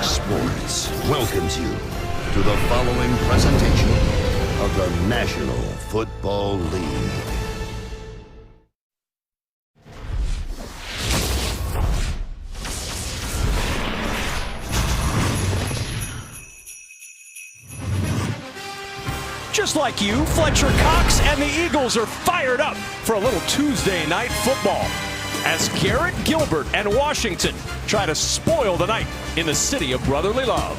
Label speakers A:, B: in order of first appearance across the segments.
A: Fox Sports welcomes you to the following presentation of the National Football League.
B: Just like you, Fletcher Cox and the Eagles are fired up for a little Tuesday night football as Garrett Gilbert and Washington try to spoil the night in the city of brotherly love.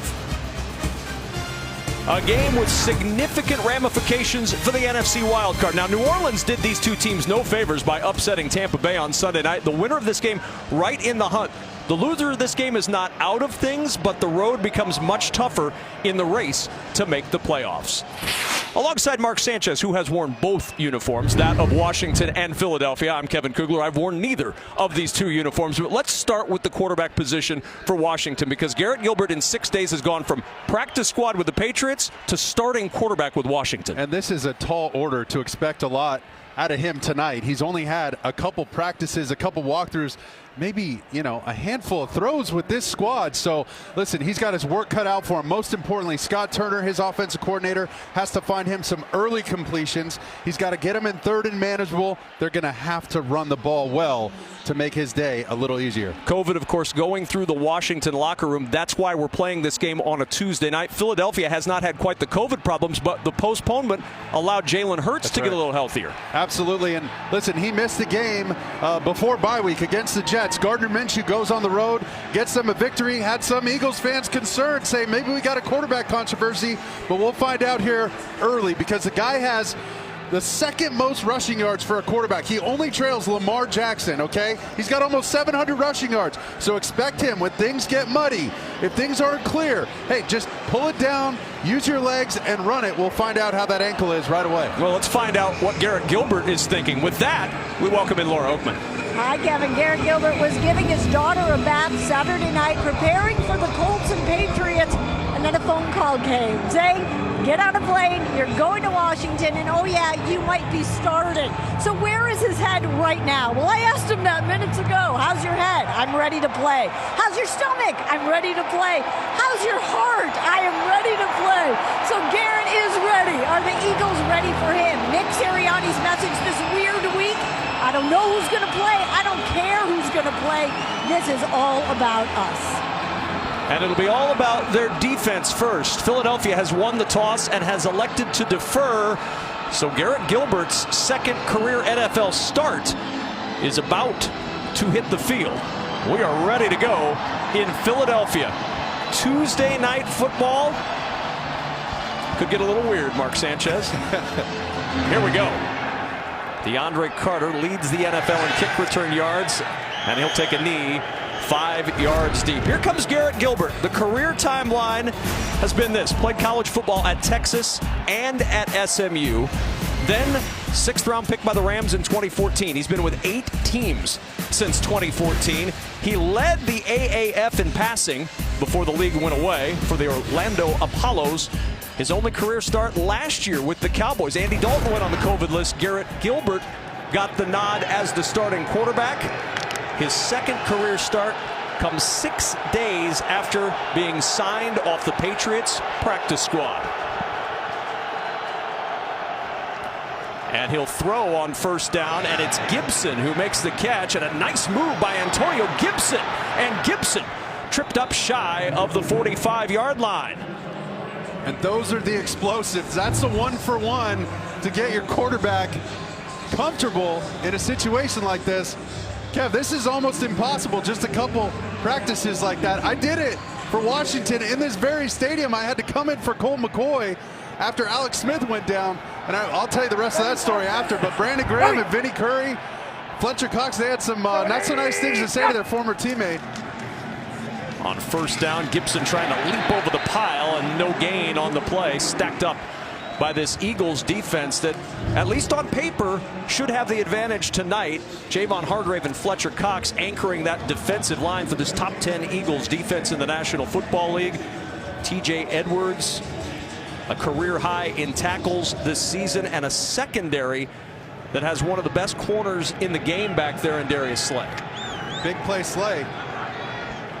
B: A game with significant ramifications for the NFC wildcard. Now, New Orleans did these two teams no favors by upsetting Tampa Bay on Sunday night. The winner of this game right in the hunt. The loser of this game is not out of things, but the road becomes much tougher in the race to make the playoffs. Alongside Mark Sanchez, who has worn both uniforms, that of Washington and Philadelphia, I'm Kevin Kugler. I've worn neither of these two uniforms. But let's start with the quarterback position for Washington, because Garrett Gilbert in 6 days has gone from practice squad with the Patriots to starting quarterback with Washington.
C: And this is a tall order to expect a lot out of him tonight. He's only had a couple practices, a couple walkthroughs, maybe, a handful of throws with this squad. So, listen, he's got his work cut out for him. Most importantly, Scott Turner, his offensive coordinator, has to find him some early completions. He's got to get him in third and manageable. They're going to have to run the ball well to make his day a little easier.
B: COVID, of course, going through the Washington locker room. That's why we're playing this game on a Tuesday night. Philadelphia has not had quite the COVID problems, but the postponement allowed Jalen Hurts to get a little healthier.
C: Absolutely. And listen, he missed the game before bye week against the Jets. Gardner Minshew goes on the road, gets them a victory, had some Eagles fans concerned, saying maybe we got a quarterback controversy, but we'll find out here early, because the guy has the second most rushing yards for a quarterback. He only trails Lamar Jackson, okay? He's got almost 700 rushing yards. So expect him, when things get muddy, if things aren't clear, hey, just pull it down, use your legs, and run it. We'll find out how that ankle is right away.
B: Well, let's find out what Garrett Gilbert is thinking. With that, we welcome in Laura Oakman.
D: Hi, Kevin. Garrett Gilbert was giving his daughter a bath Saturday night, preparing for the Colts and Patriots, and then a phone call came saying, get on a plane, you're going to Washington, and oh yeah, you might be starting. So where is his head right now? Well, I asked him that minutes ago. How's your head? I'm ready to play. How's your stomach? I'm ready to play. How's your heart? I am ready to play. So Garrett is ready. Are the Eagles ready for him? Nick Sirianni's message this weird week: I don't know who's going to play. I don't care who's going to play. This is all about us.
B: And it'll be all about their defense first. Philadelphia has won the toss and has elected to defer. So Garrett Gilbert's second career NFL start is about to hit the field. We are ready to go in Philadelphia. Tuesday night football could get a little weird, Mark Sanchez. Here we go. DeAndre Carter leads the NFL in kick return yards, and he'll take a knee 5 yards deep. Here comes Garrett Gilbert. The career timeline has been this: played college football at Texas and at SMU. Then 6th round pick by the Rams in 2014. He's been with 8 teams since 2014. He led the AAF in passing before the league went away for the Orlando Apollos. His only career start last year with the Cowboys. Andy Dalton went on the COVID list. Garrett Gilbert got the nod as the starting quarterback. His second career start comes 6 days after being signed off the Patriots practice squad. And he'll throw on first down, and it's Gibson who makes the catch, and a nice move by Antonio Gibson. And Gibson tripped up shy of the 45-yard line.
C: And those are the explosives. That's the 1-for-1 to get your quarterback comfortable in a situation like this. Kev, this is almost impossible. Just a couple practices like that. I did it for Washington in this very stadium. I had to come in for Colt McCoy after Alex Smith went down. And I'll tell you the rest of that story after. But Brandon Graham and Vinny Curry, Fletcher Cox, they had some not so nice things to say to their former teammate.
B: On first down, Gibson trying to leap over the pile, and no gain on the play. Stacked up by this Eagles defense that, at least on paper, should have the advantage tonight. Javon Hargrave and Fletcher Cox anchoring that defensive line for this top 10 Eagles defense in the National Football League. TJ Edwards, a career high in tackles this season, and a secondary that has one of the best corners in the game back there in Darius Slay.
C: Big play Slay.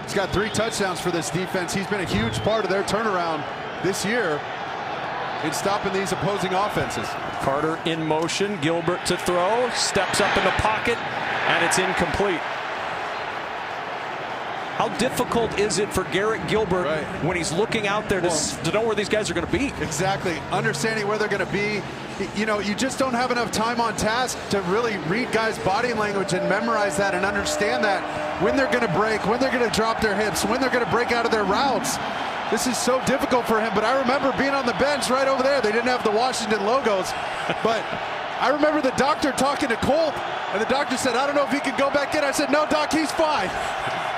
C: He's got 3 touchdowns for this defense. He's been a huge part of their turnaround this year in stopping these opposing offenses.
B: Carter in motion, Gilbert to throw, steps up in the pocket, and it's incomplete. How difficult is it for Garrett Gilbert when he's looking out there to know where these guys are going to be?
C: Exactly. Understanding where they're going to be. You know, you just don't have enough time on task to really read guys' body language and memorize that and understand that when they're going to break, when they're going to drop their hips, when they're going to break out of their routes. This is so difficult for him, but I remember being on the bench right over there. They didn't have the Washington logos, but I remember the doctor talking to Colt, and the doctor said, I don't know if he can go back in. I said, no, Doc, he's fine.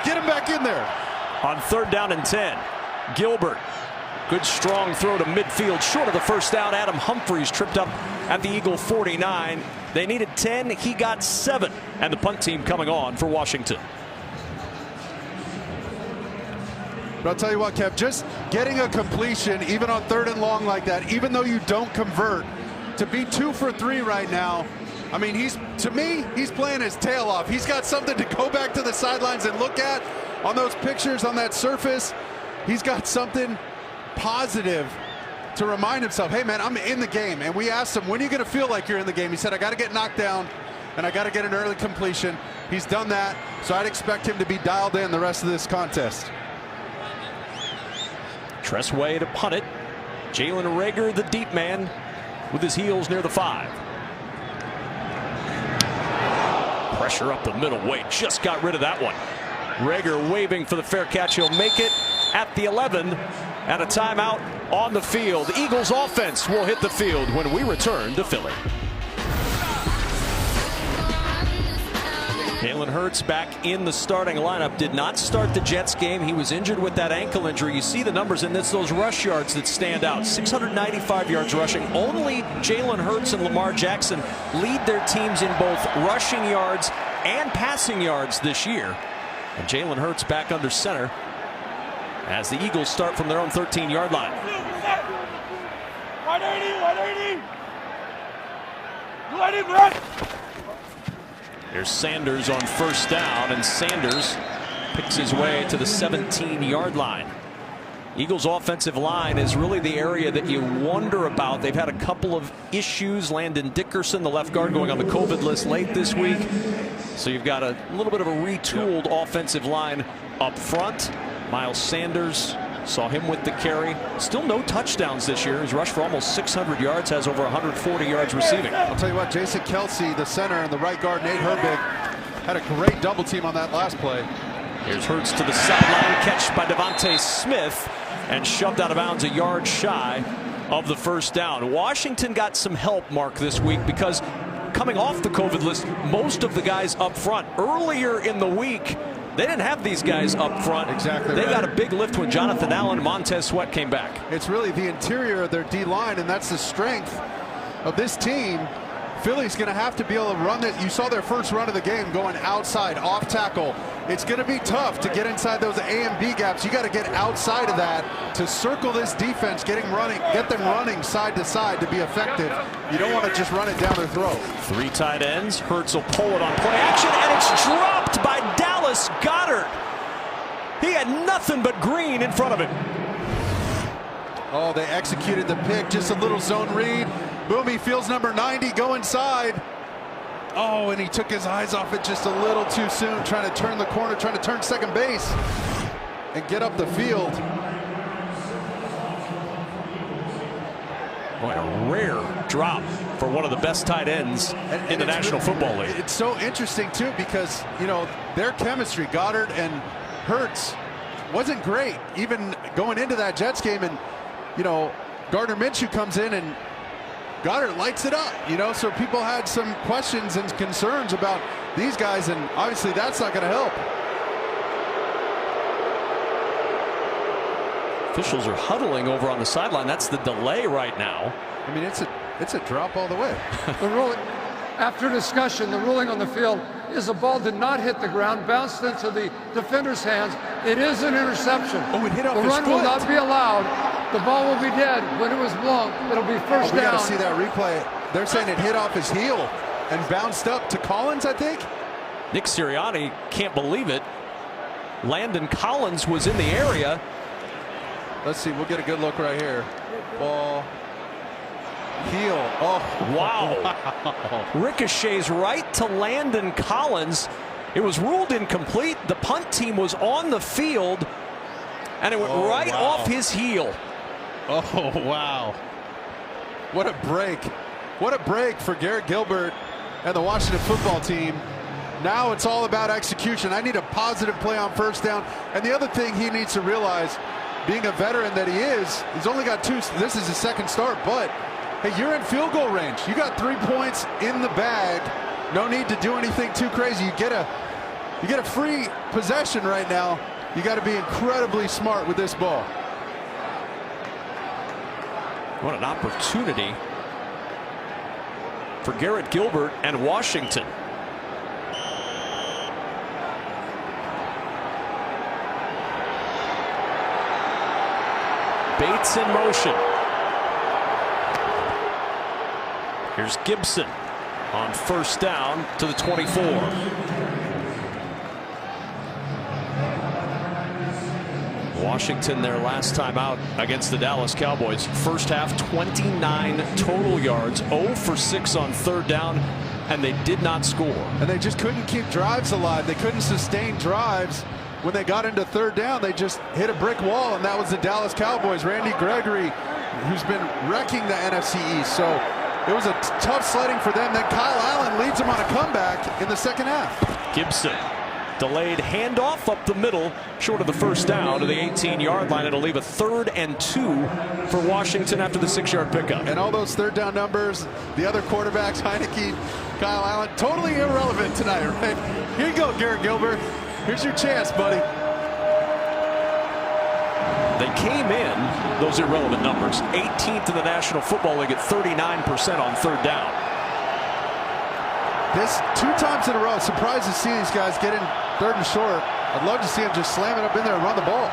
C: Get him back in there.
B: On 3rd down and 10, Gilbert, good strong throw to midfield, short of the first down. Adam Humphries tripped up at the Eagle 49. They needed 10, he got 7, and the punt team coming on for Washington.
C: But I'll tell you what, Kev, just getting a completion, even on 3rd and long like that, even though you don't convert, to be 2 for 3 right now, I mean, to me, he's playing his tail off. He's got something to go back to the sidelines and look at on those pictures on that surface. He's got something positive to remind himself, hey, man, I'm in the game. And we asked him, when are you going to feel like you're in the game? He said, I got to get knocked down, and I got to get an early completion. He's done that, so I'd expect him to be dialed in the rest of this contest.
B: Tressway to punt it. Jalen Reagor, the deep man, with his heels near the 5. Pressure up the middle. Wade just got rid of that one. Reagor waving for the fair catch. He'll make it at the 11. And a timeout on the field. The Eagles offense will hit the field when we return to Philly. Jalen Hurts back in the starting lineup. Did not start the Jets game. He was injured with that ankle injury. You see the numbers in this, those rush yards that stand out. 695 yards rushing. Only Jalen Hurts and Lamar Jackson lead their teams in both rushing yards and passing yards this year. And Jalen Hurts back under center as the Eagles start from their own 13-yard line.
E: 180, 180.
B: Here's Sanders on 1st down, and Sanders picks his way to the 17-yard line. Eagles offensive line is really the area that you wonder about. They've had a couple of issues. Landon Dickerson, the left guard, going on the COVID list late this week. So you've got a little bit of a retooled offensive line up front. Miles Sanders, saw him with the carry. Still no touchdowns this year. He's rushed for almost 600 yards, has over 140 yards receiving.
C: I'll tell you what, Jason Kelsey, the center, and the right guard, Nate Herbig, had a great double team on that last play.
B: Here's Hurts to the sideline, catch by Devontae Smith, and shoved out of bounds a yard shy of the 1st down. Washington got some help, Mark, this week, because coming off the COVID list, most of the guys up front earlier in the week, they didn't have these guys up front.
C: Exactly.
B: They
C: right.
B: got a big lift when Jonathan Allen and Montez Sweat came back.
C: It's really the interior of their D-line, and that's the strength of this team. Philly's going to have to be able to run it. You saw their first run of the game going outside, off tackle. It's going to be tough to get inside those A and B gaps. You got to get outside of that to circle this defense, get them running side to side to be effective. You don't want to just run it down their throat.
B: 3 tight ends. Hurts will pull it on play action, and it's dropped by Dallas Goedert. He had nothing but green in front of him.
C: Oh, they executed the pick. Just a little zone read. Boom, he feels number 90 go inside. Oh, and he took his eyes off it just a little too soon, trying to turn the corner, trying to turn second base and get up the field.
B: Boy, a rare drop for one of the best tight ends in the National Football League.
C: It's so interesting, too, because, you know, their chemistry, Goddard and Hurts, wasn't great, even going into that Jets game. And, you know, Gardner Minshew comes in and Goddard lights it up, you know, so people had some questions and concerns about these guys, and obviously that's not going to help.
B: Officials are huddling over on the sideline. That's the delay right now.
C: I mean, it's a drop all the way.
F: The ruling, after discussion, the ruling on the field is the ball did not hit the ground, bounced into the defender's hands. It is an interception.
C: Oh, it hit off
F: the
C: his
F: run
C: foot.
F: will not be allowed. The ball will be dead when it was blown. It'll be first
C: We got
F: down.
C: to see that replay. They're saying it hit off his heel and bounced up to Collins, I think.
B: Nick Sirianni can't believe it. Landon Collins was in the area.
C: Let's see. We'll get a good look right here. Ball. Heel. Oh,
B: wow. Ricochets right to Landon Collins. It was ruled incomplete. The punt team was on the field, and it went right off his heel.
C: Oh, wow. What a break. What a break for Garrett Gilbert and the Washington football team. Now it's all about execution. I need a positive play on first down. And the other thing he needs to realize, being a veteran that he is, he's only got 2. This is his second start, but hey, you're in field goal range. You got 3 points in the bag. No need to do anything too crazy. You get a free possession right now. You got to be incredibly smart with this ball.
B: What an opportunity for Garrett Gilbert and Washington. Bates in motion. Here's Gibson on first down to the 24. Washington their last time out against the Dallas Cowboys. First half 29 total yards, 0 for 6 on third down, and they did not score.
C: And they just couldn't keep drives alive. They couldn't sustain drives. When they got into third down, they just hit a brick wall, and that was the Dallas Cowboys. Randy Gregory, who's been wrecking the NFC East. So it was a tough sledding for them. Then Kyle Allen leads them on a comeback in the second half.
B: Gibson, delayed handoff up the middle, short of the first down to the 18-yard line. It'll leave a 3rd and 2 for Washington after the 6-yard pickup.
C: And all those third down numbers, the other quarterbacks, Heineke, Kyle Allen, totally irrelevant tonight, right? Here you go, Garrett Gilbert. Here's your chance, buddy.
B: They came in, those irrelevant numbers, 18th in the National Football League at 39% on third down.
C: This 2 times in a row. Surprised to see these guys get in 3rd and short. I'd love to see them just slam it up in there and run the ball.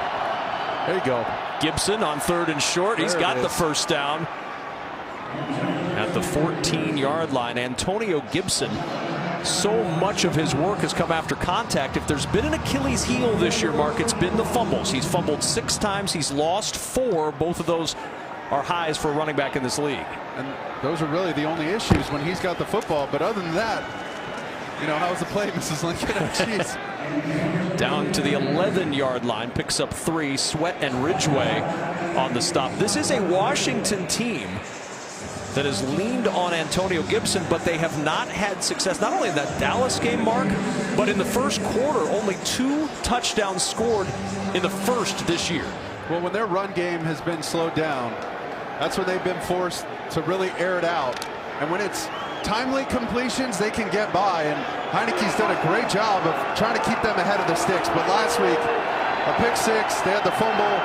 C: There you go.
B: Gibson on 3rd and short. He's got the first down at the 14-yard line. Antonio Gibson, so much of his work has come after contact. If there's been an Achilles heel this year, Mark, it's been the fumbles. He's fumbled 6 times. He's lost 4. Both of those are highs for a running back in this league.
C: And those are really the only issues when he's got the football. But other than that, you know, how's the play, Mrs. Lincoln? Jeez.
B: Down to the 11-yard line, picks up 3. Sweat and Ridgeway on the stop. This is a Washington team that has leaned on Antonio Gibson, but they have not had success, not only in that Dallas game, Mark, but in the first quarter, only 2 touchdowns scored in the first this year.
C: Well, when their run game has been slowed down, that's where they've been forced to really air it out. And when it's timely completions, they can get by. And Heineke's done a great job of trying to keep them ahead of the sticks. But last week, a pick 6, they had the fumble.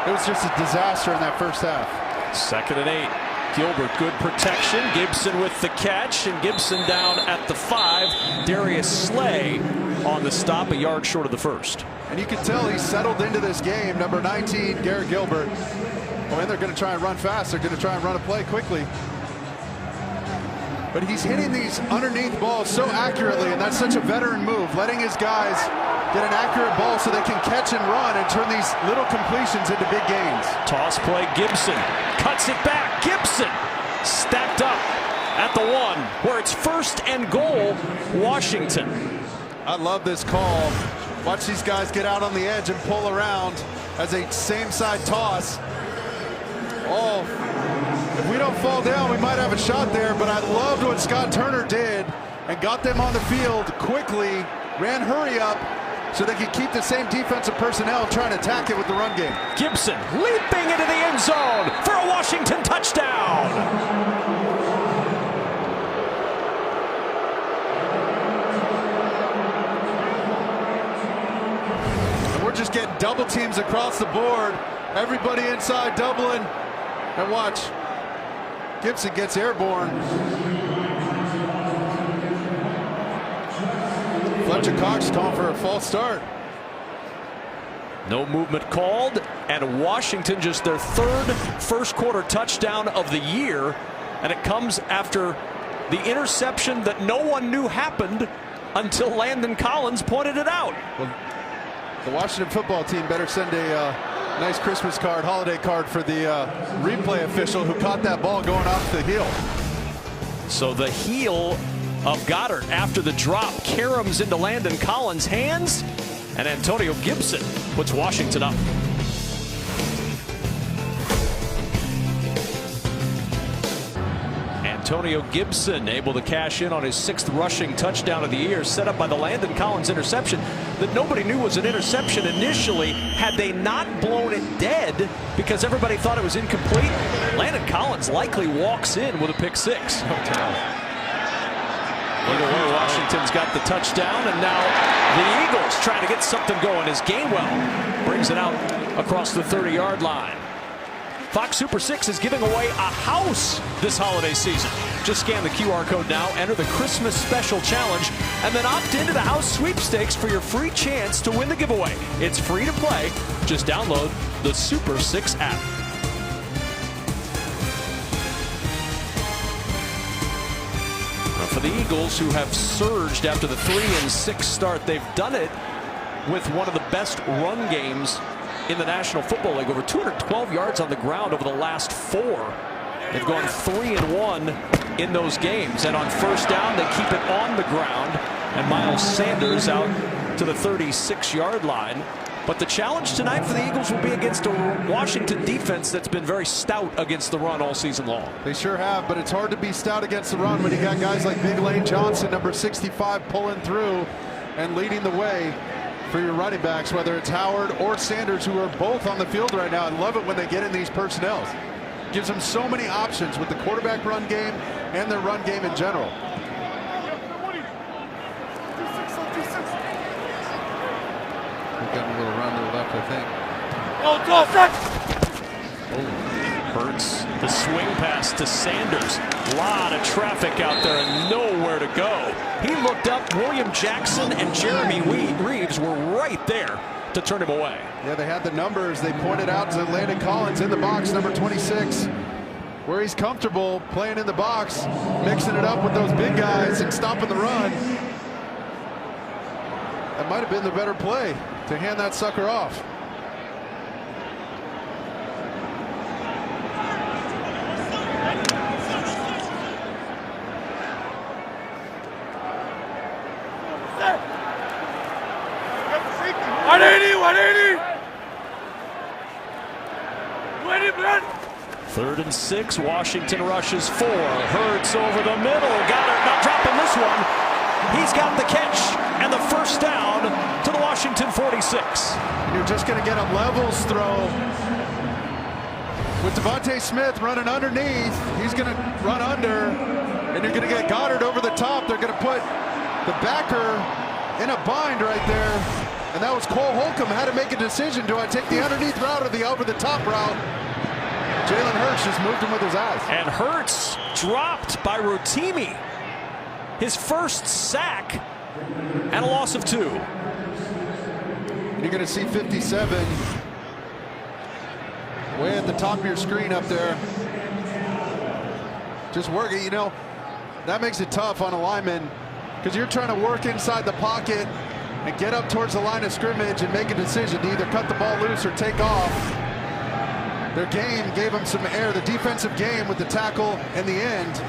C: It was just a disaster in that first half.
B: 2nd and 8. Gilbert, good protection. Gibson with the catch, and Gibson down at the 5. Darius Slay on the stop, a yard short of the first.
C: And you can tell he's settled into this game. Number 19, Garrett Gilbert. Oh, and they're going to try and run fast. They're going to try and run a play quickly. But he's hitting these underneath balls so accurately, and that's such a veteran move, letting his guys get an accurate ball so they can catch and run and turn these little completions into big gains.
B: Toss play, Gibson cuts it back. Gibson stacked up at the 1, where it's 1st and goal, Washington.
C: I love this call. Watch these guys get out on the edge and pull around as a same side toss. Oh, if we don't fall down, we might have a shot there, but I loved what Scott Turner did and got them on the field quickly, ran hurry up so they could keep the same defensive personnel trying to attack it with the run game.
B: Gibson leaping into the end zone for a Washington touchdown.
C: And we're just getting double teams across the board. Everybody inside doubling. And watch, Gibson gets airborne. Fletcher Cox calling for a false start.
B: No movement called, and Washington just their 3rd first quarter touchdown of the year, and it comes after the interception that no one knew happened until Landon Collins pointed it out.
C: Well, The Washington football team better send a nice Christmas card, holiday card for the replay official who caught that ball going off the heel.
B: So the heel of Goddard after the drop caroms into Landon Collins' hands, and Antonio Gibson puts Washington up. Antonio Gibson able to cash in on his 6th rushing touchdown of the year, set up by the Landon Collins interception that nobody knew was an interception initially. Had they not blown it dead because everybody thought it was incomplete, Landon Collins likely walks in with a pick 6. Either way, Washington's got the touchdown, and now the Eagles trying to get something going as Gainwell brings it out across the 30-yard line. Fox Super 6 is giving away a house this holiday season. Just scan the QR code now, enter the Christmas Special Challenge, and then opt into the house sweepstakes for your free chance to win the giveaway. It's free to play. Just download the Super 6 app. For the Eagles, who have surged after the 3-6 start, they've done it with one of the best run games in the National Football League. Over 212 yards on the ground over the last 4. They've gone 3-1 in those games. And on first down, they keep it on the ground. And Miles Sanders out to the 36-yard line. But the challenge tonight for the Eagles will be against a Washington defense that's been very stout against the run all season long.
C: They sure have, but it's hard to be stout against the run when you got guys like Big Lane Johnson, number 65, pulling through and leading the way for your running backs, whether it's Howard or Sanders, who are both on the field right now. I love it when they get in these personnel. Gives them so many options with the quarterback run game and their run game in general. We've got a little run to the left, I think.
B: Hurts the swing pass to Sanders. A lot of traffic out there and nowhere to go. He looked up. William Jackson and Jeremy Reeves were right there to turn him away.
C: Yeah, they had the numbers. They pointed out to Landon Collins in the box, number 26, where he's comfortable playing in the box, mixing it up with those big guys and stopping the run. That might have been the better play to hand that sucker off.
B: Third and 6, Washington rushes 4. Hurts over the middle. Goddard not dropping this one. He's got the catch and the first down to the Washington 46.
C: You're just going to get a levels throw with Devontae Smith running underneath. He's going to run under, and you're going to get Goddard over the top. They're going to put the backer in a bind right there, and that was Cole Holcomb. Had to make a decision. Do I take the underneath route or the over-the-top route? Jalen Hurts just moved him with his eyes.
B: And Hurts dropped by Rotimi. His first sack and a loss of 2.
C: And you're going to see 57 way at the top of your screen up there. Just working, you know, that makes it tough on a lineman because you're trying to work inside the pocket and get up towards the line of scrimmage and make a decision to either cut the ball loose or take off. Their game gave them some air. The defensive game with the tackle and the end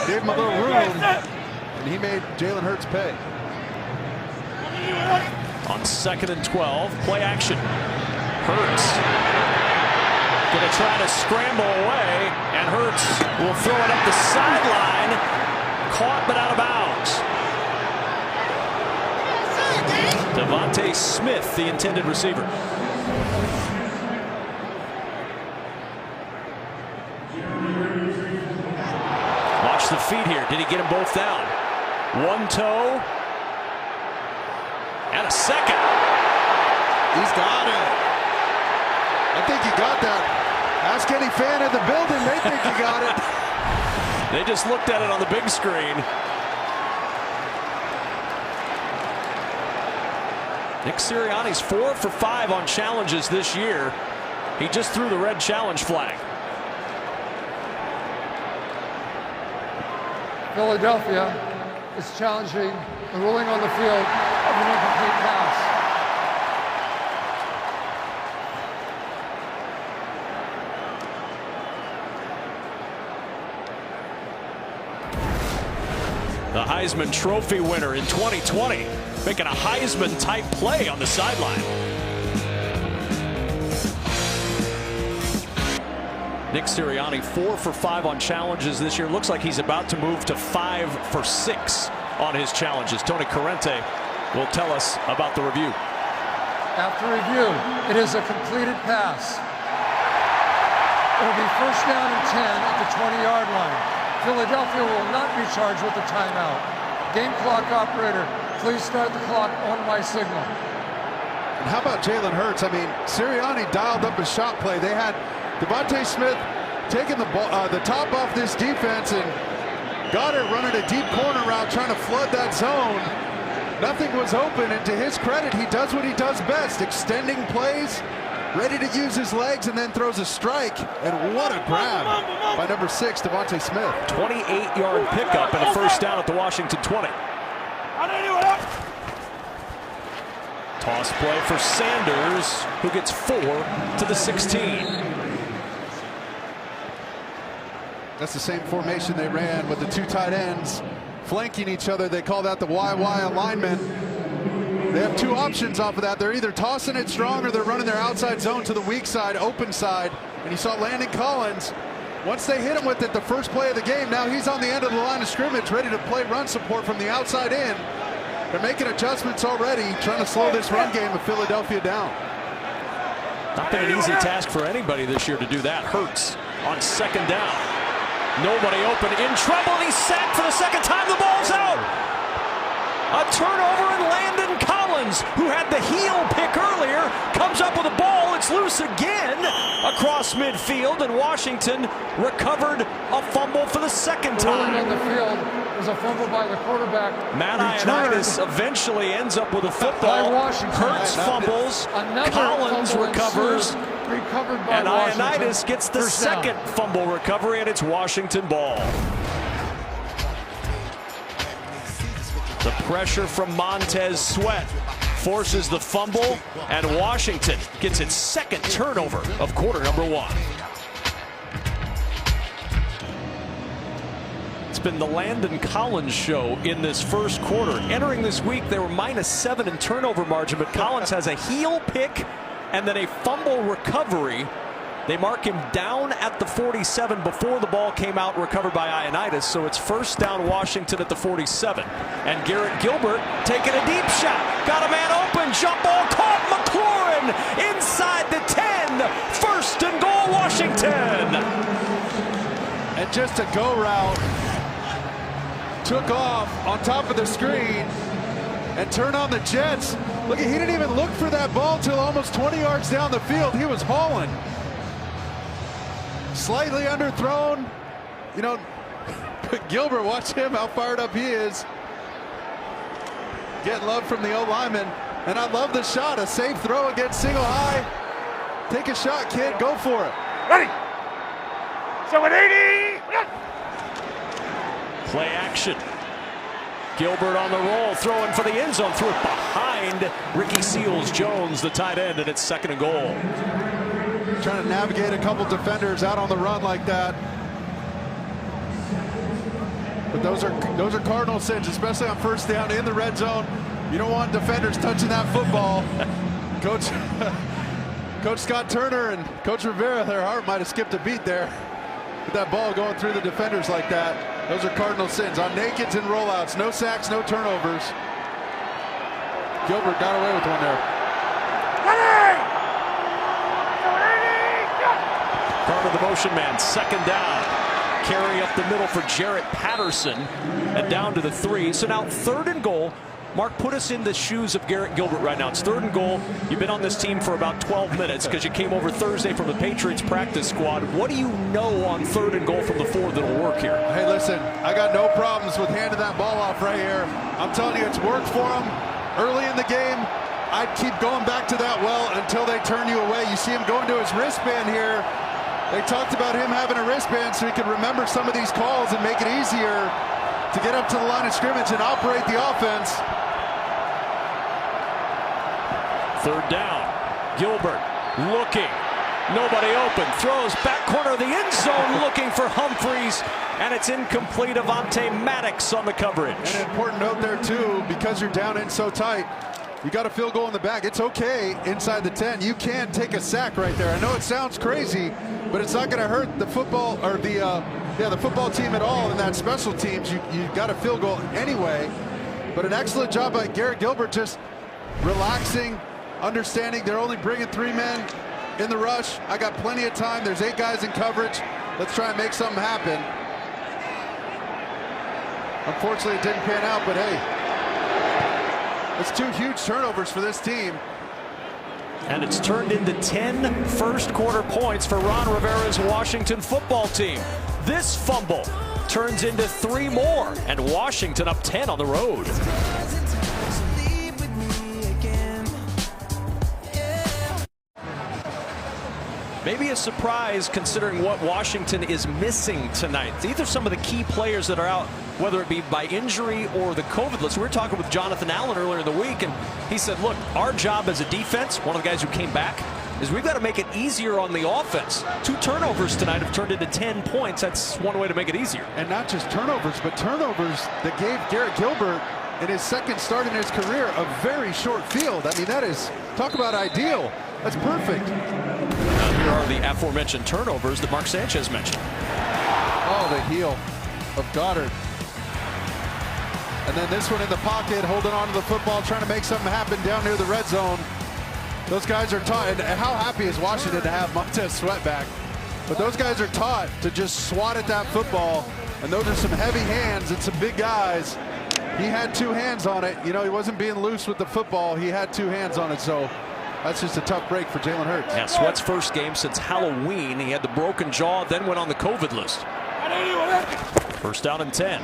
C: gave him a little room, and he made Jalen Hurts pay.
B: On 2nd and 12, play action. Hurts gonna try to scramble away, and Hurts will throw it up the sideline. Caught but out of bounds. Devontae Smith, the intended receiver. Watch the feet here. Did he get them both down? One toe and a second.
C: He's got it. I think he got that. Ask any fan in the building, they think he got it.
B: They just looked at it on the big screen. Nick Sirianni's 4 for 5 on challenges this year. He just threw the red challenge flag.
F: Philadelphia is challenging the ruling on the field of an incomplete pass.
B: Heisman Trophy winner in 2020, making a Heisman-type play on the sideline. Nick Sirianni 4 for 5 on challenges this year. Looks like he's about to move to 5 for 6 on his challenges. Tony Corrente will tell us about the review.
F: After review, it is a completed pass. It will be first down and 10 at the 20-yard line. Philadelphia will not be charged with a timeout. Game clock operator, please start the clock on my signal.
C: And how about Jalen Hurts? I mean, Sirianni dialed up a shot play. They had Devontae Smith taking the top off this defense, and Goddard running a deep corner route trying to flood that zone. Nothing was open, and to his credit, he does what he does best, extending plays, ready to use his legs, and then throws a strike. And what a grab by number 6, Devontae Smith.
B: 28-yard pickup and a first down at the Washington 20. Toss play for Sanders, who gets 4 to the 16.
C: That's the same formation they ran with the 2 tight ends flanking each other. They call that the YY alignment. They have 2 options off of that. They're either tossing it strong or they're running their outside zone to the weak side, open side. And you saw Landon Collins, once they hit him with it the first play of the game, now he's on the end of the line of scrimmage ready to play run support from the outside in. They're making adjustments already, trying to slow this run game of Philadelphia down.
B: Not been an easy task for anybody this year to do that. Hurts on second down. Nobody open, in trouble, and he's sacked for the second time. The ball's out. A turnover, and Landon Collins, who had the heel pick earlier, comes up with a ball. It's loose again across midfield, and Washington recovered a fumble for the second time.
F: On the field was a fumble by the quarterback.
B: Matt Ioannidis eventually ends up with a football. Hurts fumbles, Collins recovers,
F: recovered by
B: and
F: Washington.
B: Ioannidis gets the second fumble recovery, and it's Washington ball. The pressure from Montez Sweat forces the fumble, and Washington gets its second turnover of quarter number 1. It's been the Landon Collins show in this first quarter. Entering this week, they were -7 in turnover margin, but Collins has a heel pick and then a fumble recovery. They mark him down at the 47 before the ball came out, recovered by Ioannidis. So it's first down Washington at the 47. And Garrett Gilbert taking a deep shot. Got a man open. Jump ball caught. McLaurin inside the 10. First and goal, Washington.
C: And just a go route. Took off on top of the screen and turned on the Jets. Look, he didn't even look for that ball till almost 20 yards down the field. He was hauling. Slightly underthrown. You know, Gilbert, watch him, how fired up he is. Getting love from the O-lineman. And I love the shot, a safe throw against single high. Take a shot, kid, go for it.
E: Ready. 780.
B: Play action. Gilbert on the roll, throwing for the end zone, threw it behind Ricky Seals-Jones, the tight end, and it's second and goal.
C: Trying to navigate a couple defenders out on the run like that. But those are Cardinal sins, especially on first down in the red zone. You don't want defenders touching that football. Coach Scott Turner and Coach Rivera, their heart might have skipped a beat there with that ball going through the defenders like that. Those are Cardinal sins. On nakeds and rollouts, no sacks, no turnovers. Gilbert got away with one there.
B: Part of the motion man, second down. Carry up the middle for Jarrett Patterson and down to the 3. So now third and goal. Mark, put us in the shoes of Garrett Gilbert right now. It's third and goal. You've been on this team for about 12 minutes because you came over Thursday from the Patriots practice squad. What do you know on third and goal from the 4 that'll work here?
C: Hey, listen, I got no problems with handing that ball off right here. I'm telling you, it's worked for him early in the game. I'd keep going back to that well until they turn you away. You see him going to his wristband here. They talked about him having a wristband so he could remember some of these calls and make it easier to get up to the line of scrimmage and operate the offense.
B: Third down. Gilbert looking. Nobody open. Throws back corner of the end zone looking for Humphries. And it's incomplete. Avonte Maddox on the coverage.
C: And an important note there too, because you're down in so tight, you got a field goal in the back. It's okay inside the 10. You can take a sack right there. I know it sounds crazy, but it's not going to hurt the football or the football team at all in that special teams. You got a field goal anyway. But an excellent job by Garrett Gilbert, just relaxing, understanding they're only bringing 3 men in the rush. I got plenty of time. There's 8 guys in coverage. Let's try and make something happen. Unfortunately, it didn't pan out, but hey, it's 2 huge turnovers for this team.
B: And it's turned into 10 first quarter points for Ron Rivera's Washington football team. This fumble turns into 3 more, and Washington up 10 on the road. Maybe a surprise considering what Washington is missing tonight. These are some of the key players that are out, whether it be by injury or the COVID list. We were talking with Jonathan Allen earlier in the week, and he said, look, our job as a defense, one of the guys who came back, is we've got to make it easier on the offense. 2 turnovers tonight have turned into 10 points. That's one way to make it easier.
C: And not just turnovers, but turnovers that gave Garrett Gilbert in his second start in his career a very short field. I mean, that is, talk about ideal. That's perfect.
B: Here are the aforementioned turnovers that Mark Sanchez mentioned.
C: Oh, the heel of Goddard. And then this one in the pocket, holding on to the football, trying to make something happen down near the red zone. Those guys are taught, and how happy is Washington to have Montez Sweat back? But those guys are taught to just swat at that football, and those are some heavy hands and some big guys. He had 2 hands on it. You know, he wasn't being loose with the football. He had 2 hands on it, so that's just a tough break for Jalen Hurts.
B: Yeah, Sweat's first game since Halloween. He had the broken jaw, then went on the COVID list. First down and 10.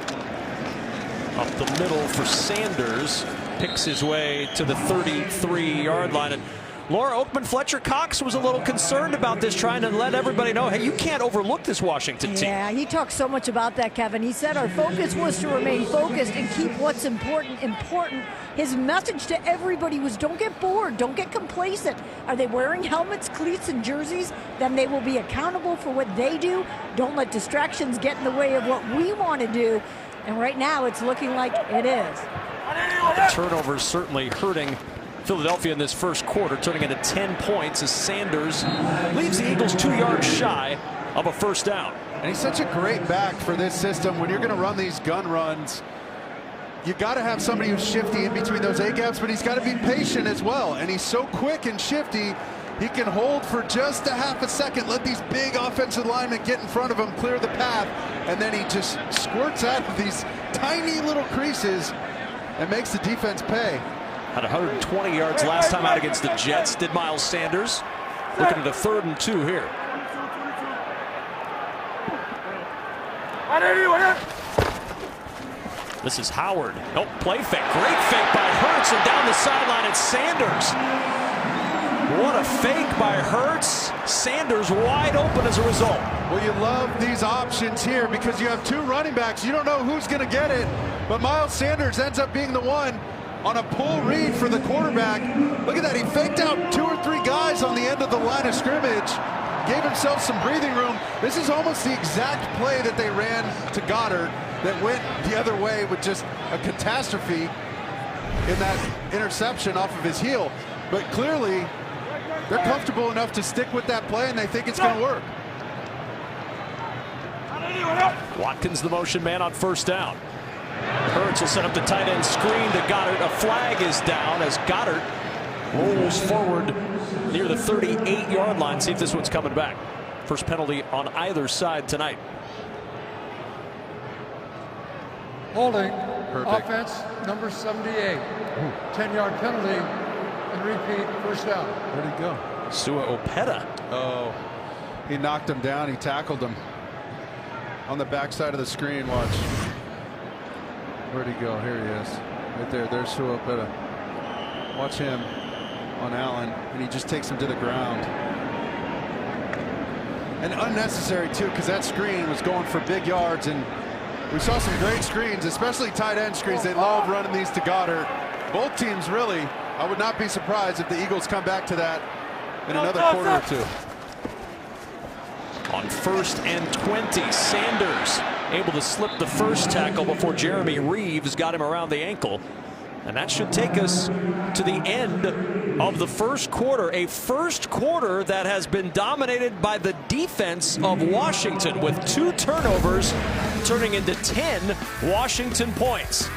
B: Up the middle for Sanders. Picks his way to the 33-yard line. And Laura Oakman-Fletcher Cox was a little concerned about this, trying to let everybody know, hey, you can't overlook this Washington team.
D: Yeah, he talked so much about that, Kevin. He said our focus was to remain focused and keep what's important important. His message to everybody was don't get bored, don't get complacent. Are they wearing helmets, cleats, and jerseys? Then they will be accountable for what they do. Don't let distractions get in the way of what we want to do. And right now it's looking like it is.
B: The turnovers certainly hurting Philadelphia in this first quarter, turning into 10 points as Sanders leaves the Eagles 2 yards shy of a first down.
C: And he's such a great back for this system. When you're going to run these gun runs, you got to have somebody who's shifty in between those A gaps, but he's got to be patient as well. And he's so quick and shifty, he can hold for just a half a second, let these big offensive linemen get in front of him, clear the path, and then he just squirts out of these tiny little creases and makes the defense pay.
B: Had 120 yards last time out against the Jets, did Miles Sanders. Looking at a 3rd and 2 here. This is Howard. Nope, play fake. Great fake by Hurts, and down the sideline it's Sanders. What a fake by Hurts. Sanders wide open as a result.
C: Well, you love these options here because you have 2 running backs. You don't know who's going to get it, but Miles Sanders ends up being the one on a pull read for the quarterback. Look at that. He faked out 2 or 3 guys on the end of the line of scrimmage, gave himself some breathing room. This is almost the exact play that they ran to Goddard that went the other way with just a catastrophe in that interception off of his heel. But clearly, they're comfortable enough to stick with that play, and they think it's going to work.
B: Watkins the motion man on first down. Hurts will set up the tight end screen to Goddard. A flag is down as Goddard rolls forward near the 38-yard line. See if this one's coming back. First penalty on either side tonight.
F: Holding.
C: Perfect.
F: Offense number 78. 10-yard penalty and repeat first down.
C: Where'd he go?
B: Sua Opeta.
C: Oh, he knocked him down. He tackled him on the backside of the screen. Watch. Where'd he go? Here he is. Right there. There's Sua Opeta. Watch him on Allen, and he just takes him to the ground. And unnecessary, too, because that screen was going for big yards, and we saw some great screens, especially tight end screens. They love running these to Goddard. Both teams, really. I would not be surprised if the Eagles come back to that in another quarter or 2.
B: On 1st and 20, Sanders able to slip the first tackle before Jeremy Reeves got him around the ankle. And that should take us to the end of the first quarter. A first quarter that has been dominated by the defense of Washington, with 2 turnovers turning into 10 Washington points.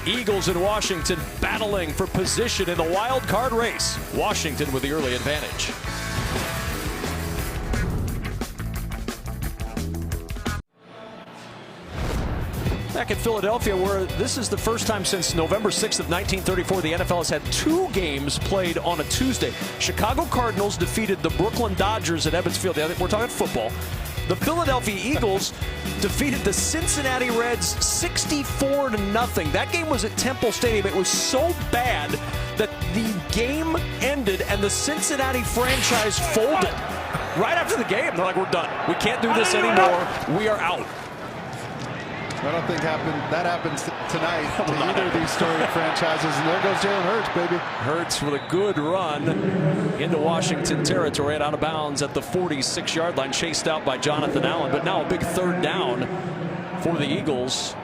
B: Eagles in Washington battling for position in the wild card race. Washington with the early advantage. Back in Philadelphia, where this is the first time since November 6th of 1934 the NFL has had 2 games played on a Tuesday. Chicago Cardinals defeated the Brooklyn Dodgers at Ebbets Field. We're talking football. The Philadelphia Eagles defeated the Cincinnati Reds 64-0. That game was at Temple Stadium. It was so bad that the game ended and the Cincinnati franchise folded. Right after the game, they're like, we're done. We can't do this anymore. We are out.
C: I don't think that happens tonight to either of these storied franchises. And there goes Jalen Hurts, baby.
B: Hurts with a good run into Washington territory and out of bounds at the 46-yard line, chased out by Jonathan Allen. But now a big 3rd down for the Eagles.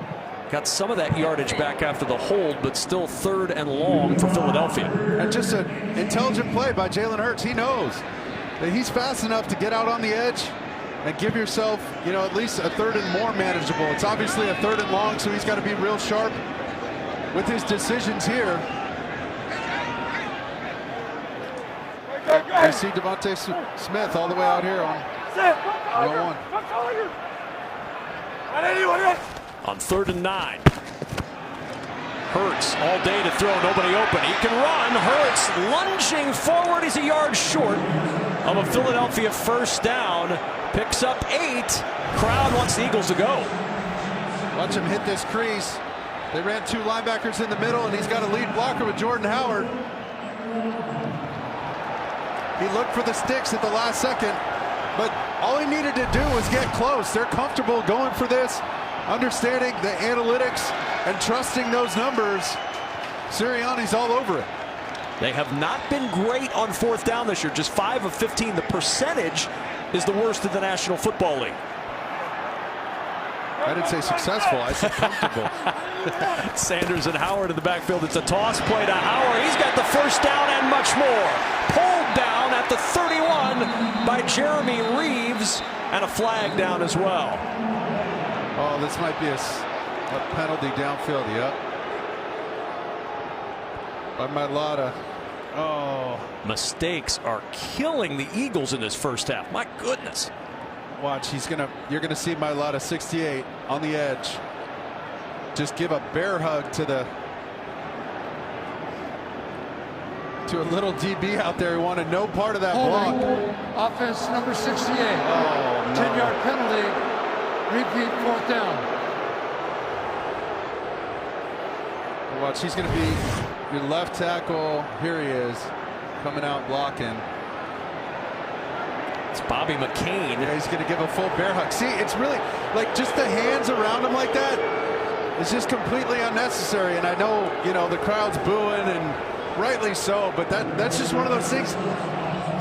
B: Got some of that yardage back after the hold, but still 3rd and long for Philadelphia.
C: And just an intelligent play by Jalen Hurts. He knows that he's fast enough to get out on the edge and give yourself, at least a 3rd and more manageable. It's obviously a 3rd and long, so he's got to be real sharp with his decisions here. You see Devontae Smith all the way out here on 101.
B: On 3rd and 9. Hurts all day to throw, nobody open. He can run. Hurts lunging forward. He's a yard short of a Philadelphia first down. Picks up 8. Crowd wants the Eagles to go.
C: Watch him hit this crease. They ran 2 linebackers in the middle, and he's got a lead blocker with Jordan Howard. He looked for the sticks at the last second, but all he needed to do was get close. They're comfortable going for this, understanding the analytics and trusting those numbers. Sirianni's all over it.
B: They have not been great on 4th down this year, just 5 of 15. The percentage is the worst in the National Football League.
C: I didn't say successful, I said comfortable.
B: Sanders and Howard in the backfield. It's a toss play to Howard. He's got the first down and much more. Pulled down at the 31 by Jeremy Reeves, and a flag down as well.
C: Oh, this might be a penalty downfield. Yep. By Mailata. Oh.
B: Mistakes are killing the Eagles in this first half. My goodness.
C: Watch, you're gonna see Mailata 68 on the edge. Just give a bear hug to a little DB out there who wanted no part of that block.
F: Offense number 68.
C: Oh, no.
F: 10-yard penalty. Repeat 4th down.
C: Watch, he's gonna be your left tackle. Here he is, coming out blocking.
B: It's Bobby McCain.
C: Yeah, he's going to give a full bear hug. See, it's really like just the hands around him like that. It's just completely unnecessary. And I know, the crowd's booing, and rightly so. But that's just one of those things.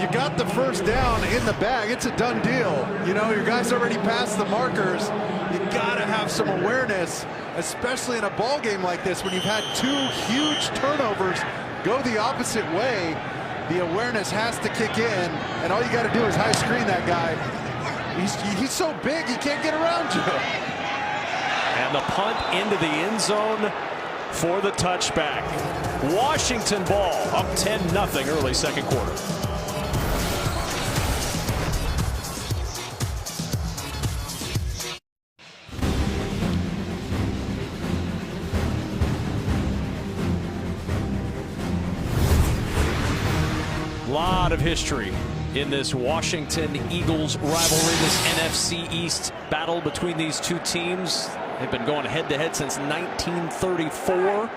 C: You got the first down in the bag. It's a done deal. Your guys already passed the markers. You got to have some awareness, especially in a ball game like this when you've had 2 huge turnovers go the opposite way. The awareness has to kick in, and all you got to do is high screen that guy. He's so big, he can't get around you.
B: And the punt into the end zone for the touchback. Washington ball up 10-0 early second quarter. Lot of history in this Washington Eagles rivalry, this NFC East battle between these 2 teams. They've been going head-to-head since 1934.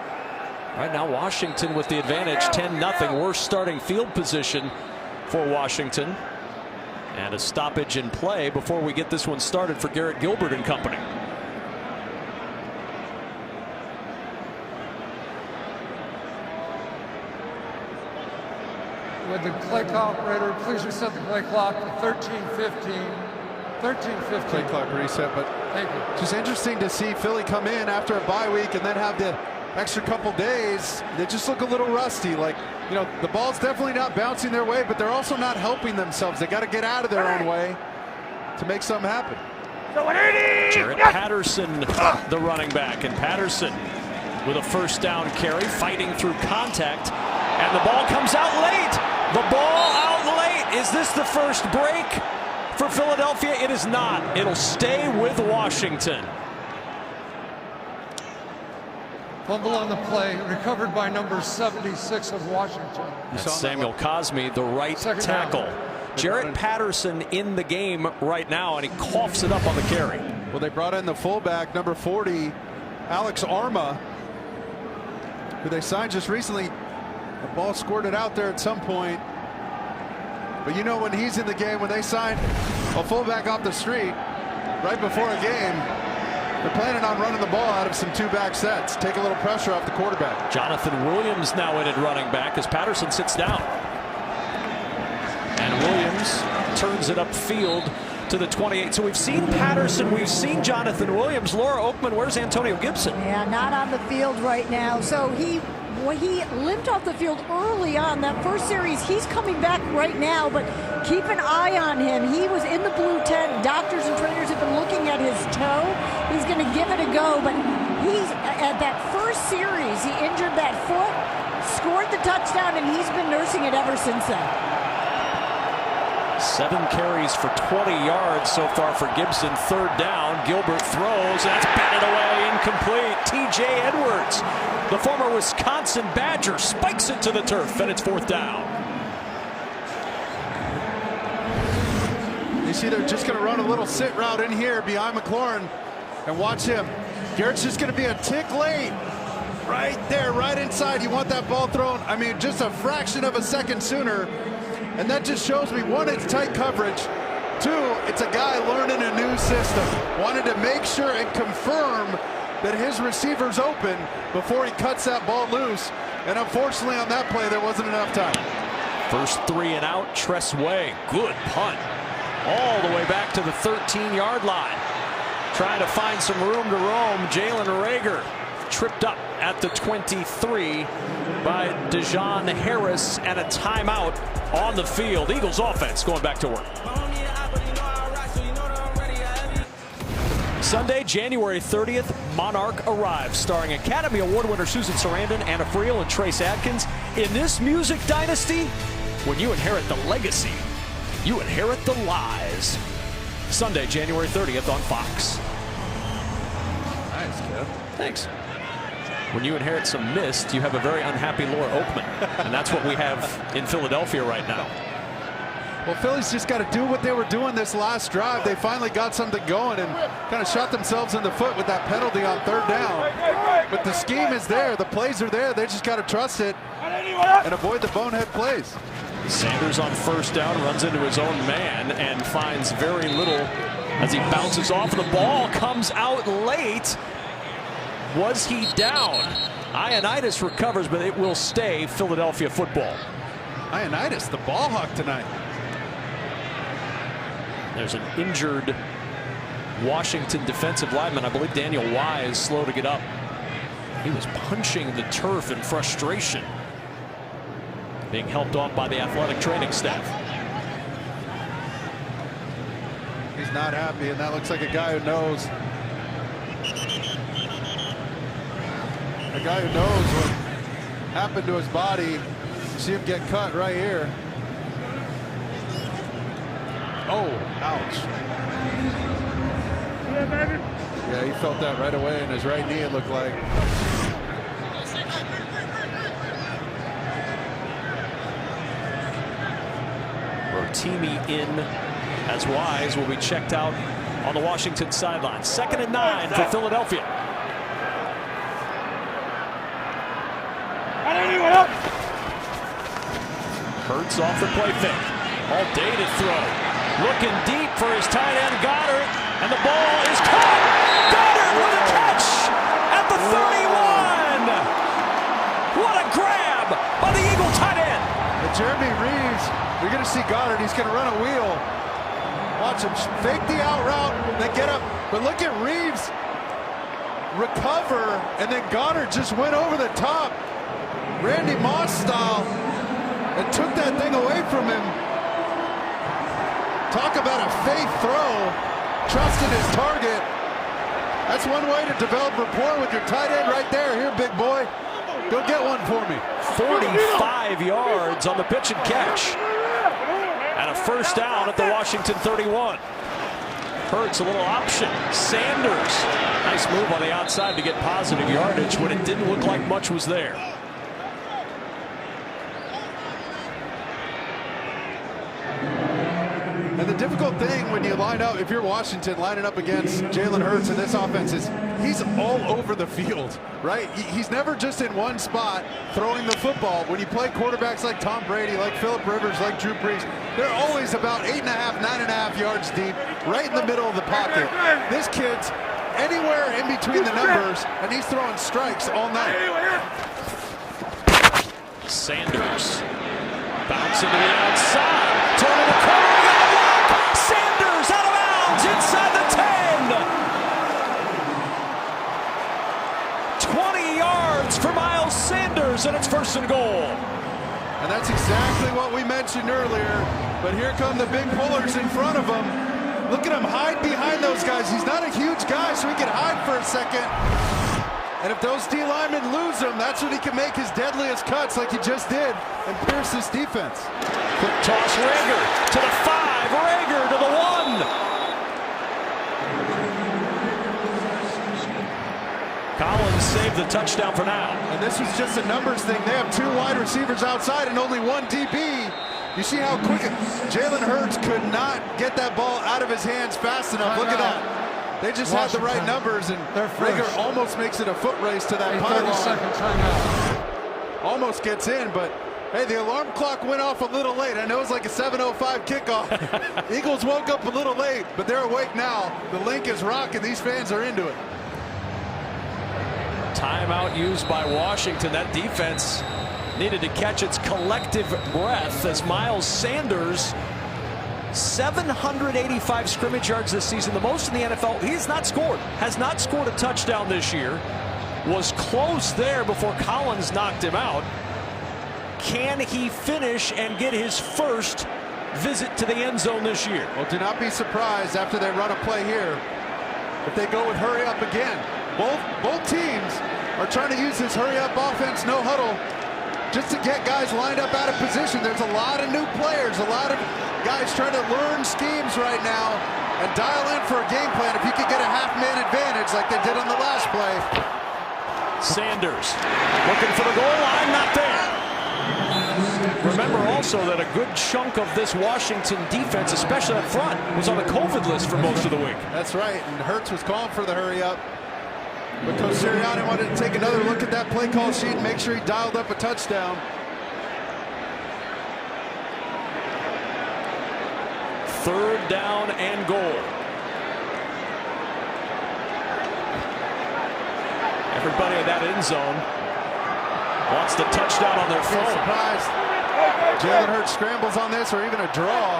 B: Right now, Washington with the advantage, 10-0. Worst starting field position for Washington. And a stoppage in play before we get this one started for Garrett Gilbert and company.
F: Would the play operator please reset the play clock to 13:15. 13-15.
C: Play clock reset, but
F: Thank you.
C: just interesting to see Philly come in after a bye week and then have the extra couple days. They just look a little rusty. Like, you know, the ball's definitely not bouncing their way, but they're also not helping themselves. They got to get out of their own way to make something happen.
B: Jarrett Patterson, the running back, and Patterson with a first down carry, fighting through contact, and the ball comes out late. The ball out late. Is this the first break for Philadelphia? It is not. It'll stay with Washington.
F: Fumble on the play, recovered by number 76 of Washington.
B: That's Samuel Cosmi, the right tackle. Jarrett Patterson in the game right now, and he coughs it up on the carry.
C: Well, they brought in the fullback, number 40, Alex Arma, who they signed just recently. The ball squirted out there at some point. But you know, when he's in the game, when they sign a fullback off the street right before a game, they're planning on running the ball out of some two-back sets. Take a little pressure off the quarterback.
B: Jonathan Williams now in at running back as Patterson sits down. And Williams turns it upfield to the 28. So we've seen Patterson, we've seen Jonathan Williams. Laura Oakman, where's Antonio Gibson?
D: Yeah, not on the field right now. So he limped off the field early on that first series. He's coming back right now, but keep an eye on him. He was in the blue tent. Doctors and trainers have been looking at his toe. He's going to give it a go, but he's at that first series, he injured that foot, scored the touchdown, and he's been nursing it ever since then.
B: 7 carries for 20 yards so far for Gibson. Third down, Gilbert throws, and that's batted away, incomplete. TJ Edwards, the former Wisconsin Badger, spikes it to the turf, and it's fourth down.
C: You see they're just going to run a little sit route in here behind McLaurin, and watch him. Garrett's just going to be a tick late. Right there, right inside. You want that ball thrown, I mean, just a fraction of a second sooner. And that just shows me, one, it's tight coverage. Two, it's a guy learning a new system. Wanted to make sure and confirm that his receiver's open before he cuts that ball loose. And unfortunately on that play, there wasn't enough time.
B: First 3 and out, Tress Way. Good punt. All the way back to the 13-yard line. Trying to find some room to roam. Jalen Reagor tripped up at the 23 by Dejon Harris, and a timeout on the field. Eagles offense going back to work. Sunday, January 30th, Monarch arrives, starring Academy Award winner Susan Sarandon, Anna Friel, and Trace Adkins. In this music dynasty, when you inherit the legacy, you inherit the lies. Sunday, January 30th on Fox.
C: Nice, Kev.
B: Thanks. When you inherit some mist, you have a very unhappy Laura Oakman. And that's what we have in Philadelphia right now.
C: Well, Philly's just got to do what they were doing this last drive. They finally got something going and kind of shot themselves in the foot with that penalty on third down. But the scheme is there. The plays are there. They just got to trust it and avoid the bonehead plays.
B: Sanders on first down runs into his own man and finds very little as he bounces off. The ball comes out late. Was he down? Ioannidis recovers, but it will stay Philadelphia football.
C: Ioannidis, the ball hawk tonight.
B: There's an injured Washington defensive lineman. I believe Daniel Wise slow to get up. He was punching the turf in frustration, being helped off by the athletic training staff.
C: He's not happy, and that looks like a guy who knows. A guy who knows what happened to his body. You see him get cut right here. Oh, ouch. Yeah, he felt that right away in his right knee, it looked like.
B: Rotimi in as Wise will be checked out on the Washington sideline. 2nd and 9 for Philadelphia. Hurts off the play fake. All day to throw. Looking deep for his tight end Goddard, and the ball is caught. Goddard with a catch at the 31. What a grab by the Eagle tight end.
C: And Jeremy Reeves, you're going to see Goddard. He's going to run a wheel. Watch him fake the out route, then get up. But look at Reeves recover, and then Goddard just went over the top, Randy Moss style, and took that thing away from him. Talk about a faith throw, trusting his target. That's one way to develop rapport with your tight end right there. Here, big boy, go get one for me.
B: 45 yards on the pitch and catch. And a first down at the Washington 31. Hurts a little option. Sanders. Nice move on the outside to get positive yardage when it didn't look like much was there.
C: And the difficult thing when you line up, if you're Washington lining up against Jalen Hurts in this offense, is he's all over the field, right? He's never just in one spot throwing the football. When you play quarterbacks like Tom Brady, like Phillip Rivers, like Drew Brees, they're always about 8.5, 9.5 yards deep, right in the middle of the pocket. This kid's anywhere in between the numbers, and he's throwing strikes all night.
B: Sanders bouncing to the outside, turning the corner. Sanders out of bounds inside the 10. 20 yards for Miles Sanders, and it's 1st and goal.
C: And that's exactly what we mentioned earlier. But here come the big pullers in front of him. Look at him hide behind those guys. He's not a huge guy, so he can hide for a second. And if those D linemen lose him, that's when he can make his deadliest cuts like he just did and pierce this defense.
B: Quick toss, Rager to the 5, Rager to the 1. Collins saved the touchdown for now.
C: And this was just a numbers thing. They have 2 wide receivers outside and only 1 DB. You see how quick Jalen Hurts could not get that ball out of his hands fast enough. Look at that. They just had the right numbers, and Rager almost makes it a foot race to that pylon.
F: 30-second timeout.
C: Almost gets in, but hey, the alarm clock went off a little late. I know it's like a 7:05 kickoff. Eagles woke up a little late, but they're awake now. The link is rocking. These fans are into it.
B: Timeout used by Washington. That defense needed to catch its collective breath as Miles Sanders, 785 scrimmage yards this season, the most in the NFL. He has not scored a touchdown this year. Was close there before Collins knocked him out. Can he finish and get his first visit to the end zone this year?
C: Well, do not be surprised after they run a play here if they go with hurry up again. Both teams are trying to use this hurry up offense, no huddle, just to get guys lined up out of position. There's a lot of new players, a lot of guys trying to learn schemes right now and dial in for a game plan. If you could get a half-man advantage like they did on the last play.
B: Sanders looking for the goal line, not there. Remember also that a good chunk of this Washington defense, especially up front, was on the COVID list for most of the week.
C: That's right, and Hurts was calling for the hurry up. But Coach Sirianni wanted to take another look at that play call sheet and make sure he dialed up a touchdown.
B: Third down and goal. Everybody in that end zone wants the touchdown on their phone.
C: Surprised Jalen Hurts scrambles on this, or even a draw.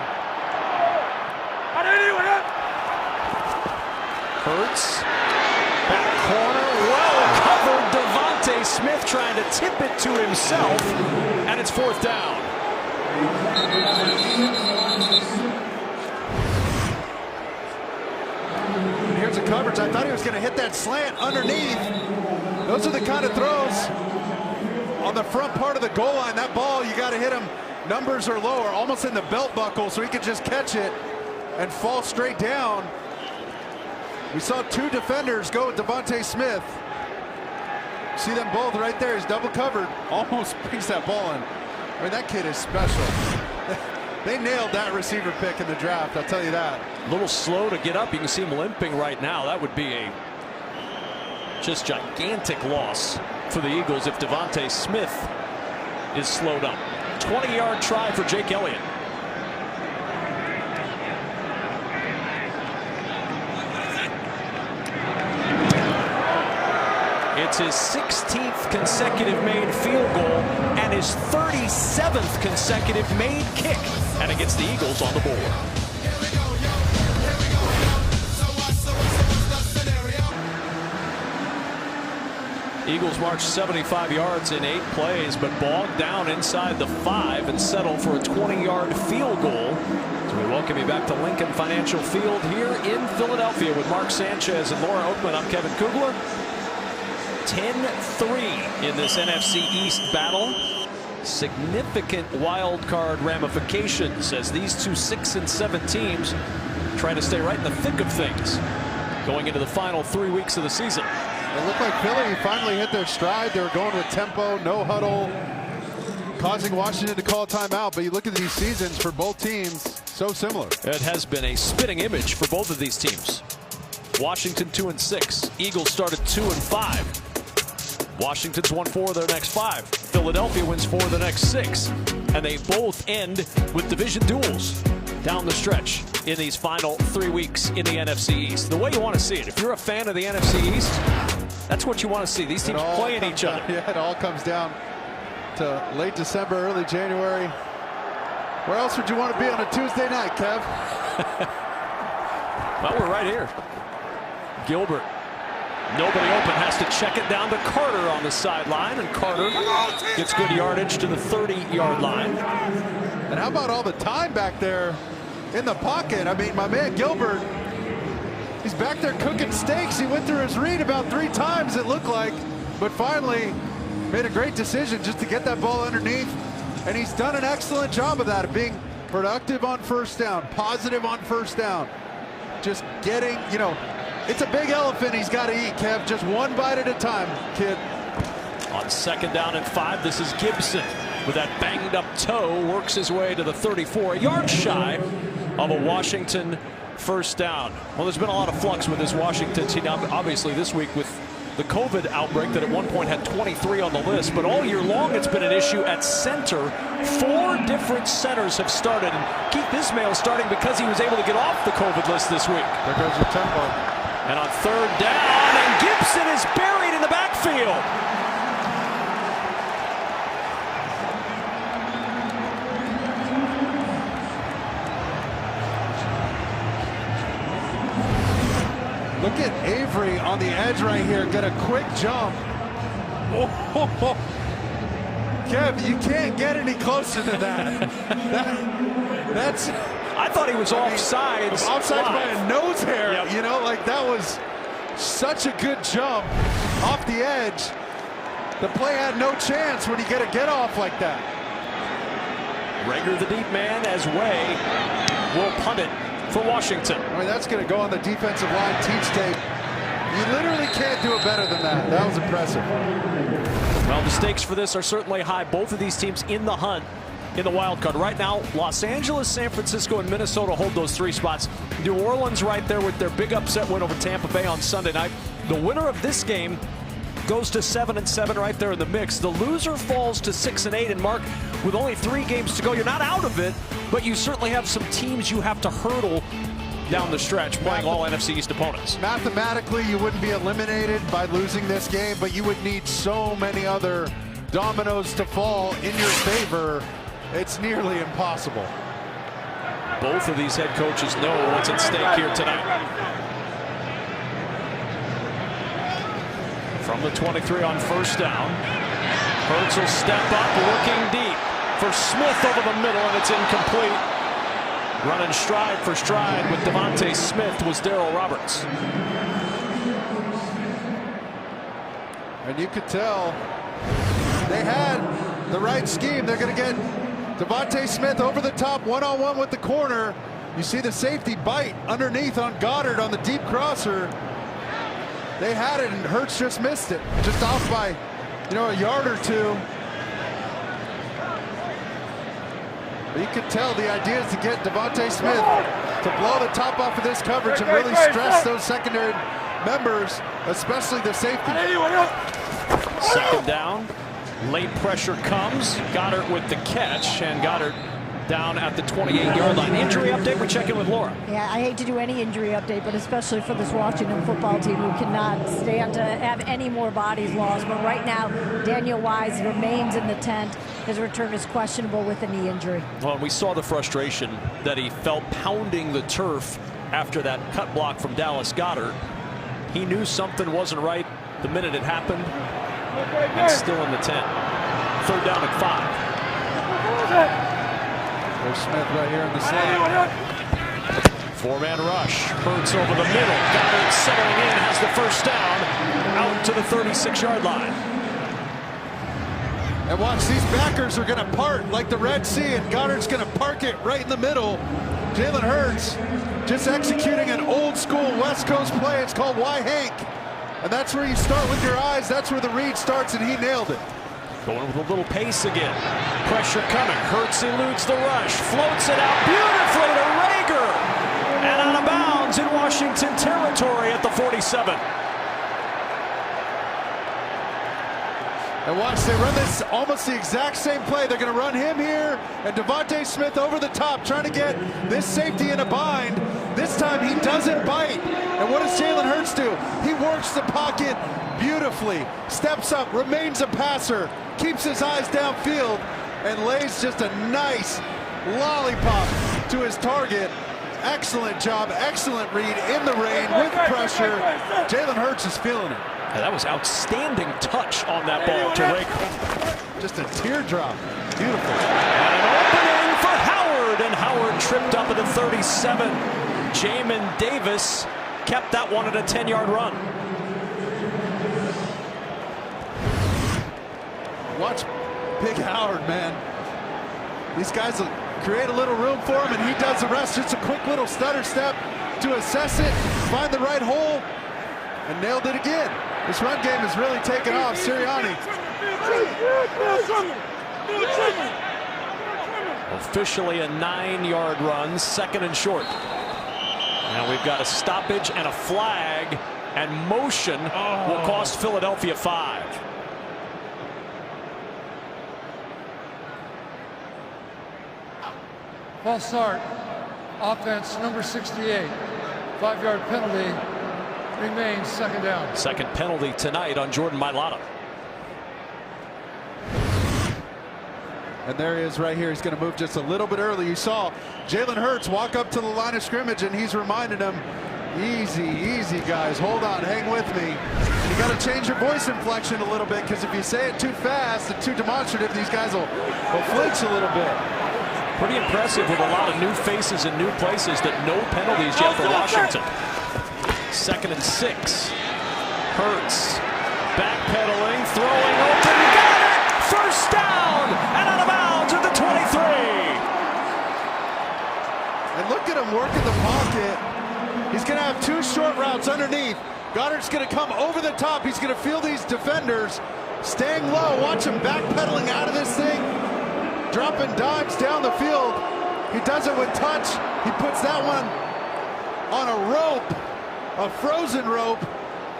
B: Hurts, back corner, well covered. Devontae Smith trying to tip it to himself, and it's 4th down.
C: Here's the coverage. I thought he was going to hit that slant underneath. Those are the kind of throws on the front part of the goal line. That ball, you got to hit him. Numbers are lower, almost in the belt buckle, so he could just catch it and fall straight down. We saw 2 defenders go with Devontae Smith. See them both right there. He's double covered. Almost brings that ball in. I mean, that kid is special. They nailed that receiver pick in the draft, I'll tell you that.
B: A little slow to get up. You can see him limping right now. That would be a just gigantic loss for the Eagles if Devontae Smith is slowed up. 20-yard try for Jake Elliott. It's his 16th consecutive made field goal and his 37th consecutive made kick. And it gets the Eagles on the board. Eagles marched 75 yards in 8 plays, but bogged down inside the 5 and settled for a 20-yard field goal. So we welcome you back to Lincoln Financial Field here in Philadelphia with Mark Sanchez and Laura Oakman. I'm Kevin Kugler. 10-3 in this NFC East battle. Significant wild card ramifications as these two 6 and 7 teams try to stay right in the thick of things going into the final 3 weeks of the season.
C: It looked like Philly finally hit their stride. They were going with tempo, no huddle, causing Washington to call timeout. But you look at these seasons for both teams, so similar.
B: It has been a spitting image for both of these teams. Washington 2-6. Eagles started 2-5. Washington's won 4 of their next 5. Philadelphia wins 4 of the next 6. And they both end with division duels down the stretch in these final 3 weeks in the NFC East. The way you want to see it. If you're a fan of the NFC East, that's what you want to see. These teams playing each other.
C: Yeah, it all comes down to late December, early January. Where else would you want to be on a Tuesday night, Kev?
B: Well, we're right here. Gilbert. Nobody open, has to check it down to Carter on the sideline, and Carter gets good yardage to the 30-yard line.
C: And how about all the time back there in the pocket? I mean, my man Gilbert, he's back there cooking steaks. He went through his read about 3 times, it looked like, but finally made a great decision just to get that ball underneath. And he's done an excellent job of that, of being productive on first down, positive on first down. Just getting, you know, it's a big elephant he's got to eat, Kev. Just one bite at a time, kid.
B: On 2nd down and 5, this is Gibson with that banged up toe, works his way to the 34, a yard shy of a Washington first down. Well, there's been a lot of flux with this Washington team. Obviously this week with the COVID outbreak that at one point had 23 on the list, but all year long it's been an issue at center. 4 different centers have started, and Keith Ismail starting because he was able to get off the COVID list this week.
C: There goes your tempo.
B: And on 3rd down, and Gibson is buried in the backfield.
C: Look at Avery on the edge right here. Get a quick jump. Oh, Kev, you can't get any closer than that. That's...
B: I thought he was offsides.
C: Offsides by a nose hair.
B: Yep.
C: You know, like that was such a good jump off the edge. The play had no chance when you get a get off like that.
B: Rager, the deep man, as Way will punt it for Washington.
C: I mean, that's going to go on the defensive line teach tape. You literally can't do it better than that. That was impressive.
B: Well, the stakes for this are certainly high. Both of these teams in the hunt in the wild card. Right now, Los Angeles, San Francisco, and Minnesota hold those 3 spots. New Orleans right there with their big upset win over Tampa Bay on Sunday night. The winner of this game goes to 7-7 right there in the mix. The loser falls to 6-8. And Mark, with only 3 games to go, you're not out of it, but you certainly have some teams you have to hurdle down the stretch, playing all NFC East opponents.
C: Mathematically, you wouldn't be eliminated by losing this game, but you would need so many other dominoes to fall in your favor. It's nearly impossible.
B: Both of these head coaches know what's at stake here tonight. From the 23 on 1st down, Hurts will step up, looking deep for Smith over the middle, and it's incomplete. Running stride for stride with Devontae Smith was Darryl Roberts.
C: And you could tell they had the right scheme. They're going to get Devontae Smith over the top, one-on-one with the corner. You see the safety bite underneath on Goddard on the deep crosser. They had it, and Hurts just missed it. Just off by, you know, a yard or 2. But you could tell the idea is to get Devontae Smith to blow the top off of this coverage and really stress those secondary members, especially the safety.
B: 2nd down. Late pressure comes. Goddard with the catch, and Goddard down at the 28-yard line. Injury update, we check in with Laura.
D: Yeah, I hate to do any injury update, but especially for this Washington football team who cannot stand to have any more bodies lost. But right now, Daniel Wise remains in the tent. His return is questionable with a knee injury.
B: Well, we saw the frustration that he felt pounding the turf after that cut block from Dallas Goedert. He knew something wasn't right the minute it happened. And still in the 10. Third down and 5.
C: There's Smith right here in the slot.
B: Four-man rush. Hurts over the middle. Goddard settling in, has the first down. Out to the 36-yard line.
C: And watch, these backers are going to part like the Red Sea, and Goddard's going to park it right in the middle. Jalen Hurts just executing an old-school West Coast play. It's called Why Hank? And that's where you start with your eyes. That's where the read starts, and he nailed it.
B: Going with a little pace again. Pressure coming. Hurts eludes the rush. Floats it out beautifully to Rager. And out of bounds in Washington territory at the 47.
C: And watch, they run this almost the exact same play. They're going to run him here and Devontae Smith over the top, trying to get this safety in a bind. This time he doesn't bite. And what does Jalen Hurts do? He works the pocket beautifully, steps up, remains a passer, keeps his eyes downfield, and lays just a nice lollipop to his target. Excellent job, excellent read in the rain with pressure. Jalen Hurts is feeling it.
B: And that was outstanding touch on that ball to Rager.
C: Just a teardrop. Beautiful.
B: And an opening for Howard, and Howard tripped up at the 37. Jamin Davis kept that one at a 10-yard run.
C: Watch Big Howard, man. These guys will create a little room for him, and he does the rest. Just a quick little stutter step to assess it, find the right hole, and nailed it again. This run game has really taken off. Sirianni.
B: Officially a 9-yard run, second and short. Now we've got a stoppage and a flag, and motion will cost Philadelphia 5.
F: False start. Offense number 68. 5-yard penalty. Remains second down.
B: Second penalty tonight on Jordan Mailata.
C: And there he is right here. He's going to move just a little bit early. You saw Jalen Hurts walk up to the line of scrimmage, and he's reminding them, easy, easy, guys. Hold on, hang with me. You got to change your voice inflection a little bit, because if you say it too fast and too demonstrative, these guys will flinch a little bit.
B: Pretty impressive with a lot of new faces and new places that no penalties yet for Washington. Second and 6. Hurts backpedaling, throwing open, got it! First down and out of bounds at the 23.
C: And look at him working the pocket. He's going to have 2 short routes underneath. Goddard's going to come over the top. He's going to feel these defenders staying low. Watch him backpedaling out of this thing, dropping dimes down the field. He does it with touch. He puts that one on a rope. A frozen rope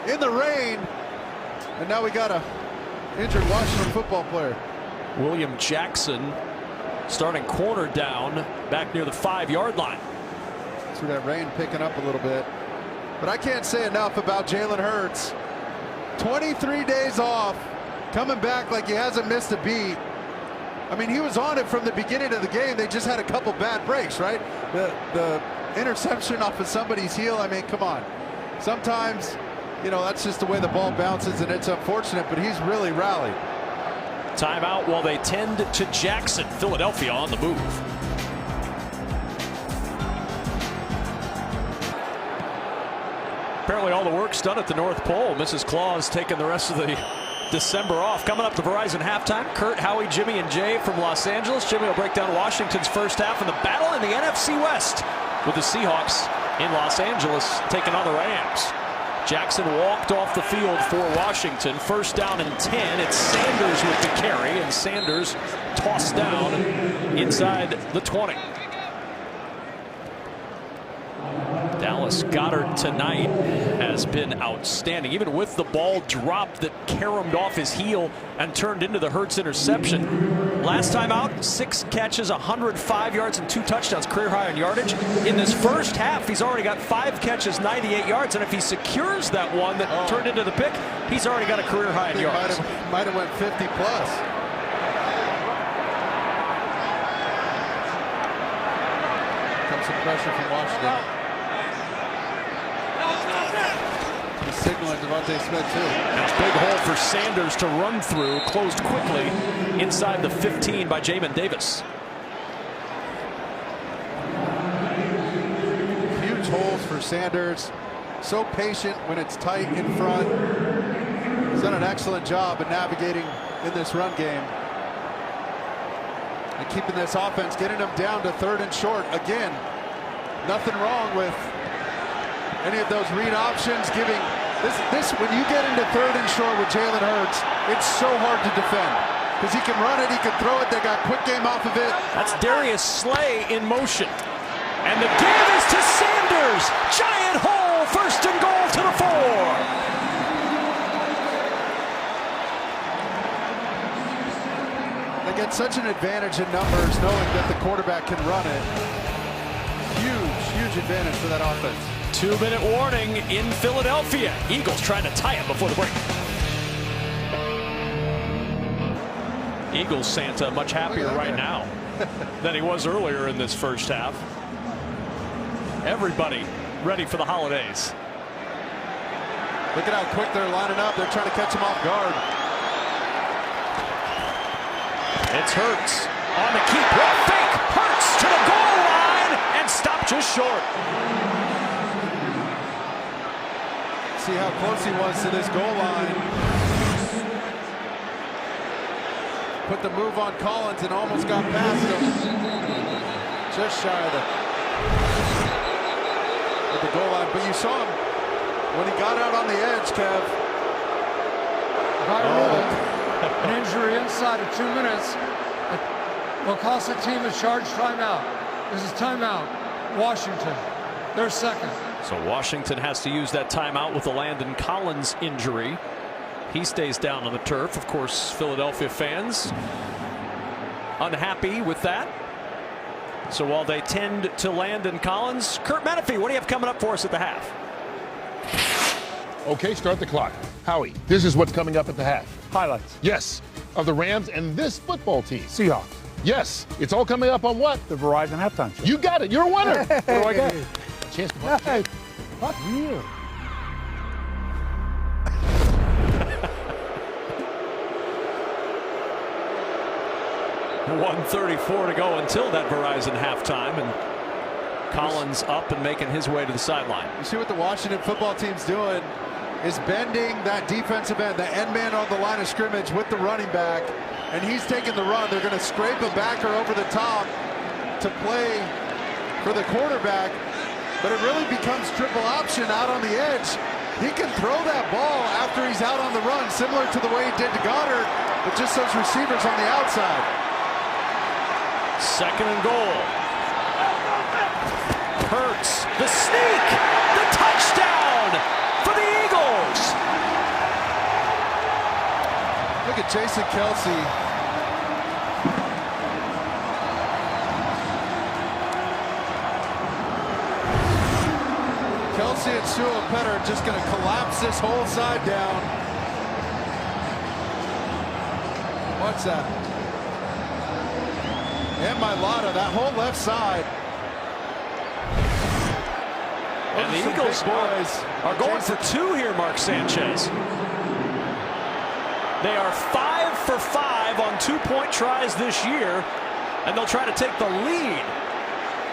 C: in the rain, and now we got a injured Washington football player.
B: William Jackson, starting corner, down back near the 5-yard line.
C: See that rain picking up a little bit, but I can't say enough about Jalen Hurts. 23 days off, coming back like he hasn't missed a beat. I mean, he was on it from the beginning of the game. They just had a couple bad breaks, right? The interception off of somebody's heel. I mean, come on. Sometimes, you know, that's just the way the ball bounces, and it's unfortunate, but he's really rallied.
B: Timeout while they tend to Jackson. Philadelphia on the move. Apparently all the work's done at the North Pole. Mrs. Claus taking the rest of the December off. Coming up to Verizon halftime, Kurt, Howie, Jimmy, and Jay from Los Angeles. Jimmy will break down Washington's first half and the battle in the NFC West with the Seahawks in Los Angeles taking on the Rams. Jackson walked off the field for Washington. First down and 10. It's Sanders with the carry, and Sanders tossed down inside the 20. Dallas Goedert tonight has been outstanding, even with the ball dropped that caromed off his heel and turned into the Hurts interception. Last time out, 6 catches, 105 yards, and 2 touchdowns, career high in yardage. In this first half, he's already got 5 catches, 98 yards, and if he secures that one that turned into the pick, he's already got a career high in yards.
C: Might have went 50 plus. Comes some pressure from Washington. He's signaling Devontae Smith too.
B: There's a big hole for Sanders to run through, closed quickly inside the 15 by Jamin Davis.
C: Huge holes for Sanders. So patient when it's tight in front. He's done an excellent job of navigating in this run game. And keeping this offense, getting them down to 3rd and short. Again, nothing wrong with any of those read options. Giving this when you get into 3rd and short with Jalen Hurts, it's so hard to defend. Because he can run it, he can throw it. They got quick game off of it.
B: That's Darius Slay in motion. And the give is to Sanders. Giant hole, 1st and goal to the 4.
C: They get such an advantage in numbers knowing that the quarterback can run it. Huge advantage for that offense.
B: 2-minute warning in Philadelphia. Eagles trying to tie it before the break. Eagles Santa much happier right now than he was earlier in this first half. Everybody ready for the holidays.
C: Look at how quick they're lining up. They're trying to catch him off guard.
B: It's Hurts on the keep. What fake? Hurts to the goal line and stopped just short.
C: See how close he was to this goal line. Put the move on Collins and almost got past him. Just shy of the goal line. But you saw him when he got out on the edge, Kev.
F: An injury inside of 2 minutes will cost the team a charge timeout. This is timeout. Washington, their 2nd.
B: So Washington has to use that timeout with the Landon Collins injury. He stays down on the turf. Of course, Philadelphia fans unhappy with that. So while they tend to Landon Collins, Kurt Menefee, what do you have coming up for us at the half?
E: Okay, start the clock. Howie, this is what's coming up at the half.
G: Highlights.
E: Yes, of the Rams and this football team.
G: Seahawks.
E: Yes, it's all coming up on what?
G: The Verizon halftime show.
E: You got it. You're a winner.
G: What do I got?
E: A chance to watch
G: Hey, fuck you.
B: $1:34 to go until that Verizon halftime, and Collins up and making his way to the sideline.
C: You see what the Washington football team's doing is bending that defensive end, the end man on the line of scrimmage with the running back, and he's taking the run. They're going to scrape a backer over the top to play for the quarterback, but it really becomes triple option out on the edge. He can throw that ball after he's out on the run, similar to the way he did to Goddard, but just those receivers on the outside.
B: 2nd and goal. Hurts, the sneak, the touchdown for the Eagles.
C: Look at Jason Kelce. Kelce and Sua-Petter are just going to collapse this whole side down. What's that? And Mailata, that whole left side.
B: And the Eagles are going for 2 here, Mark Sanchez. They are 5 for 5 on 2-point tries this year, and they'll try to take the lead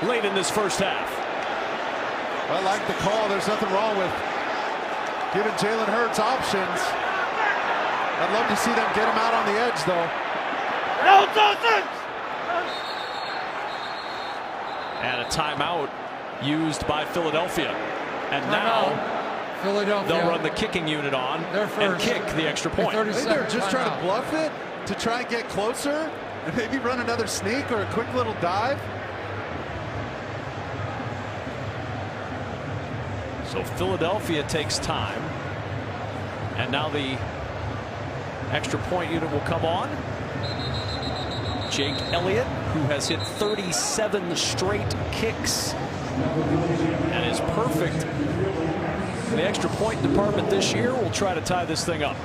B: late in this first half.
C: I like the call. There's nothing wrong with giving Jalen Hurts options. I'd love to see them get him out on the edge, though.
B: And a timeout used by Philadelphia. And now
F: Philadelphia,
B: they'll run the kicking unit on and kick the extra point.
C: Maybe they're just trying to bluff it to try and get closer and maybe run another sneak or a quick little dive.
B: So Philadelphia takes time. And now the extra point unit will come on. Jake Elliott, who has hit 37 straight kicks and is perfect in the extra point department this year, will try to tie this thing up.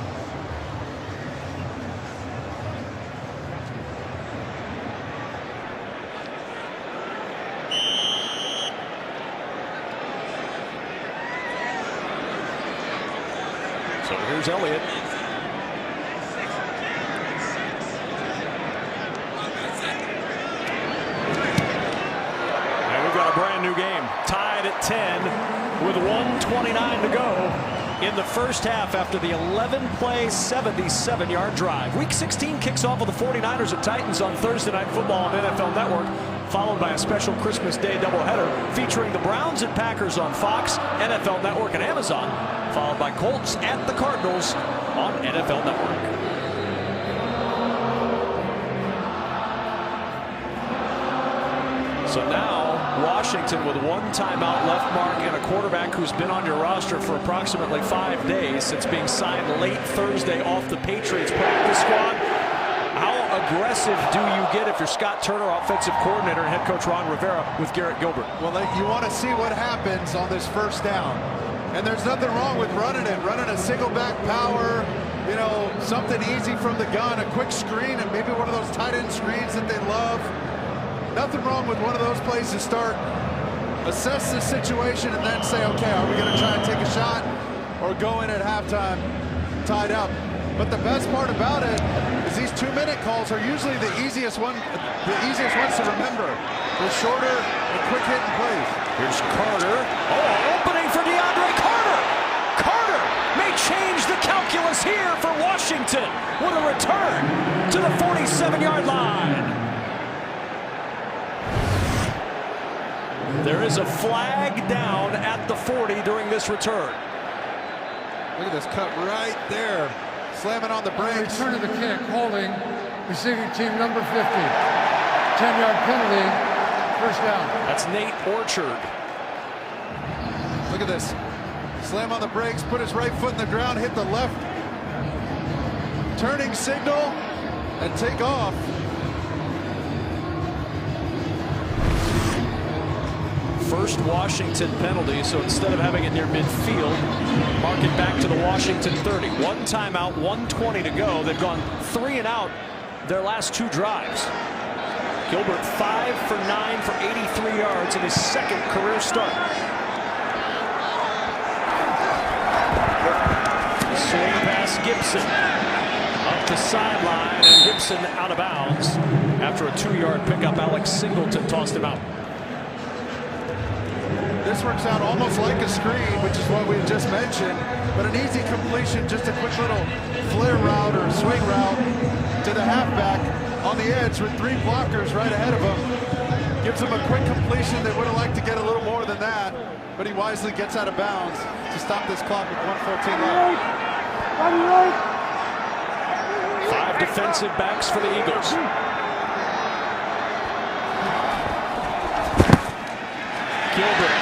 B: So here's Elliott. And we've got a brand new game. Tied at 10 with 1:29 to go in the first half after the 11-play, 77-yard drive. Week 16 kicks off with the 49ers at Titans on Thursday Night Football on NFL Network, followed by a special Christmas Day doubleheader featuring the Browns and Packers on Fox, NFL Network, and Amazon, followed by Colts at the Cardinals on NFL Network. So now Washington with one timeout left, Mark, and a quarterback who's been on your roster for approximately 5 days since being signed late Thursday off the Patriots practice squad. How aggressive do you get if you're Scott Turner, offensive coordinator, and head coach Ron Rivera with Garrett Gilbert?
C: Well, you want to see what happens on this first down. And there's nothing wrong with running a single back power, you know, something easy from the gun, a quick screen, and maybe one of those tight end screens that they love. Nothing wrong with one of those plays to start, assess the situation, and then say, okay, are we going to try and take a shot or go in at halftime tied up? But the best part about it is these 2-minute calls are usually the easiest ones to remember. They're shorter and quick hitting plays.
B: Here's Carter. Oh, opening for DeAndre Carter. Carter may change the calculus here for Washington with a return to the 47-yard line. There is a flag down at the 40 during this return.
C: Look at this cut right there. Slamming on the brakes.
F: Return of the kick, holding, receiving team number 50. 10-yard penalty, first down.
B: That's Nate Orchard.
C: Look at this. Slam on the brakes, put his right foot in the ground, hit the left turning signal, and take off.
B: First Washington penalty, so instead of having it near midfield, mark it back to the Washington 30. One timeout, 1:20 to go. They've gone 3 and out their last 2 drives. Gilbert 5 for 9 for 83 yards in his second career start. Swing pass Gibson. Up the sideline, and Gibson out of bounds. After a 2-yard pickup, Alex Singleton tossed him out.
C: This works out almost like a screen, which is what we just mentioned, but an easy completion, just a quick little flare route or swing route to the halfback on the edge with 3 blockers right ahead of him. Gives him a quick completion. They would have liked to get a little more than that, but he wisely gets out of bounds to stop this clock with 1:14 left.
B: 5 defensive backs for the Eagles. Gilbert.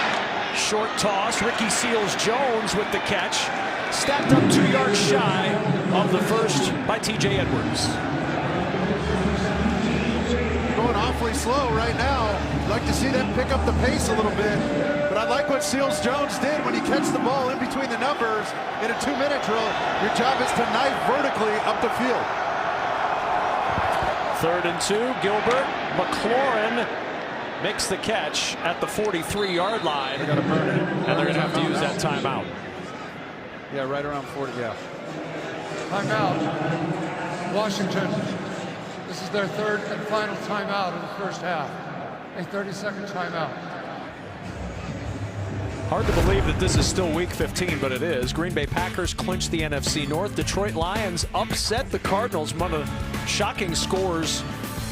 B: Short toss. Ricky Seals-Jones with the catch. Stacked up 2 yards shy of the first by TJ Edwards.
C: Going awfully slow right now. Like to see them pick up the pace a little bit. But I like what Seals-Jones did when he catches the ball in between the numbers in a 2-minute drill. Your job is to knife vertically up the field.
B: 3rd and 2. Gilbert. McLaurin makes the catch at the 43-yard line.
C: They're going to burn it.
B: And they're going to have to use that timeout.
C: Yeah, right around 40, yeah.
F: Timeout. Washington. This is their 3rd and final timeout in the first half. A 30-second timeout.
B: Hard to believe that this is still week 15, but it is. Green Bay Packers clinch the NFC North. Detroit Lions upset the Cardinals. One of the shocking scores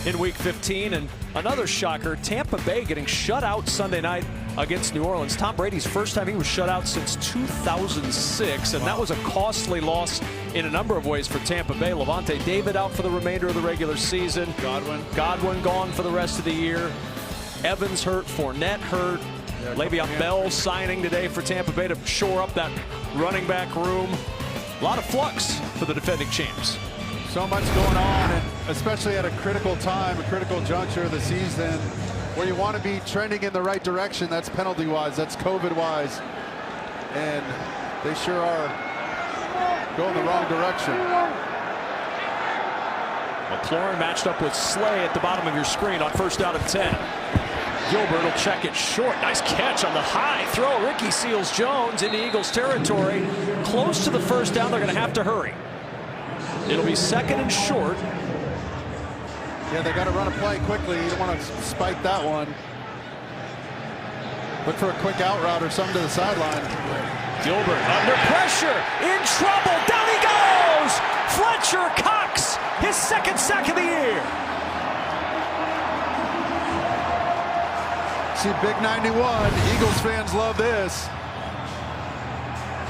B: in week 15. And another shocker, Tampa Bay getting shut out Sunday night against New Orleans. Tom Brady's first time he was shut out since 2006, and that was a costly loss in a number of ways for Tampa Bay. Levante David out for the remainder of the regular season. Godwin gone for the rest of the year. Evans hurt, Fournette hurt. Yeah, Le'Veon Bell signing today for Tampa Bay to shore up that running back room. A lot of flux for the defending champs.
C: So much going on, and especially at a critical time, a critical juncture of the season, where you want to be trending in the right direction. That's penalty-wise, that's COVID-wise, and they sure are going the wrong direction.
B: McLaurin matched up with Slay at the bottom of your screen on 1st down and 10. Gilbert will check it short. Nice catch on the high throw. Ricky Seals-Jones into Eagles territory. Close to the first down. They're going to have to hurry. It'll be second and short.
C: Yeah, they got to run a play quickly. You don't want to spike that one. Look for a quick out route or something to the sideline.
B: Gilbert under pressure, in trouble, down he goes! Fletcher Cox, his second sack of the year.
C: See, big 91. Eagles fans love this.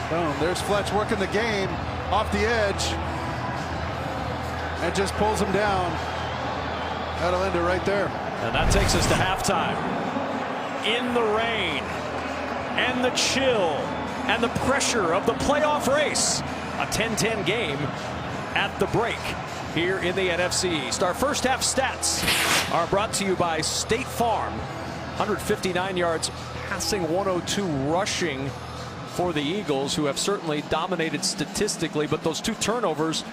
C: Boom, there's Fletch working the game off the edge. And just pulls him down. That'll end it right there.
B: And that takes us to halftime. In the rain, and the chill, and the pressure of the playoff race. A 10-10 game at the break here in the NFC East. Our first half stats are brought to you by State Farm. 159 yards passing, 102 rushing for the Eagles, who have certainly dominated statistically, but those 2 turnovers,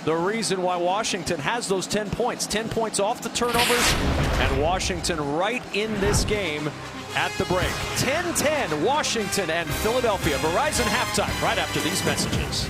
B: the reason why Washington has those 10 points. 10 points off the turnovers, and Washington right in this game at the break. 10-10, Washington and Philadelphia. Verizon halftime right after these messages.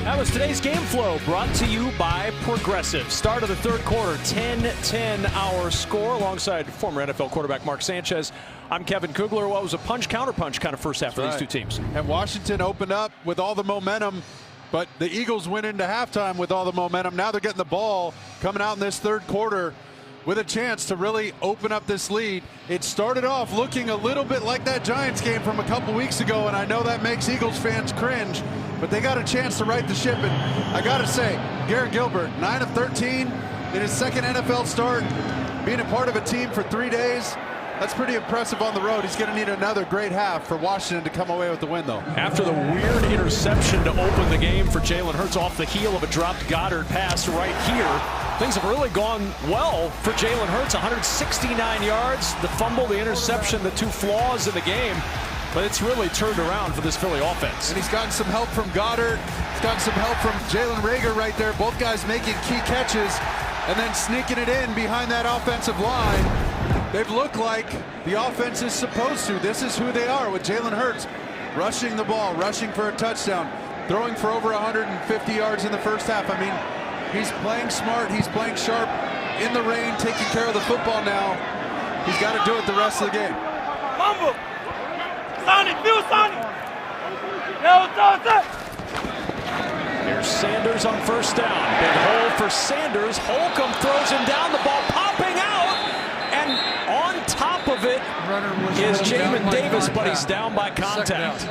B: That was today's game flow, brought to you by Progressive. Start of the third quarter, 10-10 our score, alongside former NFL quarterback Mark Sanchez. I'm Kevin Kugler. What was a punch-counterpunch kind of first half for these two teams.
C: And Washington opened up with all the momentum, but the Eagles went into halftime with all the momentum. Now they're getting the ball coming out in this third quarter with a chance to really open up this lead. It started off looking a little bit like that Giants game from a couple weeks ago, and I know that makes Eagles fans cringe, but they got a chance to right the ship. And I got to say, Garrett Gilbert, 9 of 13 in his second NFL start, being a part of a team for 3 days. That's pretty impressive on the road. He's going to need another great half for Washington to come away with the win, though.
B: After the weird interception to open the game for Jalen Hurts off the heel of a dropped Goddard pass right here, things have really gone well for Jalen Hurts. 169 yards, the fumble, the interception, the 2 flaws in the game. But it's really turned around for this Philly offense.
C: And he's gotten some help from Goddard. He's gotten some help from Jalen Reagor right there. Both guys making key catches and then sneaking it in behind that offensive line. They've looked like the offense is supposed to. This is who they are with Jalen Hurts rushing the ball, rushing for a touchdown, throwing for over 150 yards in the first half. I mean, he's playing smart. He's playing sharp in the rain, taking care of the football now. He's got to do it the rest of the game.
B: Here's Sanders on first down. Big hole for Sanders. Holcomb throws him down. The ball popping out. And on top of it is Jamin Davis, but he's down by contact.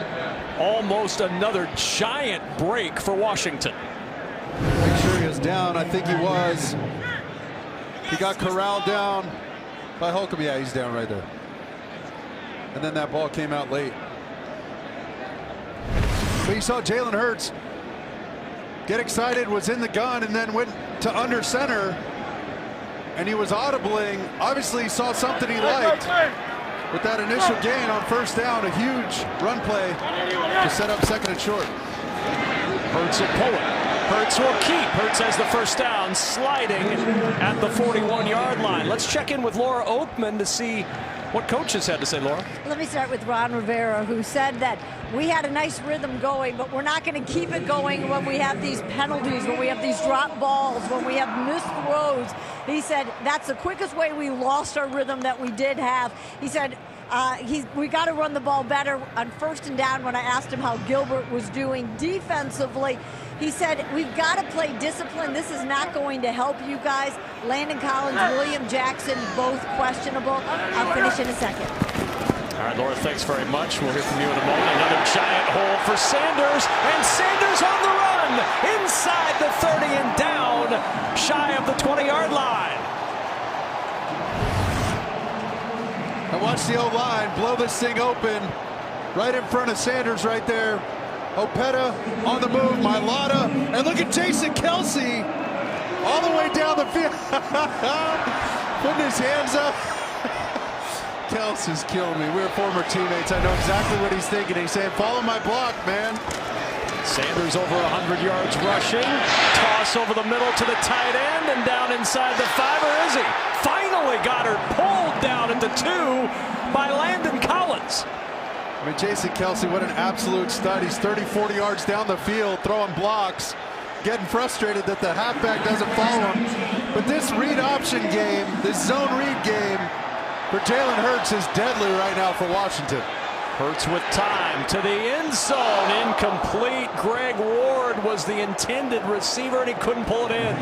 B: Almost another giant break for Washington.
C: Make sure he was down. I think he was. He got corralled down by Holcomb. Yeah, he's down right there. And then that ball came out late. But you saw Jalen Hurts get excited, was in the gun, and then went to under center. And he was audibling. Obviously, he saw something he liked with that initial gain on first down. A huge run play to set up second and short.
B: Hurts will pull it. Hurts will keep. Hurts has the first down, sliding at the 41-yard line. Let's check in with Laura Oakman to see what coaches had to say, Laura.
D: Let me start with Ron Rivera, who said that we had a nice rhythm going, but we're not going to keep it going when we have these penalties, when we have these drop balls, when we have missed throws. He said that's the quickest way we lost our rhythm that we did have. He said we got to run the ball better on first and down. When I asked him how Gilbert was doing defensively, he said, we've got to play discipline. This is not going to help you guys. Landon Collins, William Jackson, both questionable. I'll finish in a second.
B: All right, Laura, thanks very much. We'll hear from you in a moment. Another giant hole for Sanders, and Sanders on the run inside the 30 and down, shy of the 20-yard line.
C: And watch the O-line blow this thing open right in front of Sanders right there. Opeta on the move, Mailata, and look at Jason Kelsey all the way down the field. Putting his hands up. Kelsey's killing me. We're former teammates. I know exactly what he's thinking. He's saying, follow my block, man.
B: Sanders over 100 yards rushing. Toss over the middle to the tight end and down inside the 5. Or is he? Finally, Goddard pulled down at the 2 by Landon Collins.
C: I mean, Jason Kelsey, what an absolute stud. He's 30, 40 yards down the field, throwing blocks, getting frustrated that the halfback doesn't follow him. But this read option game, this zone read game for Jalen Hurts is deadly right now for Washington.
B: Hurts with time to the end zone. Incomplete. Greg Ward was the intended receiver, and he couldn't pull it in.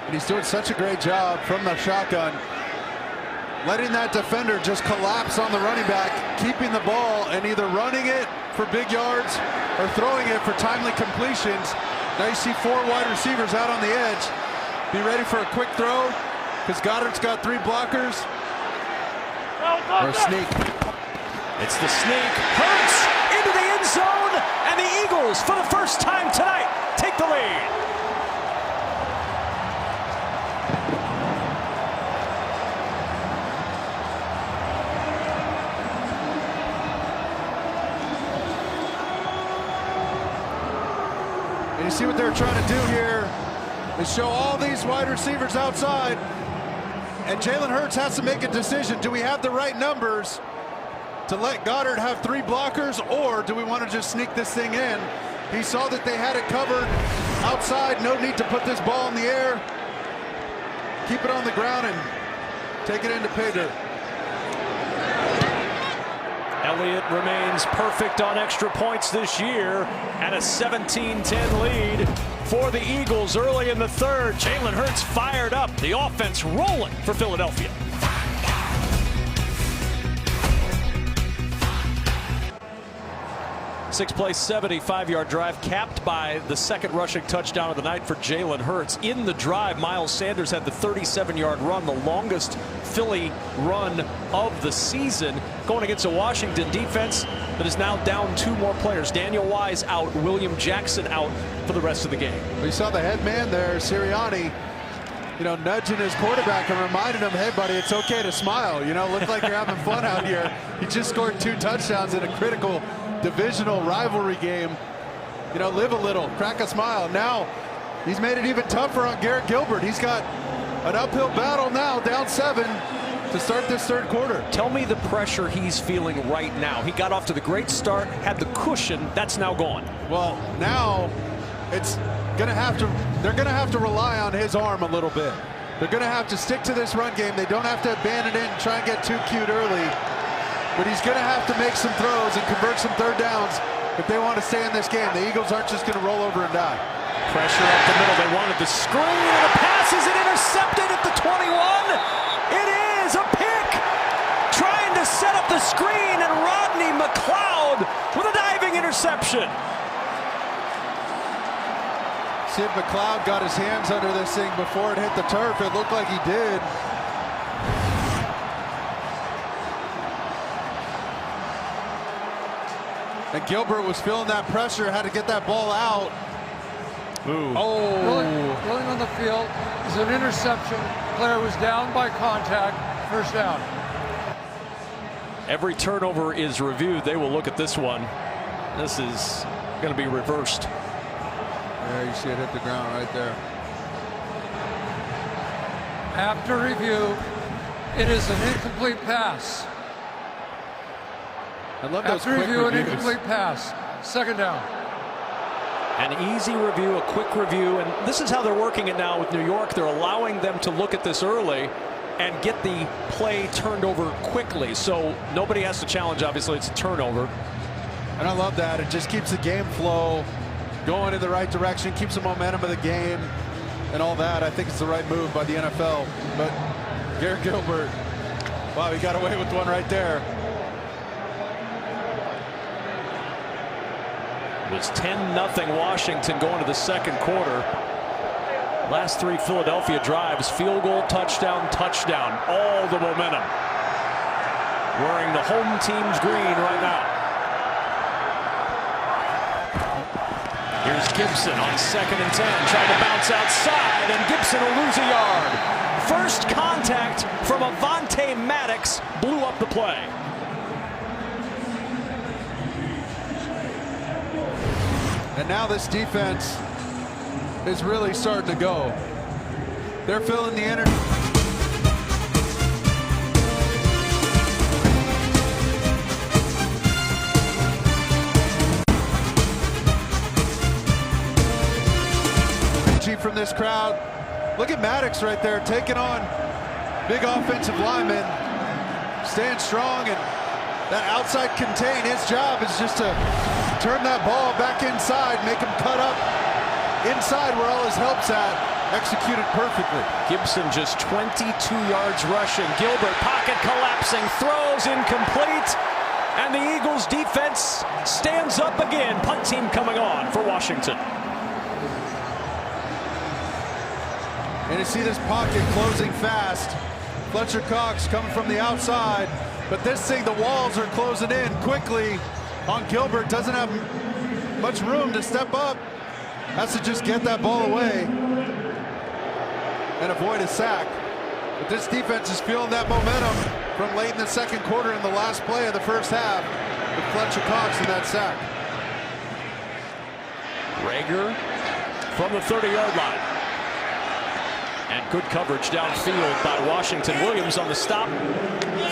C: And he's doing such a great job from the shotgun, letting that defender just collapse on the running back, keeping the ball and either running it for big yards or throwing it for timely completions. Now you see 4 wide receivers out on the edge. Be ready for a quick throw because Goddard's got 3 blockers. Or a sneak.
B: It's the sneak. Hurts into the end zone, and the Eagles, for the first time tonight, take the lead.
C: And you see what they're trying to do here is show all these wide receivers outside, and Jalen Hurts has to make a decision. Do we have the right numbers to let Goddard have 3 blockers, or do we want to just sneak this thing in? He saw that they had it covered outside. No need to put this ball in the air. Keep it on the ground and take it into pay dirt.
B: Elliott remains perfect on extra points this year, and a 17-10 lead for the Eagles early in the 3rd. Jalen Hurts fired up. The offense rolling for Philadelphia. Six-play, 75-yard drive capped by the 2nd rushing touchdown of the night for Jalen Hurts. In the drive, Miles Sanders had the 37-yard run, the longest Philly run of the season, going against a Washington defense that is now down 2 more players. Daniel Wise out, William Jackson out for the rest of the game.
C: We saw the head man there, Sirianni, nudging his quarterback and reminding him, hey, buddy, it's okay to smile. Look like you're having fun out here. He just scored 2 touchdowns in a critical divisional rivalry game. Live a little, crack a smile. Now he's made it even tougher on Garrett Gilbert. He's got an uphill battle now, down 7 to start this 3rd quarter.
B: Tell me the pressure he's feeling right now. He got off to the great start, had the cushion. That's now gone.
C: Well, now they're gonna have to rely on his arm a little bit. They're gonna have to stick to this run game. They don't have to abandon it and try and get too cute early. But he's going to have to make some throws and convert some 3rd downs if they want to stay in this game. The Eagles aren't just going to roll over and die.
B: Pressure up the middle. They wanted the screen, and the pass is intercepted at the 21. It is a pick. Trying to set up the screen, and Rodney McLeod with a diving interception.
C: See if McLeod got his hands under this thing before it hit the turf. It looked like he did. And Gilbert was feeling that pressure, had to get that ball out.
B: Ooh.
C: Oh.
F: Rolling on the field is an interception. Player was down by contact. 1st down.
B: Every turnover is reviewed. They will look at this one. This is going to be reversed.
C: Yeah, you see it hit the ground right there.
F: After review, it is an incomplete pass.
C: I love those
F: After
C: quick
F: review, an
C: reviews.
F: incomplete pass. 2nd down.
B: An easy review, a quick review, and this is how they're working it now with New York. They're allowing them to look at this early and get the play turned over quickly. So nobody has to challenge, obviously. It's a turnover.
C: And I love that. It just keeps the game flow going in the right direction, keeps the momentum of the game and all that. I think it's the right move by the NFL. But Garrett Gilbert, wow, he got away with one right there.
B: was 10-0 Washington going to the second quarter. Last 3 Philadelphia drives, field goal, touchdown, touchdown, all the momentum. Wearing the home team's green right now. Here's Gibson on 2nd and 10, trying to bounce outside, and Gibson will lose a yard. First contact from Avonte Maddox blew up the play.
C: And now this defense is really starting to go. They're filling the energy. From this crowd. Look at Maddox right there taking on big offensive linemen, staying strong, and that outside contain. His job is just to turn that ball back inside, make him cut up inside where all his help's at. Executed perfectly.
B: Gibson just 22 yards rushing. Gilbert pocket collapsing, throws incomplete, and the Eagles defense stands up again. Punt team coming on for Washington.
C: And you see this pocket closing fast. Fletcher Cox coming from the outside, but this thing, the walls are closing in quickly on Gilbert. Doesn't have much room to step up. Has to just get that ball away and avoid a sack. But this defense is feeling that momentum from late in the second quarter in the last play of the first half with Fletcher Cox in that sack.
B: Rager from the 30-yard line. And good coverage downfield by Washington. Williams on the stop.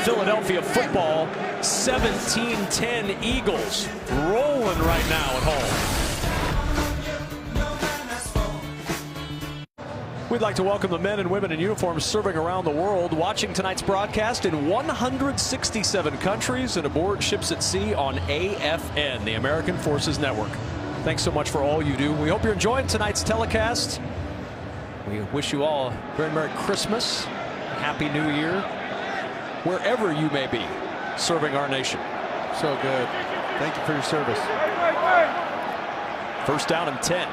B: Philadelphia football, 17-10 Eagles. Rolling right now at home. We'd like to welcome the men and women in uniforms serving around the world, watching tonight's broadcast in 167 countries and aboard ships at sea on AFN, the American Forces Network. Thanks so much for all you do. We hope you're enjoying tonight's telecast. We wish you all a very Merry Christmas, Happy New Year, wherever you may be serving our nation.
C: So good. Thank you for your service.
B: First down and 10.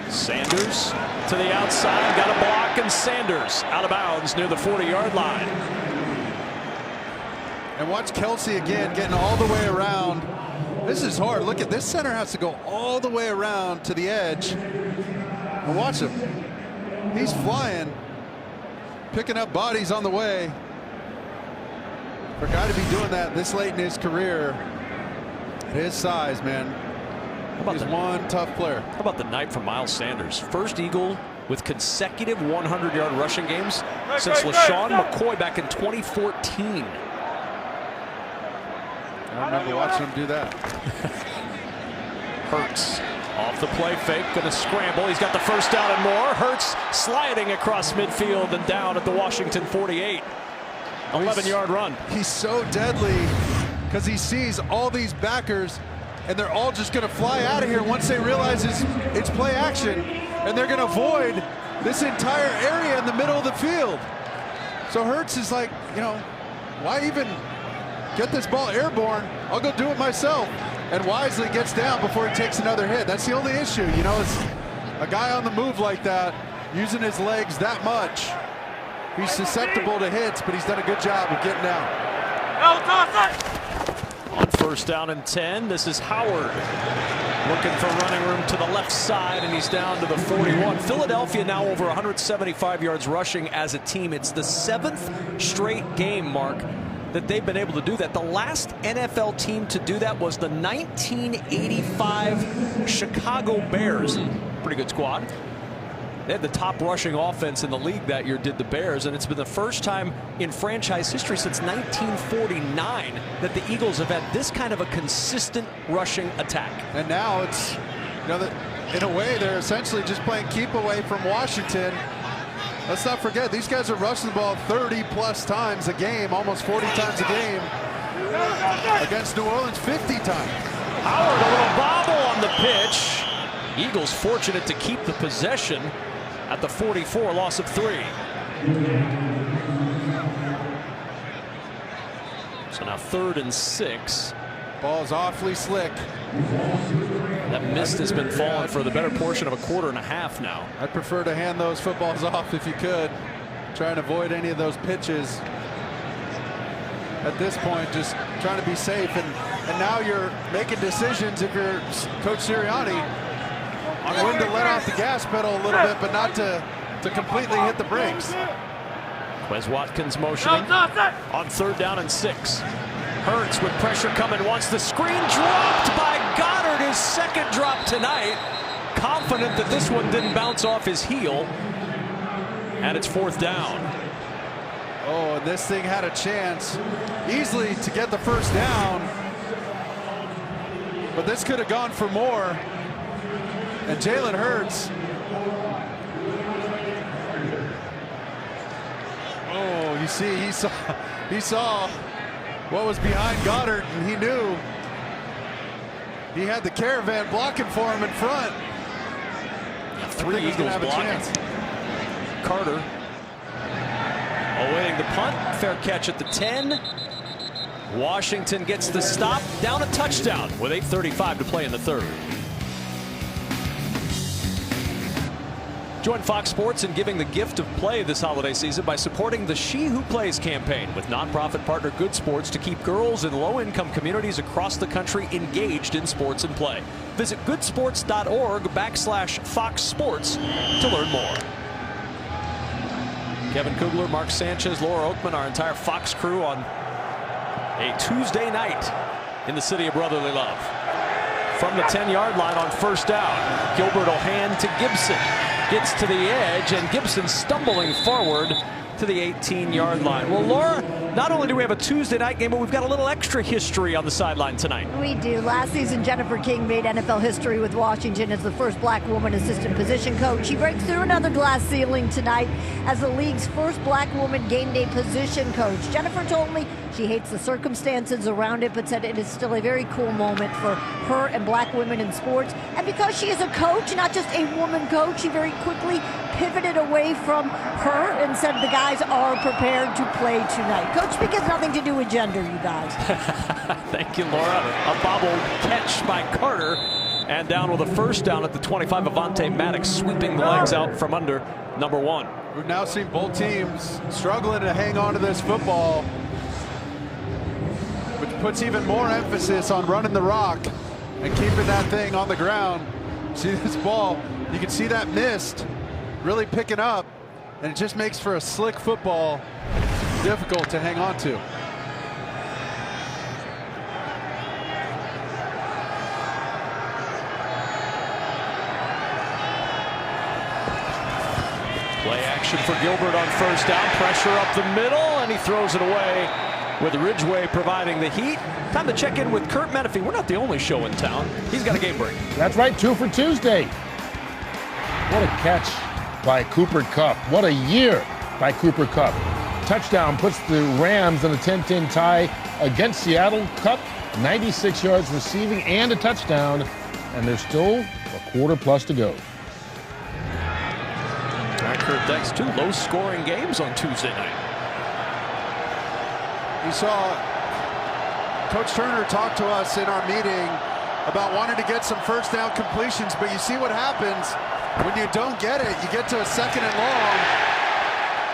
B: Sanders to the outside, got a block, and Sanders out of bounds near the 40-yard line.
C: And watch Kelsey again getting all the way around. This is hard. Look at this, center has to go all the way around to the edge. And watch him. He's flying, picking up bodies on the way. For a guy to be doing that this late in his career, at his size, man, he's one tough player.
B: How about the night from Miles Sanders? First Eagle with consecutive 100-yard rushing games since LaShawn McCoy back in 2014.
C: I remember watching him do that.
B: Hurts off the play fake, gonna scramble. He's got the first down and more. Hurts sliding across midfield and down at the Washington 48. 11-yard run.
C: He's so deadly because he sees all these backers and they're all just gonna fly out of here once they realize it's play action, and they're gonna avoid this entire area in the middle of the field. So Hurts is like, you know, why even get this ball airborne? I'll go do it myself. And wisely gets down before he takes another hit. That's the only issue, you know, it's a guy on the move like that, using his legs that much. He's susceptible to hits, but he's done a good job of getting down.
B: On first down and 10, this is Howard looking for running room to the left side, and he's down to the 41. Philadelphia now over 175 yards rushing as a team. It's the 7th straight game, Mark, that they've been able to do that. The last NFL team to do that was the 1985 Chicago Bears. Pretty good squad. They had the top rushing offense in the league that year, did the Bears, and it's been the first time in franchise history since 1949 that the Eagles have had this kind of a consistent rushing attack.
C: And now it's, you know, that in a way they're essentially just playing keep away from Washington. Let's not forget, these guys are rushing the ball 30+ times a game, almost 40 times a game. Against New Orleans, 50 times.
B: Howard, a little bobble on the pitch. Eagles fortunate to keep the possession at the 44, loss of 3. So now 3rd and 6.
C: Ball's awfully slick.
B: That mist has been falling for the better portion of a quarter and a half now.
C: I'd prefer to hand those footballs off if you could. Try and avoid any of those pitches. At this point, just trying to be safe. And now you're making decisions, if you're Coach Sirianni, on when to let off the gas pedal a little bit, but not to completely hit the brakes.
B: Quez Watkins motioning on 3rd down and 6. Hurts with pressure coming, wants the screen, dropped by Goddard, his 2nd drop tonight. Confident that this one didn't bounce off his heel. And it's 4th down.
C: Oh, and this thing had a chance easily to get the 1st down. But this could have gone for more. And Jalen Hurts. Oh, you see, he saw what was behind Goddard, and he knew he had the caravan blocking for him in front.
B: 3 Eagles blocking. Carter awaiting the punt. Fair catch at the 10. Washington gets the stop. Down a touchdown with 8:35 to play in the 3rd. Join Fox Sports in giving the gift of play this holiday season by supporting the She Who Plays campaign with nonprofit partner Good Sports to keep girls in low-income communities across the country engaged in sports and play. Visit goodsports.org/Fox Sports to learn more. Kevin Kugler, Mark Sanchez, Laura Oakman, our entire Fox crew on a Tuesday night in the city of brotherly love. From the 10-yard line on 1st down, Gilbert will hand to Gibson. Gets to the edge, and Gibson stumbling forward to the 18-yard line. Well, Laura, not only do we have a Tuesday night game, but we've got a little extra history on the sideline tonight.
D: We do. Last season, Jennifer King made NFL history with Washington as the first black woman assistant position coach. She breaks through another glass ceiling tonight as the league's first black woman game day position coach. Jennifer told me she hates the circumstances around it, but said it is still a very cool moment for her and black women in sports. And because she is a coach, not just a woman coach, she very quickly pivoted away from her and said the guys are prepared to play tonight. Coach speak has nothing to do with gender, you guys.
B: Thank you, Laura. A bobble catch by Carter. And down with a 1st down at the 25. Avonte Maddox sweeping the legs out from under number 1.
C: We've now seen both teams struggling to hang on to this football, which puts even more emphasis on running the rock and keeping that thing on the ground. See this ball, you can see that mist really picking up, and it just makes for a slick football, difficult to hang on to.
B: Play action for Gilbert on 1st down. Pressure up the middle, and he throws it away with Ridgeway providing the heat. Time to check in with Kurt Menefee. We're not the only show in town. He's got a game break.
E: That's right, 2 for Tuesday. What a catch by Cooper Kupp. What a year by Cooper Kupp. Touchdown puts the Rams in a 10-10 tie against Seattle. Kupp, 96 yards receiving and a touchdown, and there's still a quarter plus to go.
B: All right, Kurt, thanks. 2 low-scoring games on Tuesday night.
C: You saw Coach Turner talk to us in our meeting about wanting to get some 1st down completions, but you see what happens when you don't get it. You get to a 2nd and long,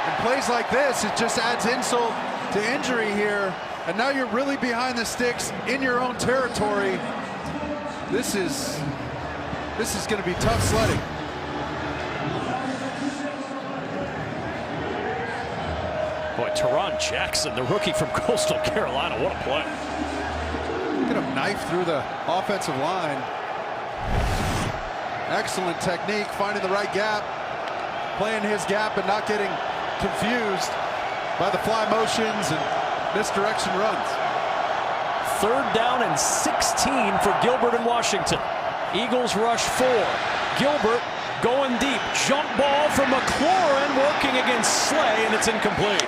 C: and plays like this, it just adds insult to injury here, and now you're really behind the sticks in your own territory. This is going to be tough sledding.
B: Boy, Teron Jackson, the rookie from Coastal Carolina, what a play.
C: Look at him knife through the offensive line. Excellent technique, finding the right gap, playing his gap and not getting confused by the fly motions and misdirection runs.
B: 3rd down and 16 for Gilbert in Washington. Eagles rush 4. Gilbert going deep. Jump ball from McLaurin working against Slay, and it's incomplete.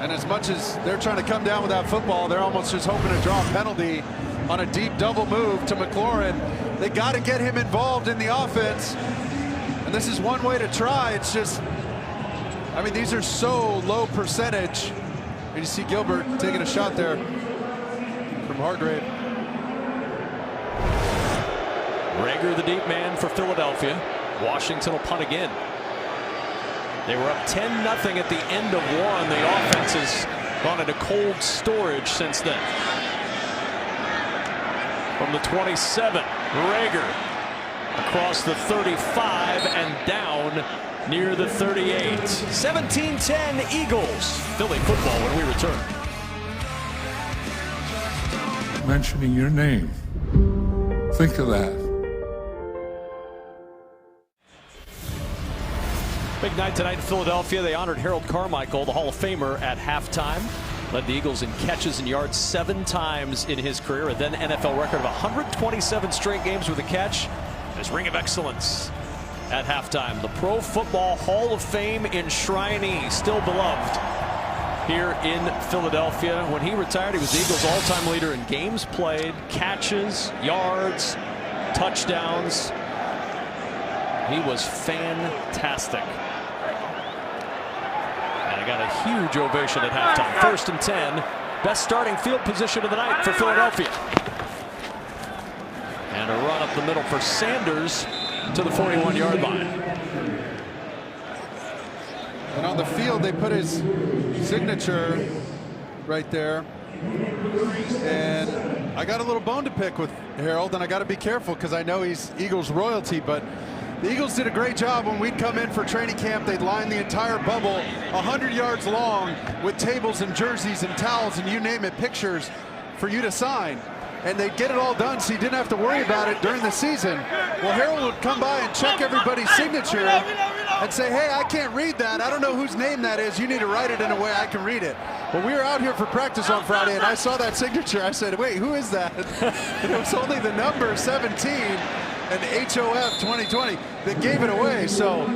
C: And as much as they're trying to come down with that football, they're almost just hoping to draw a penalty on a deep double move to McLaurin. They got to get him involved in the offense. And this is one way to try. It's just, I mean, these are so low percentage. And you see Gilbert taking a shot there from Hargrave.
B: Rager, the deep man for Philadelphia. Washington will punt again. They were up 10-0 at the end of one. The offense has gone into cold storage since then. From the 27, Rager across the 35 and down near the 38. 17-10 Eagles. Philly football when we return.
F: Mentioning your name. Think of that.
B: Big night tonight in Philadelphia. They honored Harold Carmichael, the Hall of Famer, at halftime. Led the Eagles in catches and yards 7 times in his career. A then NFL record of 127 straight games with a catch. His ring of excellence at halftime. The Pro Football Hall of Fame enshrinee, still beloved here in Philadelphia. When he retired, he was the Eagles' all-time leader in games played, catches, yards, touchdowns. He was fantastic. And I got a huge ovation at halftime. 1st and 10. Best starting field position of the night for Philadelphia. And a run up the middle for Sanders to the 41-yard line.
C: And on the field, they put his signature right there. And I got a little bone to pick with Harold, and I got to be careful because I know he's Eagles royalty, but the Eagles did a great job when we'd come in for training camp. They'd line the entire bubble 100 yards long with tables and jerseys and towels and you name it, pictures for you to sign. And they'd get it all done so you didn't have to worry about it during the season. Well, Harold would come by and check everybody's signature and say, hey, I can't read that. I don't know whose name that is. You need to write it in a way I can read it. Well, we were out here for practice on Friday, and I saw that signature. I said, wait, who is that? And it was only the number 17 and HOF 2020 that gave it away. So,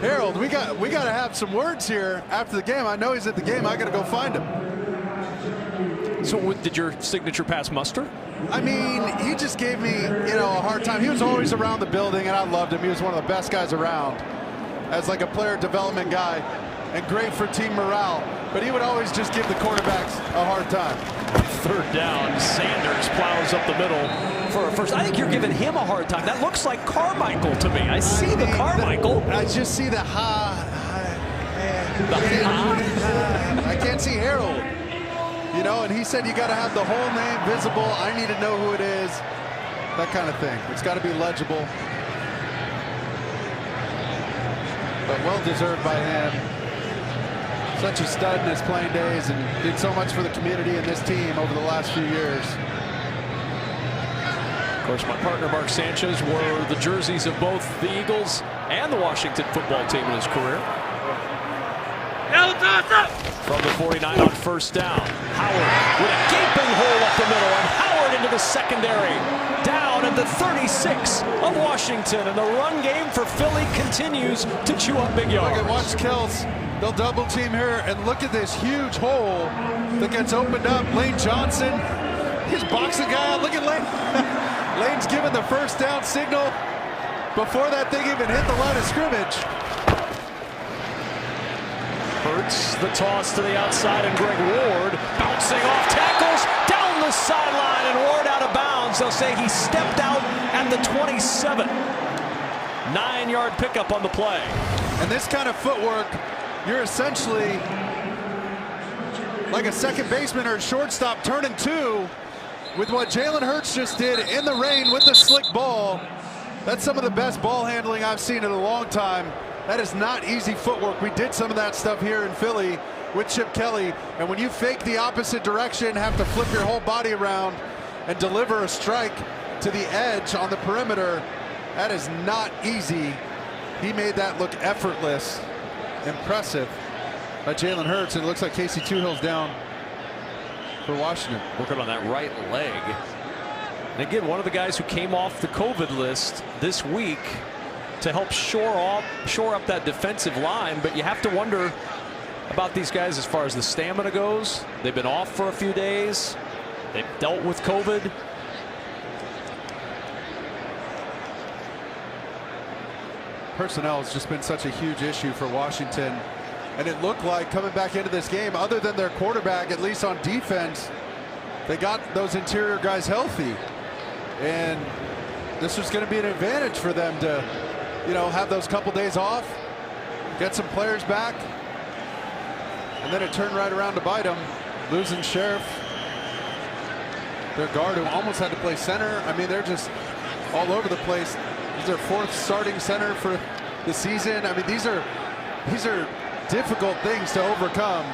C: Harold, we got to have some words here after the game. I know he's at the game. I got to go find him.
B: So did your signature pass muster?
C: I mean, he just gave me, a hard time. He was always around the building, and I loved him. He was one of the best guys around as like a player development guy and great for team morale. But he would always just give the quarterbacks a hard time.
B: 3rd down, Sanders plows up the middle for a first. I think you're giving him a hard time. That looks like Carmichael to me. I see the Carmichael.
C: I just see the I can't see Harold. And he said you got to have the whole name visible. I need to know who it is. That kind of thing. It's got to be legible. But well deserved by him. Such a stud in his playing days and did so much for the community and this team over the last few years.
B: Of course, my partner Mark Sanchez wore the jerseys of both the Eagles and the Washington football team in his career. From the 49 on 1st down, Howard with a gaping hole up the middle, and Howard into the secondary, down at the 36 of Washington, and the run game for Philly continues to chew up big yards.
C: Look at watch Kels. They'll double team here, and look at this huge hole that gets opened up. Lane Johnson, he's boxing guy out. Look at Lane. Lane's giving the 1st down signal before that thing even hit the line of scrimmage.
B: Hurts the toss to the outside, and Greg Ward bouncing off tackles down the sideline, and Ward out of bounds. They'll say he stepped out at the 27. 9-yard pickup on the play.
C: And this kind of footwork, you're essentially like a second baseman or a shortstop turning 2 with what Jalen Hurts just did in the rain with the slick ball. That's some of the best ball handling I've seen in a long time. That is not easy footwork. We did some of that stuff here in Philly with Chip Kelly. And when you fake the opposite direction, have to flip your whole body around and deliver a strike to the edge on the perimeter, that is not easy. He made that look effortless. Impressive by Jalen Hurts. And it looks like Casey Tuhill's down for Washington.
B: Working on that right leg. And again, one of the guys who came off the COVID list this week to help shore up that defensive line. But you have to wonder about these guys as far as the stamina goes. They've been off for a few days. They've dealt with COVID.
C: Personnel has just been such a huge issue for Washington. And it looked like coming back into this game, other than their quarterback, at least on defense, they got those interior guys healthy. And this was going to be an advantage for them to, have those couple days off, get some players back. And then it turned right around to bite them, losing Sheriff, their guard, who almost had to play center. I mean, they're just all over the place. This is their 4th starting center for the season. I mean, these are difficult things to overcome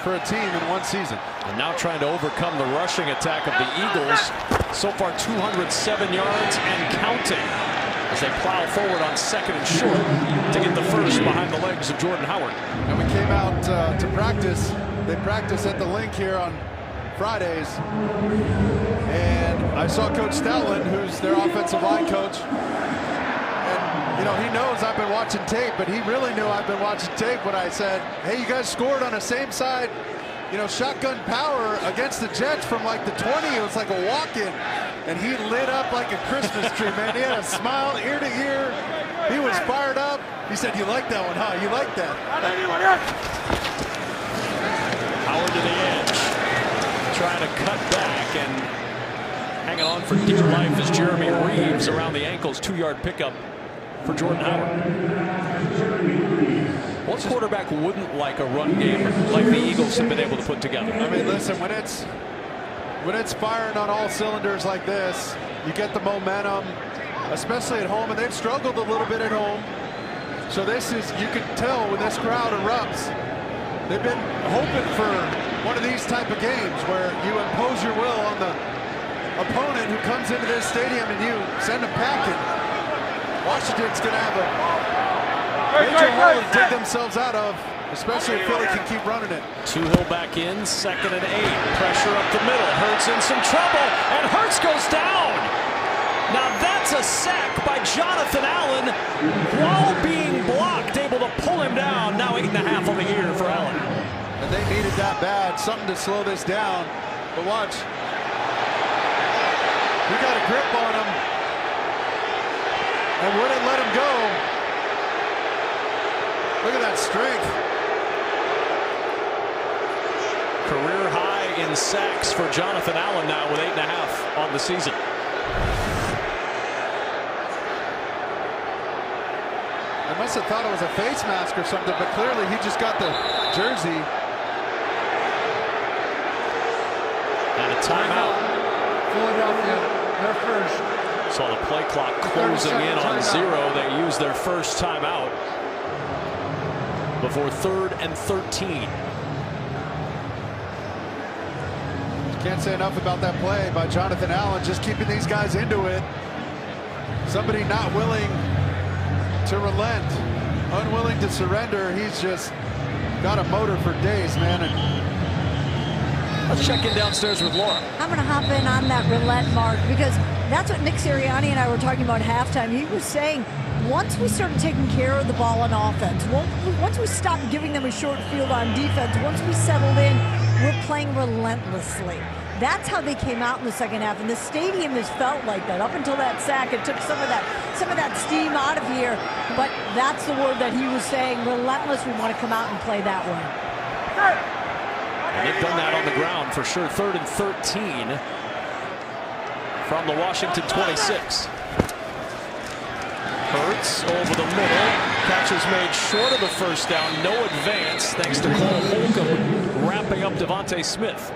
C: for a team in one season.
B: And now trying to overcome the rushing attack of the Eagles. So far 207 yards and counting as they plow forward on 2nd and short to get the first behind the legs of Jordan Howard.
C: And we came out to practice. They practice at the Link here on Fridays. And I saw Coach Stoutland, who's their offensive line coach. And, he knows I've been watching tape, but he really knew I've been watching tape when I said, hey, you guys scored on the same side, shotgun power against the Jets from like the 20. It was like a walk-in. And he lit up like a Christmas tree, man. He had a smile ear to ear. He was fired up. He said, you like that one, huh? You like that?
B: Howard to the edge, trying to cut back and hanging on for dear life as Jeremy Reeves around the ankles. 2-yard pickup for Jordan Howard. What quarterback wouldn't like a run game like the Eagles have been able to put together?
C: I mean, listen, when it's firing on all cylinders like this, you get the momentum, especially at home, and they've struggled a little bit at home. So this is, you can tell when this crowd erupts, they've been hoping for one of these type of games where you impose your will on the opponent who comes into this stadium and you send them packing. Washington's going to have a major hole to dig themselves out of, especially if Philly can keep running it.
B: Two-Hill back in, 2nd and 8. Pressure up the middle. Hurts in some trouble, and Hurts goes down. Now that's a sack by Jonathan Allen while being blocked, able to pull him down. Now 8.5 on the year for Allen.
C: And they needed that bad, something to slow this down. But watch. We got a grip on him and wouldn't let him go. Look at that strength.
B: Career high in sacks for Jonathan Allen now with 8.5 on the season.
C: I must have thought it was a face mask or something, but clearly he just got the jersey.
B: And a timeout.
F: Philadelphia, their first.
B: Saw the play clock closing in on 0. They used their first timeout before 3rd and 13.
C: Can't say enough about that play by Jonathan Allen, just keeping these guys into it. Somebody not willing to relent, unwilling to surrender. He's just got a motor for days, man. And
B: let's check in downstairs with Laura.
D: I'm going to hop in on that relent, Mark, because that's what Nick Sirianni and I were talking about at halftime. He was saying once we started taking care of the ball on offense, once we stopped giving them a short field on defense, once we settled in, we're playing relentlessly. That's how they came out in the second half, and the stadium has felt like that up until that sack. It took some of that steam out of here, but that's the word that he was saying. Relentless. We want to come out and play that way.
B: And they've done that on the ground for sure. 3rd and 13 from the Washington 26. Hurts over the middle. Catch is made short of the first down. No advance thanks to Cole Holcomb wrapping up Devontae Smith.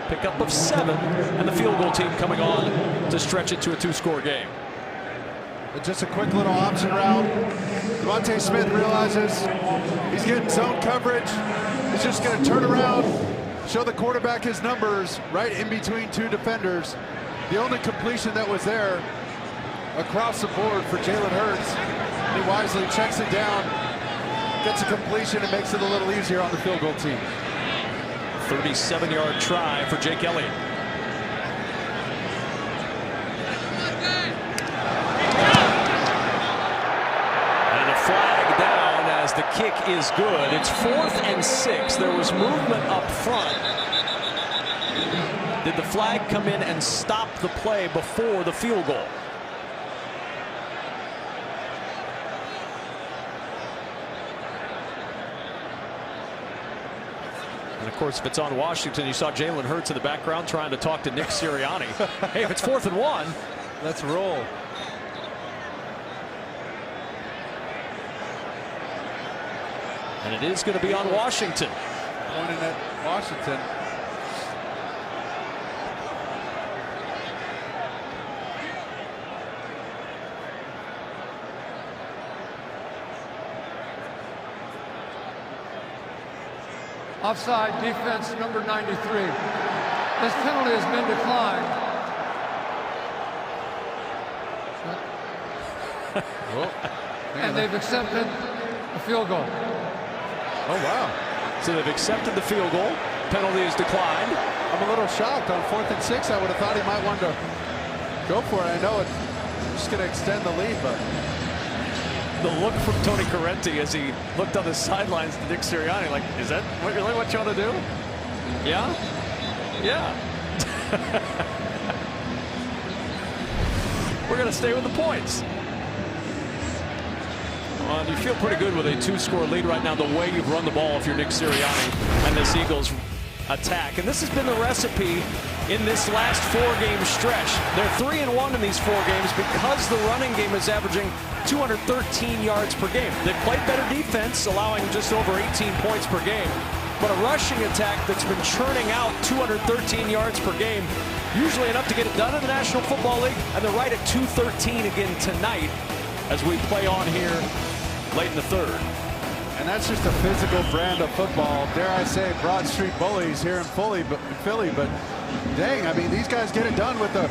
B: Pickup of 7, and the field goal team coming on to stretch it to a 2-score game.
C: Just a quick little option route. Devontae Smith realizes he's getting zone coverage. He's just going to turn around, show the quarterback his numbers right in between 2 defenders. The only completion that was there across the board for Jalen Hurts. He wisely checks it down, gets a completion, and makes it a little easier on the field goal team.
B: 37-yard try for Jake Elliott. And a flag down as the kick is good. It's 4th and 6. There was movement up front. Did the flag come in and stop the play before the field goal? course, if it's on Washington, you saw Jalen Hurts in the background trying to talk to Nick Sirianni. Hey, if it's 4th and 1,
C: let's roll.
B: And it is going to be on Washington.
C: Pointing at Washington.
F: Offside, defense number 93. This penalty has been declined. And they've accepted a field goal.
C: Oh, wow.
B: So they've accepted the field goal. Penalty is declined.
C: I'm a little shocked. On 4th and 6, I would have thought he might want to go for it. I know it's just going to extend the lead, but
B: the look from Tony Correnti as he looked on the sidelines to Nick Sirianni, like, is that really what you want to do? Yeah? Yeah. We're going to stay with the points. Well, you feel pretty good with a 2-score lead right now, the way you've run the ball if you're Nick Sirianni and this Eagles attack. And this has been the recipe in this last 4-game stretch. They're 3-1 in these 4 games because the running game is averaging 213 yards per game. They've played better defense, allowing just over 18 points per game. But a rushing attack that's been churning out 213 yards per game, usually enough to get it done in the National Football League, and they're right at 213 again tonight as we play on here late in the 3rd.
C: And that's just a physical brand of football. Dare I say, Broad Street Bullies here in Philly. But dang, I mean, these guys get it done with the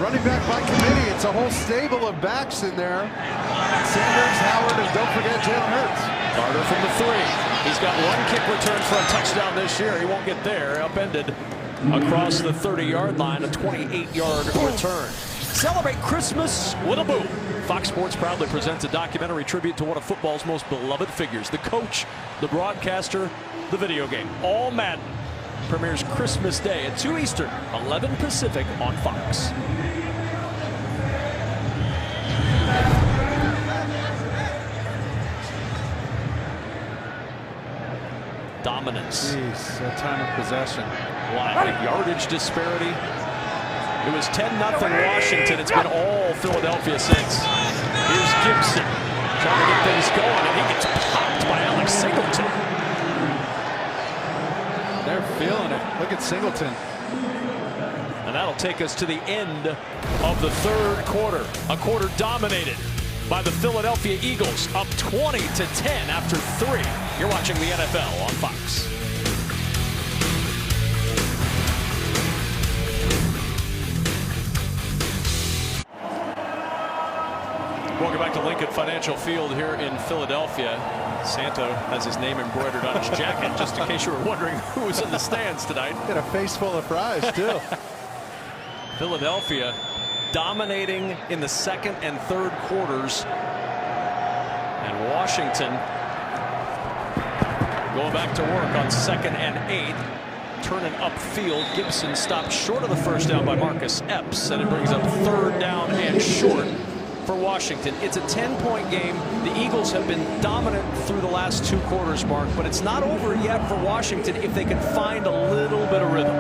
C: running back by committee. It's a whole stable of backs in there. Sanders, Howard, and don't forget Jalen Hurts.
B: Carter from the 3. He's got 1 kick return for a touchdown this year. He won't get there. Upended across the 30-yard line, a 28-yard return. Celebrate Christmas with a boom. Fox Sports proudly presents a documentary tribute to one of football's most beloved figures, the coach, the broadcaster, the video game. All Madden premieres Christmas Day at 2 Eastern, 11 Pacific on Fox. Dominance.
C: Jeez, that time of possession.
B: Wow, yardage disparity. It was 10-0 Washington. It's been all Philadelphia since. Here's Gibson trying to get things going, and he gets popped by Alex Singleton.
C: They're feeling it. Look at Singleton.
B: And that'll take us to the end of the 3rd quarter. A quarter dominated by the Philadelphia Eagles, up 20-10 after 3. You're watching the NFL on Fox. Welcome back to Lincoln Financial Field here in Philadelphia. Santo has his name embroidered on his jacket, just in case you were wondering who was in the stands tonight.
C: Got a face full of fries, too.
B: Philadelphia dominating in the 2nd and 3rd quarters. And Washington going back to work on 2nd and 8. Turning upfield. Gibson stopped short of the first down by Marcus Epps, and it brings up 3rd down and short for Washington. It's a 10-point game. The Eagles have been dominant through the last 2 quarters, Mark, but it's not over yet for Washington if they can find a little bit of rhythm.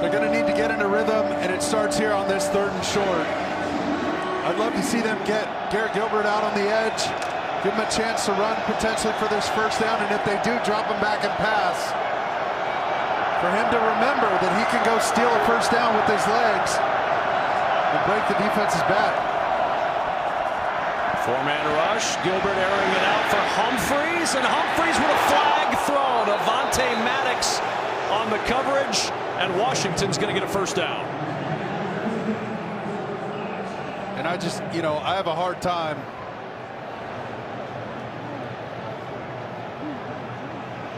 C: They're going to need to get into rhythm, and it starts here on this 3rd and short. I'd love to see them get Garrett Gilbert out on the edge, give him a chance to run potentially for this 1st down, and if they do, drop him back and pass. For him to remember that he can go steal a 1st down with his legs and break the defense's back.
B: 4-man rush. Gilbert airing it out for Humphries, and Humphries with a flag thrown. Avonte Maddox on the coverage, and Washington's going to get a 1st down.
C: And I just, I have a hard time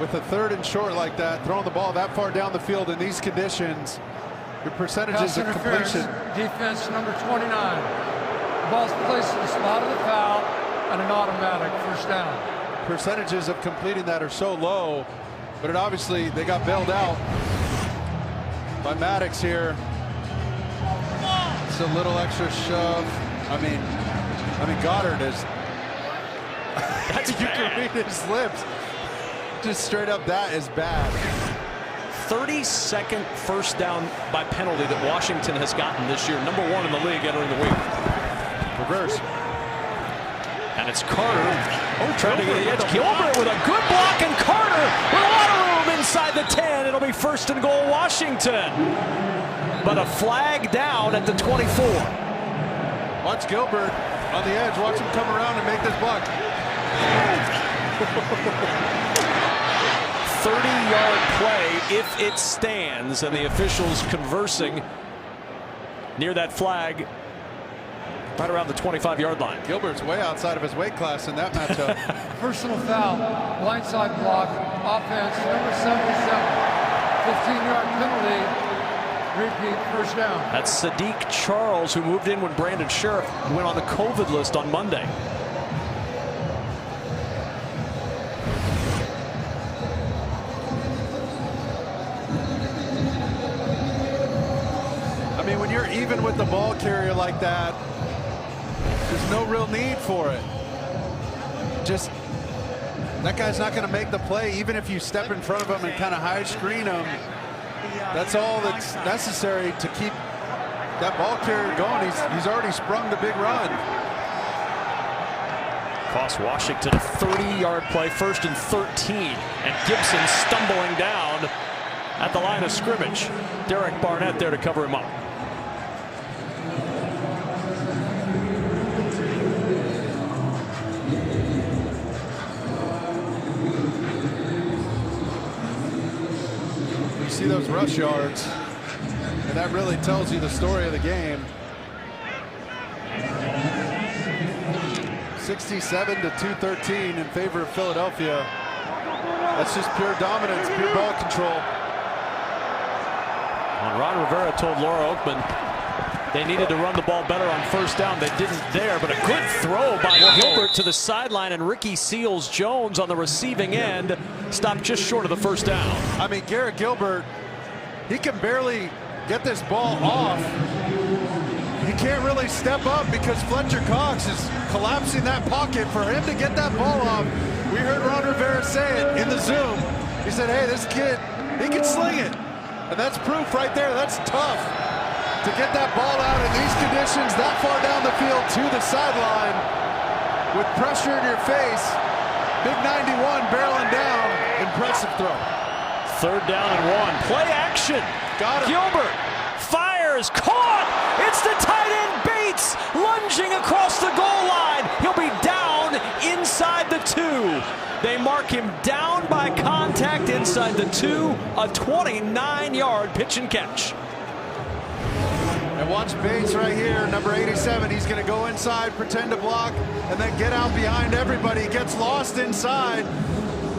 C: with a 3rd and short like that, throwing the ball that far down the field in these conditions. Your percentages of completion.
F: Defense number 29. The ball's placed in the spot of the foul, and an automatic 1st down.
C: Percentages of completing that are so low, but it obviously they got bailed out by Maddox here. It's a little extra shove. I mean Goddard is.
B: That's
C: you can read his lips. Just straight up, that is bad.
B: 32nd first down by penalty that Washington has gotten this year. Number 1 in the league entering the week.
C: Reverse.
B: And it's Carter trying to get the edge. Gilbert with a good block, and Carter with a lot of room inside the 10. It'll be 1st and goal Washington. But a flag down at the 24.
C: Watch Gilbert on the edge. Watch him come around and make this block.
B: 30-yard play if it stands, and the officials conversing near that flag right around the 25-yard line.
C: Gilbert's way outside of his weight class in that matchup.
F: Personal foul, blindside block, offense, number 77, 15-yard penalty. Repeat, first down.
B: That's Sadiq Charles, who moved in when Brandon Sheriff went on the COVID list on Monday.
C: I mean, when you're even with the ball carrier like that, there's no real need for it. Just, that guy's not going to make the play, even if you step in front of him and kind of high screen him. That's all that's necessary to keep that ball carrier going. He's already sprung the big run.
B: Cost Washington a 30-yard play, 1st and 13, and Gibson stumbling down at the line of scrimmage. Derek Barnett there to cover him up.
C: See those rush yards, and that really tells you the story of the game. 67 to 213 in favor of Philadelphia. That's just pure dominance, pure ball control.
B: When Ron Rivera told Laura Oakman they needed to run the ball better on 1st down, they didn't there, but a good throw by Gilbert to the sideline, and Ricky Seals-Jones on the receiving end stopped just short of the 1st down.
C: I mean, Garrett Gilbert, he can barely get this ball off. He can't really step up because Fletcher Cox is collapsing that pocket. For him to get that ball off, we heard Ron Rivera say it in the Zoom. He said, hey, this kid, he can sling it. And that's proof right there. That's tough to get that ball out in these conditions that far down the field to the sideline with pressure in your face. Big 91 barreling down. Impressive throw.
B: 3rd down and 1. Play action.
C: Got it.
B: Gilbert fires. Caught. It's the tight end Bates lunging across the goal line. He'll be down inside the 2. They mark him down by contact inside the 2. A 29-yard pitch and catch.
C: And watch Bates right here, number 87. He's going to go inside, pretend to block, and then get out behind everybody. He gets lost inside.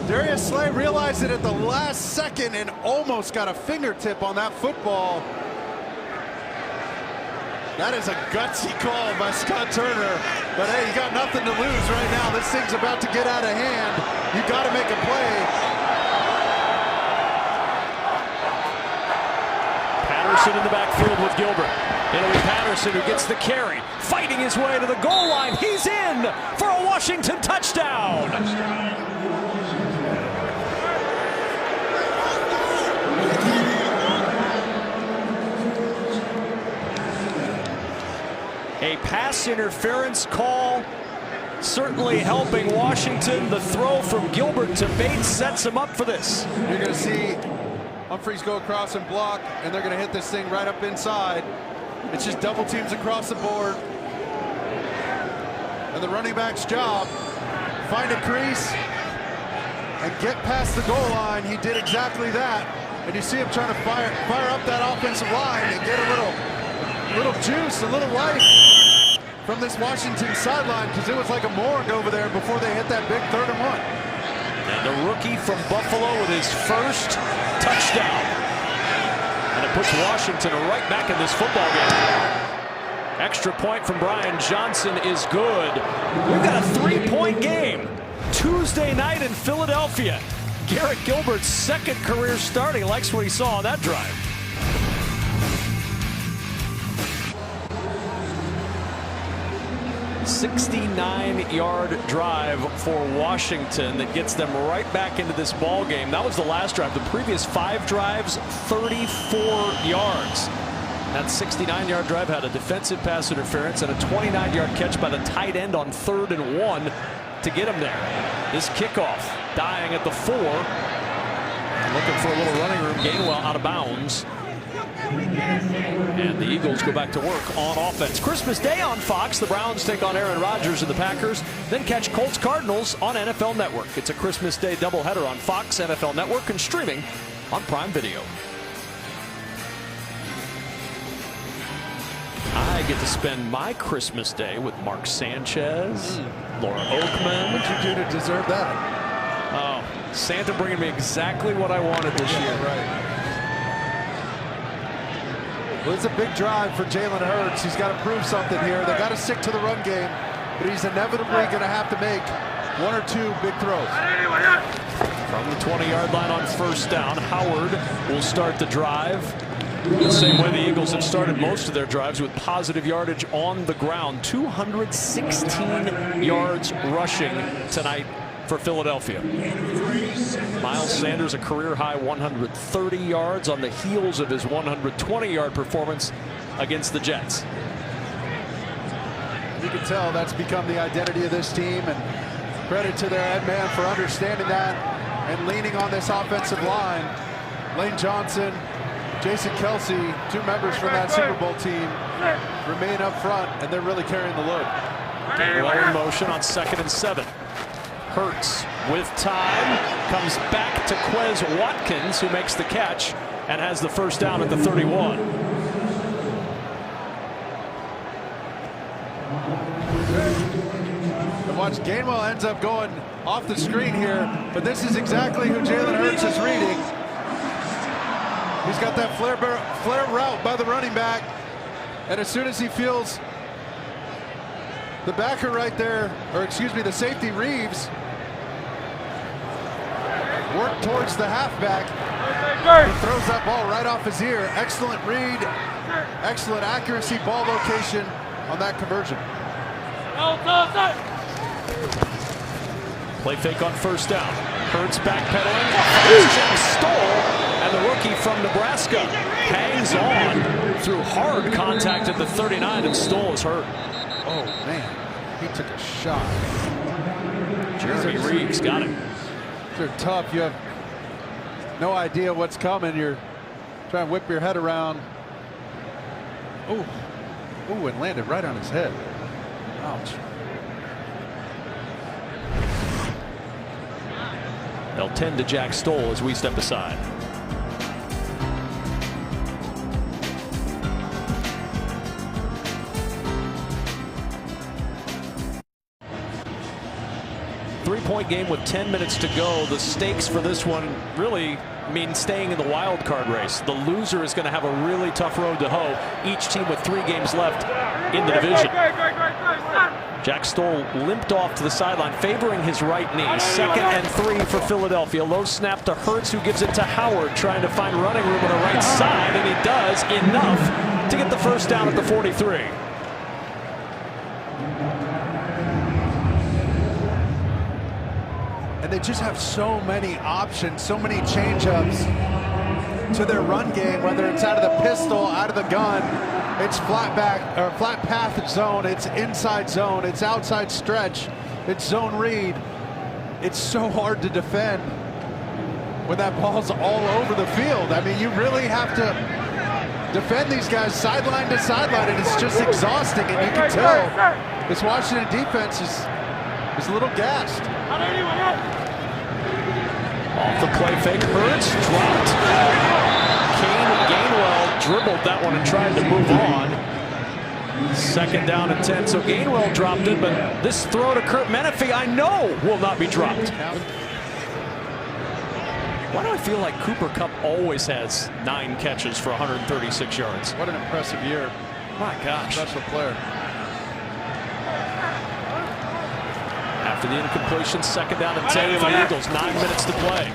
C: Darius Slay realized it at the last second and almost got a fingertip on that football. That is a gutsy call by Scott Turner. But hey, you got nothing to lose right now. This thing's about to get out of hand. You got to make a play.
B: Patterson in the backfield with Gilbert. It'll be Patterson who gets the carry, fighting his way to the goal line. He's in for a Washington touchdown. A pass interference call certainly helping Washington. The throw from Gilbert to Bates sets him up for this.
C: You're going to see Humphreys go across and block, and they're going to hit this thing right up inside. It's just double teams across the board. And the running back's job, find a crease and get past the goal line. He did exactly that. And you see him trying to fire up that offensive line and get a little juice, a little life from this Washington sideline, because it was like a morgue over there before they hit that big 3rd and 1.
B: And the rookie from Buffalo with his first touchdown. And it puts Washington right back in this football game. Extra point from Brian Johnson is good. We've got a 3-point game. Tuesday night in Philadelphia. Garrett Gilbert's 2nd career start. He likes what he saw on that drive. 69-yard drive for Washington that gets them right back into this ball game. That was the last drive. The previous 5 drives, 34 yards. That 69-yard drive had a defensive pass interference and a 29-yard catch by the tight end on 3rd and 1 to get him there. This kickoff dying at the 4. Looking for a little running room. Gainwell out of bounds. And the Eagles go back to work on offense. Christmas Day on Fox. The Browns take on Aaron Rodgers and the Packers. Then catch Colts Cardinals on NFL Network. It's a Christmas Day doubleheader on Fox, NFL Network, and streaming on Prime Video. I get to spend my Christmas Day with Mark Sanchez, Laura Oakman.
C: What'd you do to deserve that?
B: Oh, Santa bringing me exactly what I wanted this year.
C: Right. Well, it's a big drive for Jalen Hurts. He's got to prove something here. They got to stick to the run game, but he's inevitably going to have to make 1 or 2 big throws.
B: From the 20-yard line on 1st down, Howard will start the drive. The same way the Eagles have started most of their drives, with positive yardage on the ground. 216 yards rushing tonight for Philadelphia. Miles Sanders, a career-high 130 yards on the heels of his 120-yard performance against the Jets.
C: You can tell that's become the identity of this team, and credit to their head man for understanding that and leaning on this offensive line. Lane Johnson, Jason Kelsey, 2 members from that Super Bowl team, remain up front, and they're really carrying the load.
B: Gainwell in motion on 2nd and 7. Hurts with time, comes back to Quez Watkins, who makes the catch and has the 1st down at the 31.
C: And watch, Gainwell ends up going off the screen here, but this is exactly who Jalen Hurts is reading. He's got that flare route by the running back, and as soon as he feels the backer right there, or excuse me, the safety Reeves, work towards the halfback, he throws that ball right off his ear. Excellent read, excellent accuracy, ball location on that conversion.
B: Play fake on 1st down. Hurts backpedaling. Jack Stoll, and the rookie from Nebraska hangs on through hard contact at the 39, and Stoll is hurt.
C: Oh man, he took a shot.
B: Jeremy Reeves got him.
C: They're tough. You have no idea what's coming. You're trying to whip your head around. Oh, and landed right on his head. Ouch.
B: They'll tend to Jack Stoll as we step aside. Three-point game with 10 minutes to go. The stakes for this one really mean staying in the wild card race. The loser is going to have a really tough road to hoe. Each team with 3 games left in the division. Jack Stoll limped off to the sideline, favoring his right knee. 2nd and 3 for Philadelphia. Low snap to Hurts, who gives it to Howard, trying to find running room on the right side, and he does enough to get the 1st down at the 43.
C: And they just have so many options, so many change-ups to their run game, whether it's out of the pistol, out of the gun, it's flat back or flat path zone, it's inside zone, it's outside stretch, it's zone read. It's so hard to defend when that ball's all over the field. I mean, you really have to defend these guys sideline to sideline, and it's just exhausting, and you can tell this Washington defense is a little gassed.
B: Off the play fake, Hurts dropped. Gainwell dribbled that one and tried to move on. 2nd down and 10, so Gainwell dropped it, but this throw to Kurt Menefee, I know, will not be dropped. Why do I feel like Cooper Kupp always has 9 catches for 136 yards?
C: What an impressive year.
B: My gosh.
C: Special player.
B: After the incompletion, 2nd down and 10 for the Eagles. 9 minutes to play.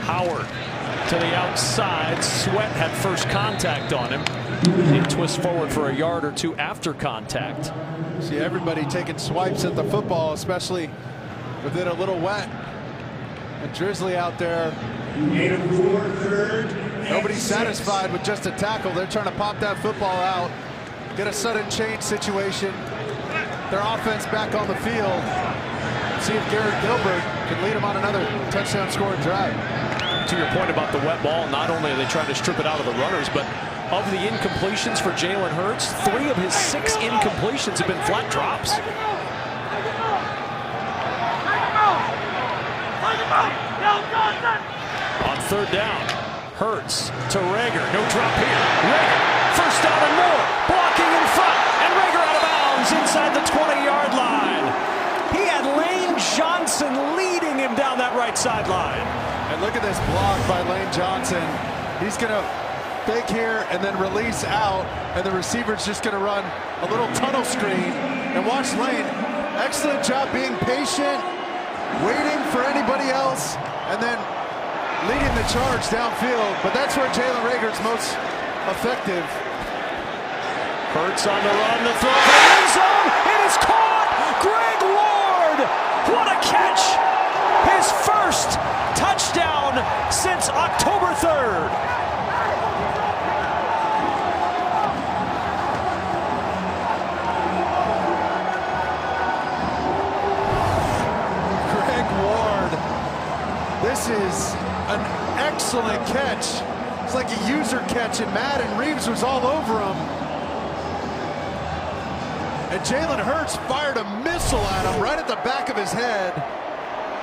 B: Howard to the outside. Sweat had first contact on him. He twists forward for a yard or two after contact.
C: See everybody taking swipes at the football, especially with it a little wet and drizzly out there. Nobody's satisfied with just a tackle. They're trying to pop that football out, get a sudden change situation. Their offense back on the field. See if Garrett Gilbert can lead them on another touchdown scoring drive.
B: To your point about the wet ball, not only are they trying to strip it out of the runners, but of the incompletions for Jalen Hurts, 3 of his 6 incompletions have been flat drops. On third down, Hurts to Reagor. No drop here. Reagor, first down and more. Blocking in front, and Reagor out of bounds inside the 20-yard line. He had Lane Johnson leading him down that right sideline.
C: And look at this block by Lane Johnson. He's going to fake here and then release out, and the receiver's just going to run a little tunnel screen. And watch Lane. Excellent job being patient, waiting for anybody else, and then leading the charge downfield. But that's where Jalen Reagor's most effective.
B: Hurts on the run, the throw for the end zone. It is caught. Greg Ward. What a catch. His first touchdown since October 3rd.
C: This is an excellent catch. It's like a user catch in Madden. Reeves was all over him. And Jalen Hurts fired a missile at him right at the back of his head.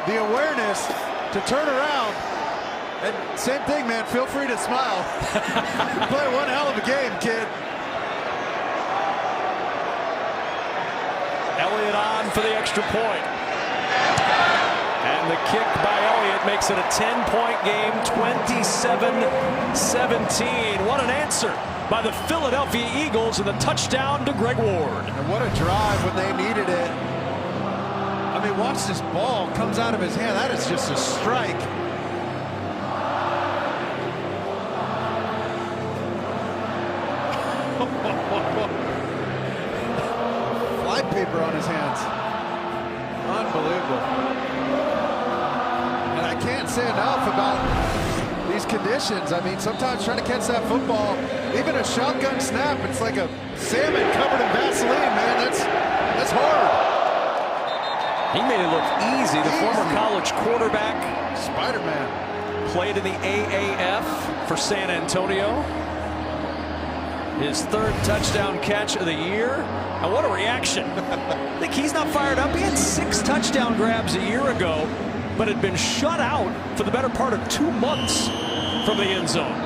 C: The awareness to turn around. And same thing, man. Feel free to smile. You play one hell of a game, kid.
B: Elliott on for the extra point. And the kick by Elliott makes it a 10-point game, 27-17. What an answer by the Philadelphia Eagles, and the touchdown to Greg Ward.
C: And what a drive when they needed it. I mean, watch this ball comes out of his hand. That is just a strike. Fly paper on his hands. Unbelievable. And I can't say enough about these conditions. I mean, sometimes trying to catch that football, even a shotgun snap, it's like a salmon covered in Vaseline, man. That's hard.
B: He made it look easy. The former college quarterback,
C: Spider-Man,
B: played in the AAF for San Antonio. His 3rd touchdown catch of the year. And what a reaction. I think he's not fired up. He had 6 touchdown grabs a year ago, but had been shut out for the better part of 2 months from the end zone.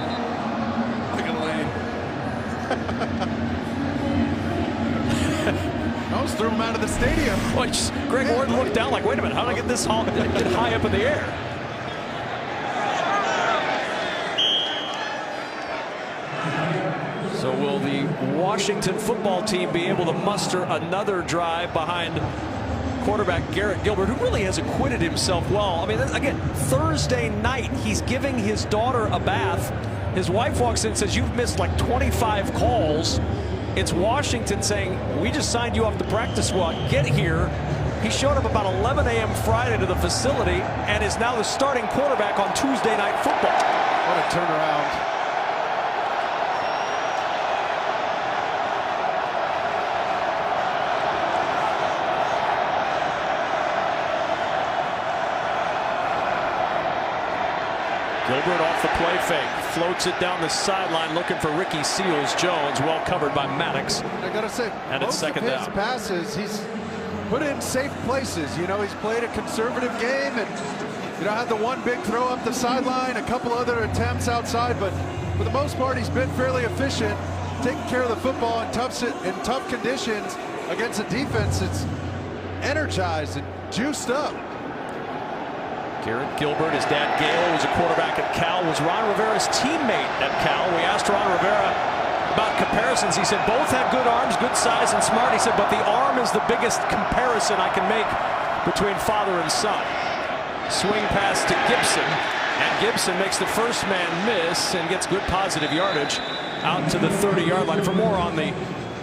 C: Look at Lane. Almost threw him out of the stadium.
B: Well, Greg Ward looked down like, wait a minute, how did I get this high up in the air? So will the Washington football team be able to muster another drive behind quarterback Garrett Gilbert, who really has acquitted himself well? I mean, again, Thursday night, he's giving his daughter a bath. His wife walks in and says, you've missed like 25 calls. It's Washington saying, we just signed you off the practice squad. Get here. He showed up about 11 a.m. Friday to the facility and is now the starting quarterback on Tuesday Night Football.
C: What a turnaround.
B: Gilbert off the play fake, floats it down the sideline looking for Ricky Seals-Jones, well covered by Maddox.
C: I gotta say,
B: and it's second
C: most of his
B: down.
C: passes, he's put in safe places. You know, he's played a conservative game and, you know, had the one big throw up the sideline, a couple other attempts outside, but for the most part, he's been fairly efficient, taking care of the football in tough conditions against a defense that's energized and juiced up.
B: Garrett Gilbert, his dad Gale was a quarterback at Cal, was Ron Rivera's teammate at Cal. We asked Ron Rivera about comparisons. He said both have good arms, good size, and smart. He said, but the arm is the biggest comparison I can make between father and son. Swing pass to Gibson, and Gibson makes the first man miss and gets good positive yardage out to the 30-yard line. For more on the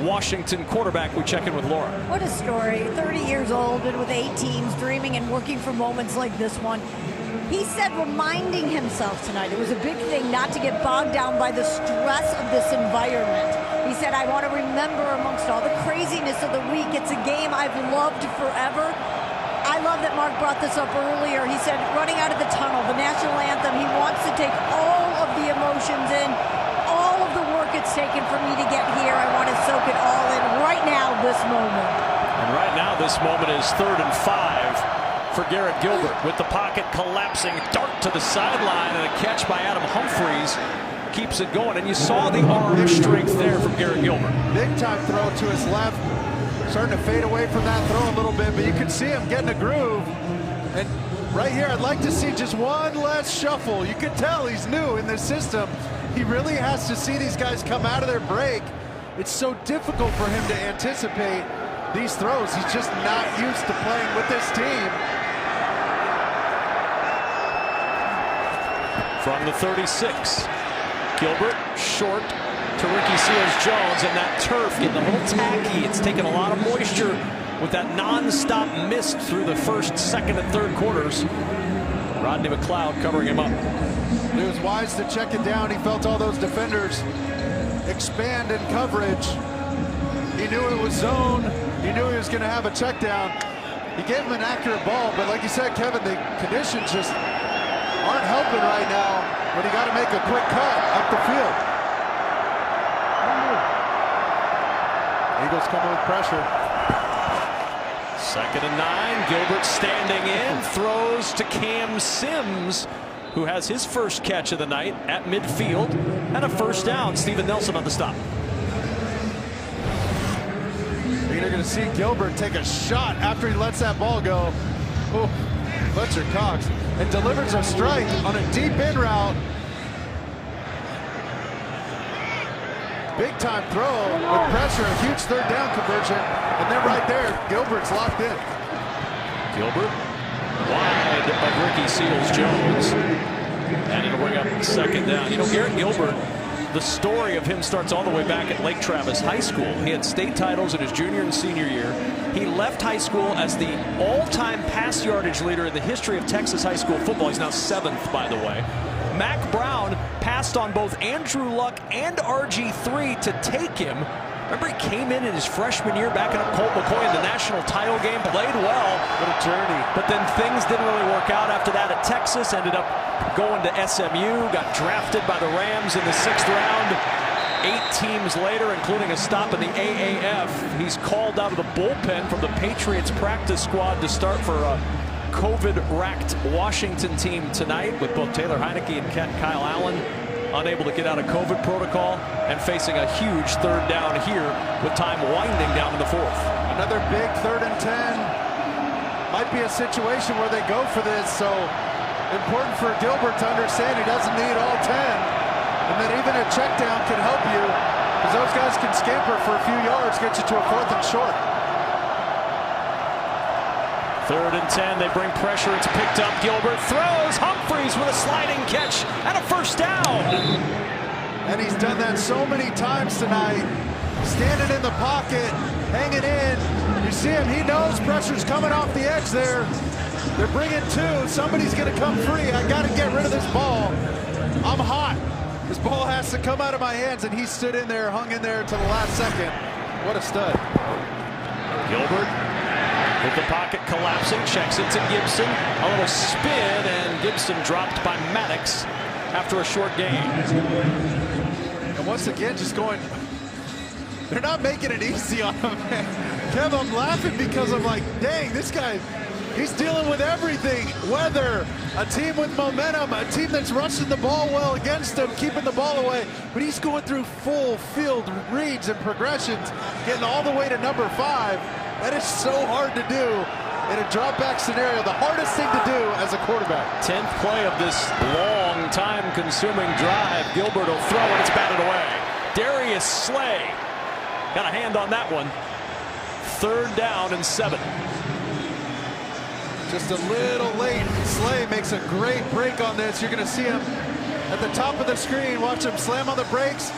B: Washington quarterback, we check in with Laura.
D: What a story. 30 years old, been with 8 teams, dreaming and working for moments like this one. He said reminding himself tonight, it was a big thing not to get bogged down by the stress of this environment. He said, I want to remember amongst all the craziness of the week, it's a game I've loved forever. I love that Mark brought this up earlier. He said, running out of the tunnel, the national anthem, he wants to take all of the emotions in, all of the work it's taken for me to get here. I want to soak it all in right now, this moment.
B: And right now, this moment is 3rd and 5 for Garrett Gilbert, with the pocket collapsing, dart to the sideline, and a catch by Adam Humphries keeps it going. And you saw the arm strength there from Garrett Gilbert.
C: Big time throw to his left. Starting to fade away from that throw a little bit, but you can see him getting a groove. And right here, I'd like to see just one less shuffle. You can tell he's new in this system. He really has to see these guys come out of their break. It's so difficult for him to anticipate these throws. He's just not used to playing with this team.
B: From the 36, Gilbert short to Ricky Seals-Jones, and that turf getting a little tacky. It's taken a lot of moisture with that non-stop mist through the first, second, and third quarters. Rodney McLeod covering him up.
C: He was wise to check it down. He felt all those defenders expand in coverage. He knew it was zone. He knew he was going to have a check down. He gave him an accurate ball, but like you said, Kevin, the conditions just aren't helping right now when he got to make a quick cut up the field. Eagles coming with pressure.
B: 2nd and 9. Gilbert standing in, throws to Cam Sims, who has his first catch of the night at midfield, and a first down. Steven Nelson on the stop.
C: You're going to see Gilbert take a shot after he lets that ball go. Oh, Fletcher Cox, and delivers a strike on a deep in route. Big time throw with pressure, a huge 3rd down conversion, and then right there, Gilbert's locked in.
B: Gilbert wide of Ricky Seals-Jones, and it'll bring up 2nd down. You know, Garrett Gilbert, the story of him starts all the way back at Lake Travis High School. He had state titles in his junior and senior year. He left high school as the all-time pass yardage leader in the history of Texas high school football. He's now 7th, by the way. Mack Brown passed on both Andrew Luck and RG3 to take him. Remember, he came in his freshman year backing up Colt McCoy in the national title game, played well.
C: What a journey.
B: But then things didn't really work out after that at Texas, ended up going to SMU, got drafted by the Rams in the 6th round. 8 teams later, including a stop in the AAF, he's called out of the bullpen from the Patriots practice squad to start for a COVID-racked Washington team tonight, with both Taylor Heineke and Kyle Allen unable to get out of COVID protocol and facing a huge 3rd down here with time winding down in the 4th.
C: Another big 3rd and 10. Might be a situation where they go for this, so important for Gilbert to understand he doesn't need all 10. And then even a check down can help you, because those guys can scamper for a few yards, get you to a 4th and short.
B: 3rd and 10, they bring pressure, it's picked up, Gilbert throws, Humphries with a sliding catch and a first down.
C: And he's done that so many times tonight, standing in the pocket, hanging in. You see him, he knows pressure's coming off the edge there. They're bringing 2, somebody's gonna come free, I gotta get rid of this ball. I'm hot. This ball has to come out of my hands, and he stood in there, hung in there to the last second. What a stud.
B: Gilbert with the pocket collapsing, checks it to Gibson. A little spin, and Gibson dropped by Maddox after a short gain.
C: And once again, just going, they're not making it easy on him. Kev, I'm laughing because I'm like, dang, this guy, he's dealing with everything. Weather, a team with momentum, a team that's rushing the ball well against him, keeping the ball away. But he's going through full field reads and progressions, getting all the way to number 5. That is so hard to do in a drop back scenario, the hardest thing to do as a quarterback.
B: 10th play of this long time consuming drive. Gilbert will throw, and it's batted away. Darius Slay got a hand on that one. 3rd down and 7.
C: Just a little late. Slay makes a great break on this. You're going to see him at the top of the screen. Watch him slam on the brakes.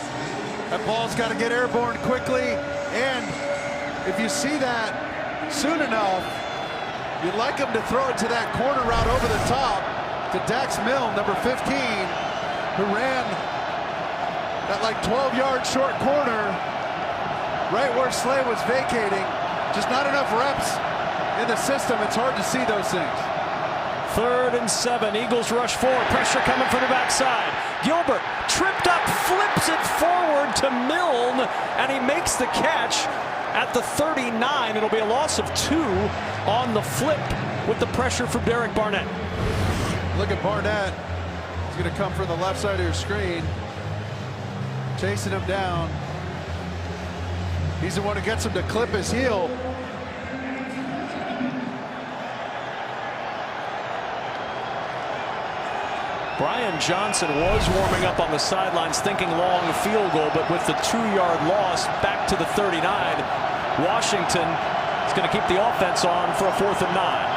C: That ball's got to get airborne quickly, and if you see that soon enough, you'd like him to throw it to that corner route over the top to Dax Milne, number 15, who ran that like 12-yard short corner right where Slay was vacating. Just not enough reps in the system. It's hard to see those things.
B: 3rd and 7. Eagles rush forward. Pressure coming from the backside. Gilbert tripped up, flips it forward to Milne, and he makes the catch at the 39. It'll be a loss of 2 on the flip with the pressure from Derek Barnett.
C: Look at Barnett. He's going to come from the left side of your screen, chasing him down. He's the one who gets him to clip his heel.
B: Brian Johnson was warming up on the sidelines thinking long field goal, but with the 2-yard loss back to the 39, Washington is going to keep the offense on for a 4th and 9.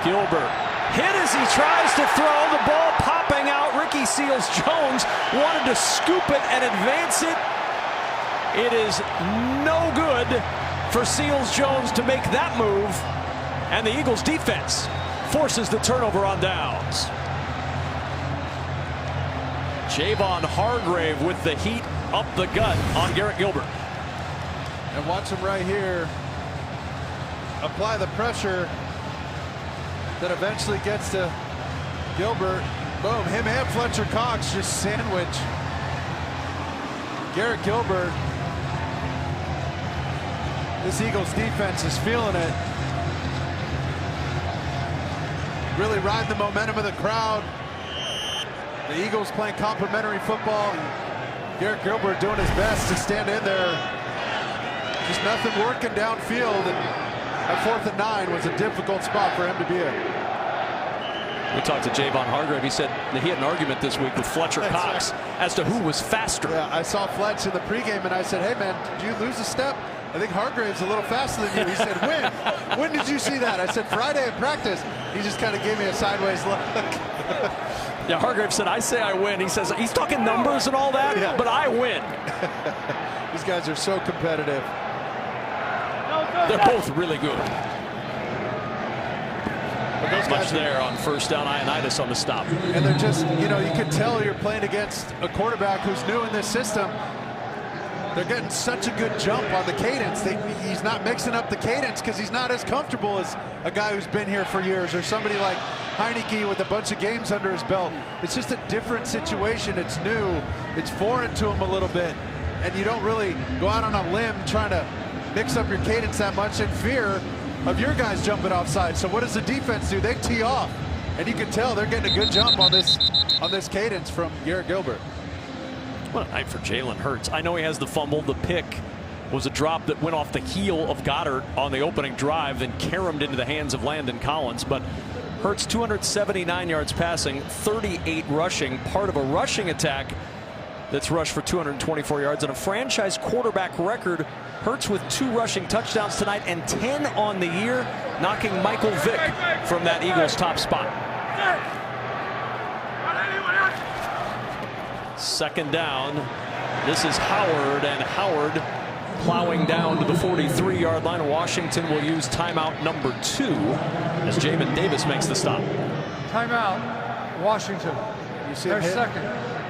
B: Gilbert hit as he tries to throw, the ball popping out. Ricky Seals-Jones wanted to scoop it and advance it. It is no good for Seals-Jones to make that move. And the Eagles defense forces the turnover on downs. Javon Hargrave with the heat up the gut on Garrett Gilbert.
C: And watch him right here apply the pressure that eventually gets to Gilbert. Boom, him and Fletcher Cox just sandwich Garrett Gilbert. This Eagles defense is feeling it. Really riding the momentum of the crowd. The Eagles playing complimentary football, and Garrett Gilbert doing his best to stand in there. Just nothing working downfield, and that 4th and 9 was a difficult spot for him to be in.
B: We talked to Javon Hargrave. He said that he had an argument this week with Fletcher Cox as to who was faster.
C: Yeah, I saw Fletch in the pregame, and I said, hey man, did you lose a step? I think Hargrave's a little faster than you. He said, when? When did you see that? I said, Friday in practice. He just kind of gave me a sideways look.
B: Yeah, Hargrave said, I say I win. He says, he's talking numbers and all that,
C: yeah,
B: but I win.
C: These guys are so competitive.
B: They're both really good. But those much there on 1st down. Ioannidis on the stop.
C: And they're just, you know, you can tell you're playing against a quarterback who's new in this system. They're getting such a good jump on the cadence. He's not mixing up the cadence because he's not as comfortable as a guy who's been here for years, or somebody like Heineke with a bunch of games under his belt. It's just a different situation. It's new. It's foreign to him a little bit. And you don't really go out on a limb trying to mix up your cadence that much in fear of your guys jumping offside. So what does the defense do? They tee off. And you can tell they're getting a good jump on this cadence from Garrett Gilbert.
B: What a night for Jalen Hurts. I know he has the fumble. The pick was a drop that went off the heel of Goddard on the opening drive, then caromed into the hands of Landon Collins. But Hurts 279 yards passing, 38 rushing, part of a rushing attack that's rushed for 224 yards and a franchise quarterback record. Hurts with 2 rushing touchdowns tonight and 10 on the year, knocking Michael Vick from that Eagles top spot. 2nd down. This is Howard, and Howard plowing down to the 43-yard line. Washington will use timeout number 2 as Jamin Davis makes the stop.
F: Timeout, Washington.
C: You see
F: their second.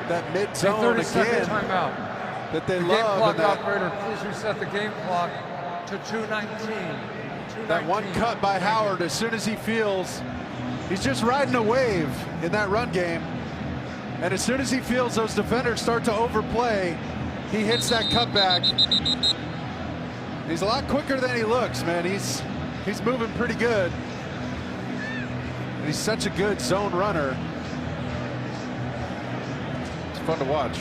C: That mid-zone again.
F: Timeout.
C: That they
F: the
C: love.
F: Game clock operator, please reset the game clock to 2:19.
C: That one cut by Howard, as soon as he feels he's just riding a wave in that run game. And as soon as he feels those defenders start to overplay, he hits that cutback. He's a lot quicker than he looks, man. He's moving pretty good. And he's such a good zone runner. It's fun to watch.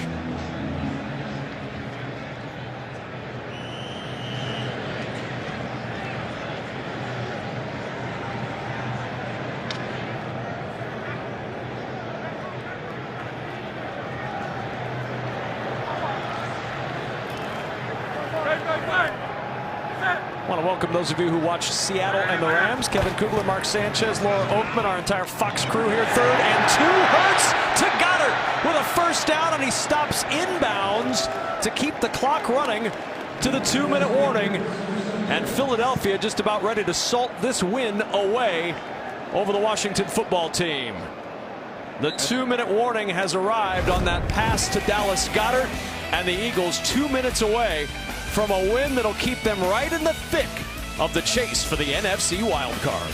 B: Want want to welcome those of you who watch Seattle and the Rams. Kevin Kugler, Mark Sanchez, Laura Oakman, our entire Fox crew here. 3rd and 2. Hurts to Goddard with a first down, and he stops inbounds to keep the clock running to the 2-minute warning. And Philadelphia just about ready to salt this win away over the Washington football team. The 2-minute warning has arrived on that pass to Dallas Goedert, and the Eagles 2 minutes away from a win that'll keep them right in the thick of the chase for the NFC wildcard.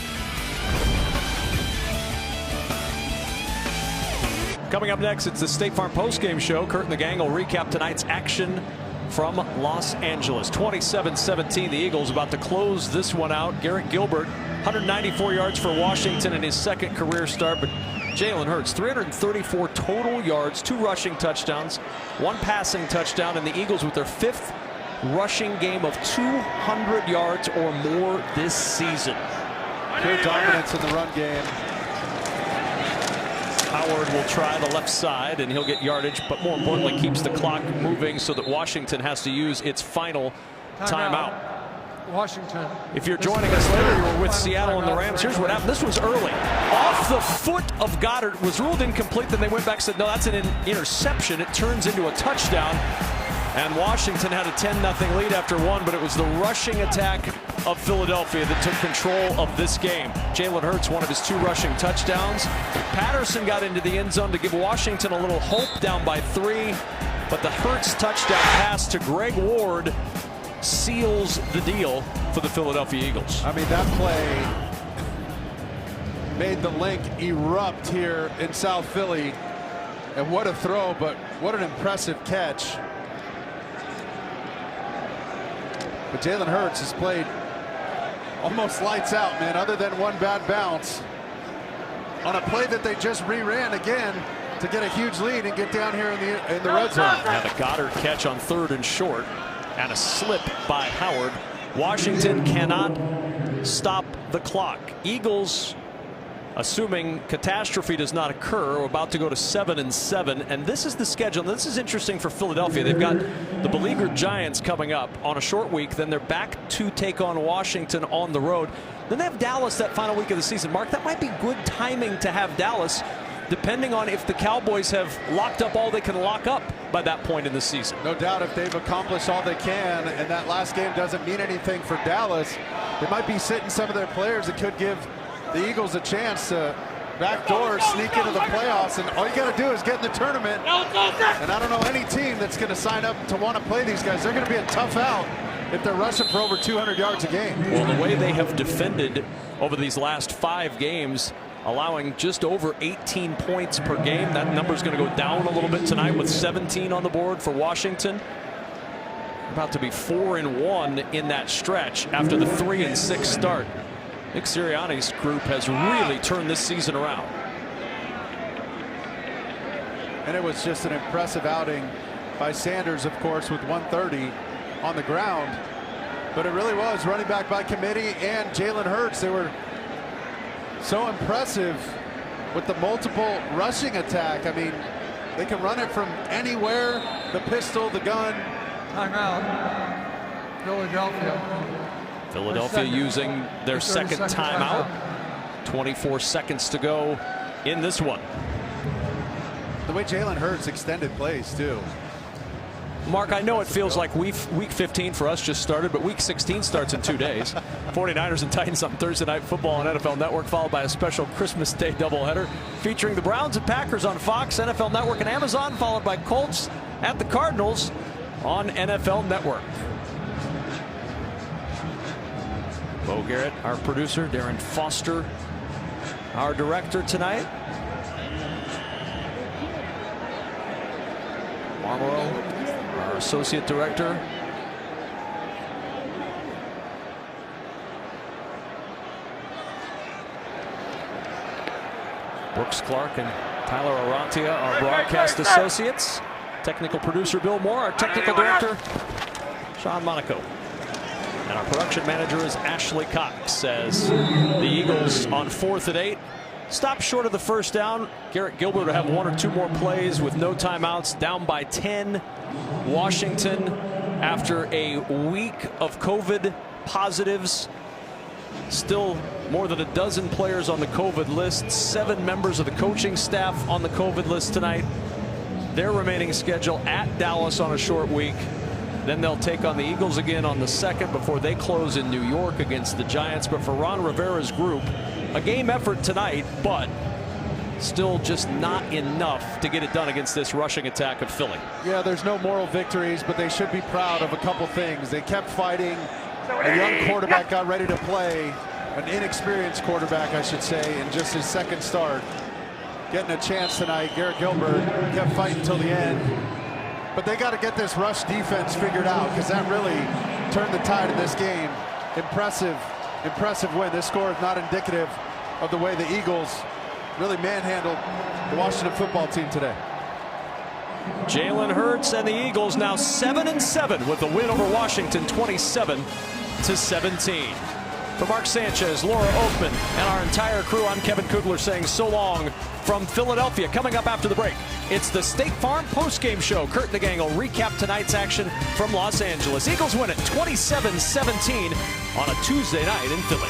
B: Coming up next, it's the State Farm postgame show. Kurt and the gang will recap tonight's action from Los Angeles. 27-17, the Eagles about to close this one out. Garrett Gilbert, 194 yards for Washington in his second career start, but Jalen Hurts, 334 total yards, 2 rushing touchdowns, 1 passing touchdown, and the Eagles with their 5th rushing game of 200 yards or more this season.
C: Pure dominance in the run game.
B: Howard will try the left side, and he'll get yardage, but more importantly keeps the clock moving so that Washington has to use its final timeout.
F: Washington.
B: If you're joining us later, you were with Seattle and the Rams. Here's what happened. This was early. Off the foot of Goddard, was ruled incomplete. Then they went back and said, no, that's an interception. It turns into a touchdown. And Washington had a 10-0 lead after 1, but it was the rushing attack of Philadelphia that took control of this game. Jalen Hurts, one of his 2 rushing touchdowns. Patterson got into the end zone to give Washington a little hope, down by 3. But the Hurts touchdown pass to Greg Ward seals the deal for the Philadelphia Eagles.
C: I mean, that play made the link erupt here in South Philly. And what a throw, but what an impressive catch. But Jalen Hurts has played almost lights out, man, other than 1 bad bounce on a play that they just reran again to get a huge lead and get down here in the red zone.
B: And a Goddard catch on 3rd and short, and a slip by Howard. Washington cannot stop the clock. Eagles, assuming catastrophe does not occur, are about to go to 7-7, and this is the schedule. This is interesting for Philadelphia. They've got the beleaguered Giants coming up on a short week. Then they're back to take on Washington on the road. Then they have Dallas that final week of the season. Mark, that might be good timing to have Dallas, depending on if the Cowboys have locked up all they can lock up by that point in the season.
C: No doubt, if they've accomplished all they can and that last game doesn't mean anything for Dallas, they might be sitting some of their players that could give the Eagles a chance to backdoor sneak into the playoffs, and all you got to do is get in the tournament. And I don't know any team that's going to sign up to want to play these guys. They're going to be a tough out if they're rushing for over 200 yards a game.
B: Well, the way they have defended over these last 5 games, allowing just over 18 points per game, that number is going to go down a little bit tonight with 17 on the board for Washington. About to be 4-1 in that stretch after the 3-6 start. Nick Sirianni's group has really turned this season around.
C: And it was just an impressive outing by Sanders, of course, with 130 on the ground. But it really was running back by committee and Jalen Hurts. They were so impressive with the multiple rushing attack. I mean, they can run it from anywhere. The pistol, the gun.
F: Timeout.
B: Philadelphia using their second timeout. 24 seconds to go in this one.
C: The way Jalen Hurts extended plays, too.
B: Mark, I know it feels like week 15 for us just started, but week 16 starts in 2 days. 49ers and Titans on Thursday Night Football on NFL Network, followed by a special Christmas Day doubleheader featuring the Browns and Packers on Fox, NFL Network, and Amazon, followed by Colts at the Cardinals on NFL Network. Bo Garrett, our producer, Darren Foster, our director tonight. Marmoro, our associate director. Brooks Clark and Tyler Arantia, our broadcast associates. Technical producer Bill Moore, our technical director Sean Monaco. And our production manager is Ashley Cox. Says the Eagles on 4th and 8. Stop short of the first down. Garrett Gilbert will have 1 or 2 more plays with no timeouts, down by 10. Washington, after a week of COVID positives. Still more than a dozen players on the COVID list. 7 members of the coaching staff on the COVID list tonight. Their remaining schedule at Dallas on a short week. Then they'll take on the Eagles again on the 2nd before they close in New York against the Giants. But for Ron Rivera's group, a game effort tonight, but still just not enough to get it done against this rushing attack of Philly.
C: Yeah, there's no moral victories, but they should be proud of a couple things. They kept fighting. A young quarterback got ready to play. An inexperienced quarterback, I should say, in just his 2nd start. Getting a chance tonight. Garrett Gilbert kept fighting until the end. But they got to get this rush defense figured out, because that really turned the tide of this game. Impressive win. This score is not indicative of the way the Eagles really manhandled the Washington football team today.
B: Jalen Hurts and the Eagles now 7-7 with the win over Washington 27-17. For Mark Sanchez, Laura Oakman, and our entire crew, I'm Kevin Kugler saying so long from Philadelphia. Coming up after the break, it's the State Farm postgame show. Kurt and the gang will recap tonight's action from Los Angeles. Eagles win it 27-17 on a Tuesday night in Philly.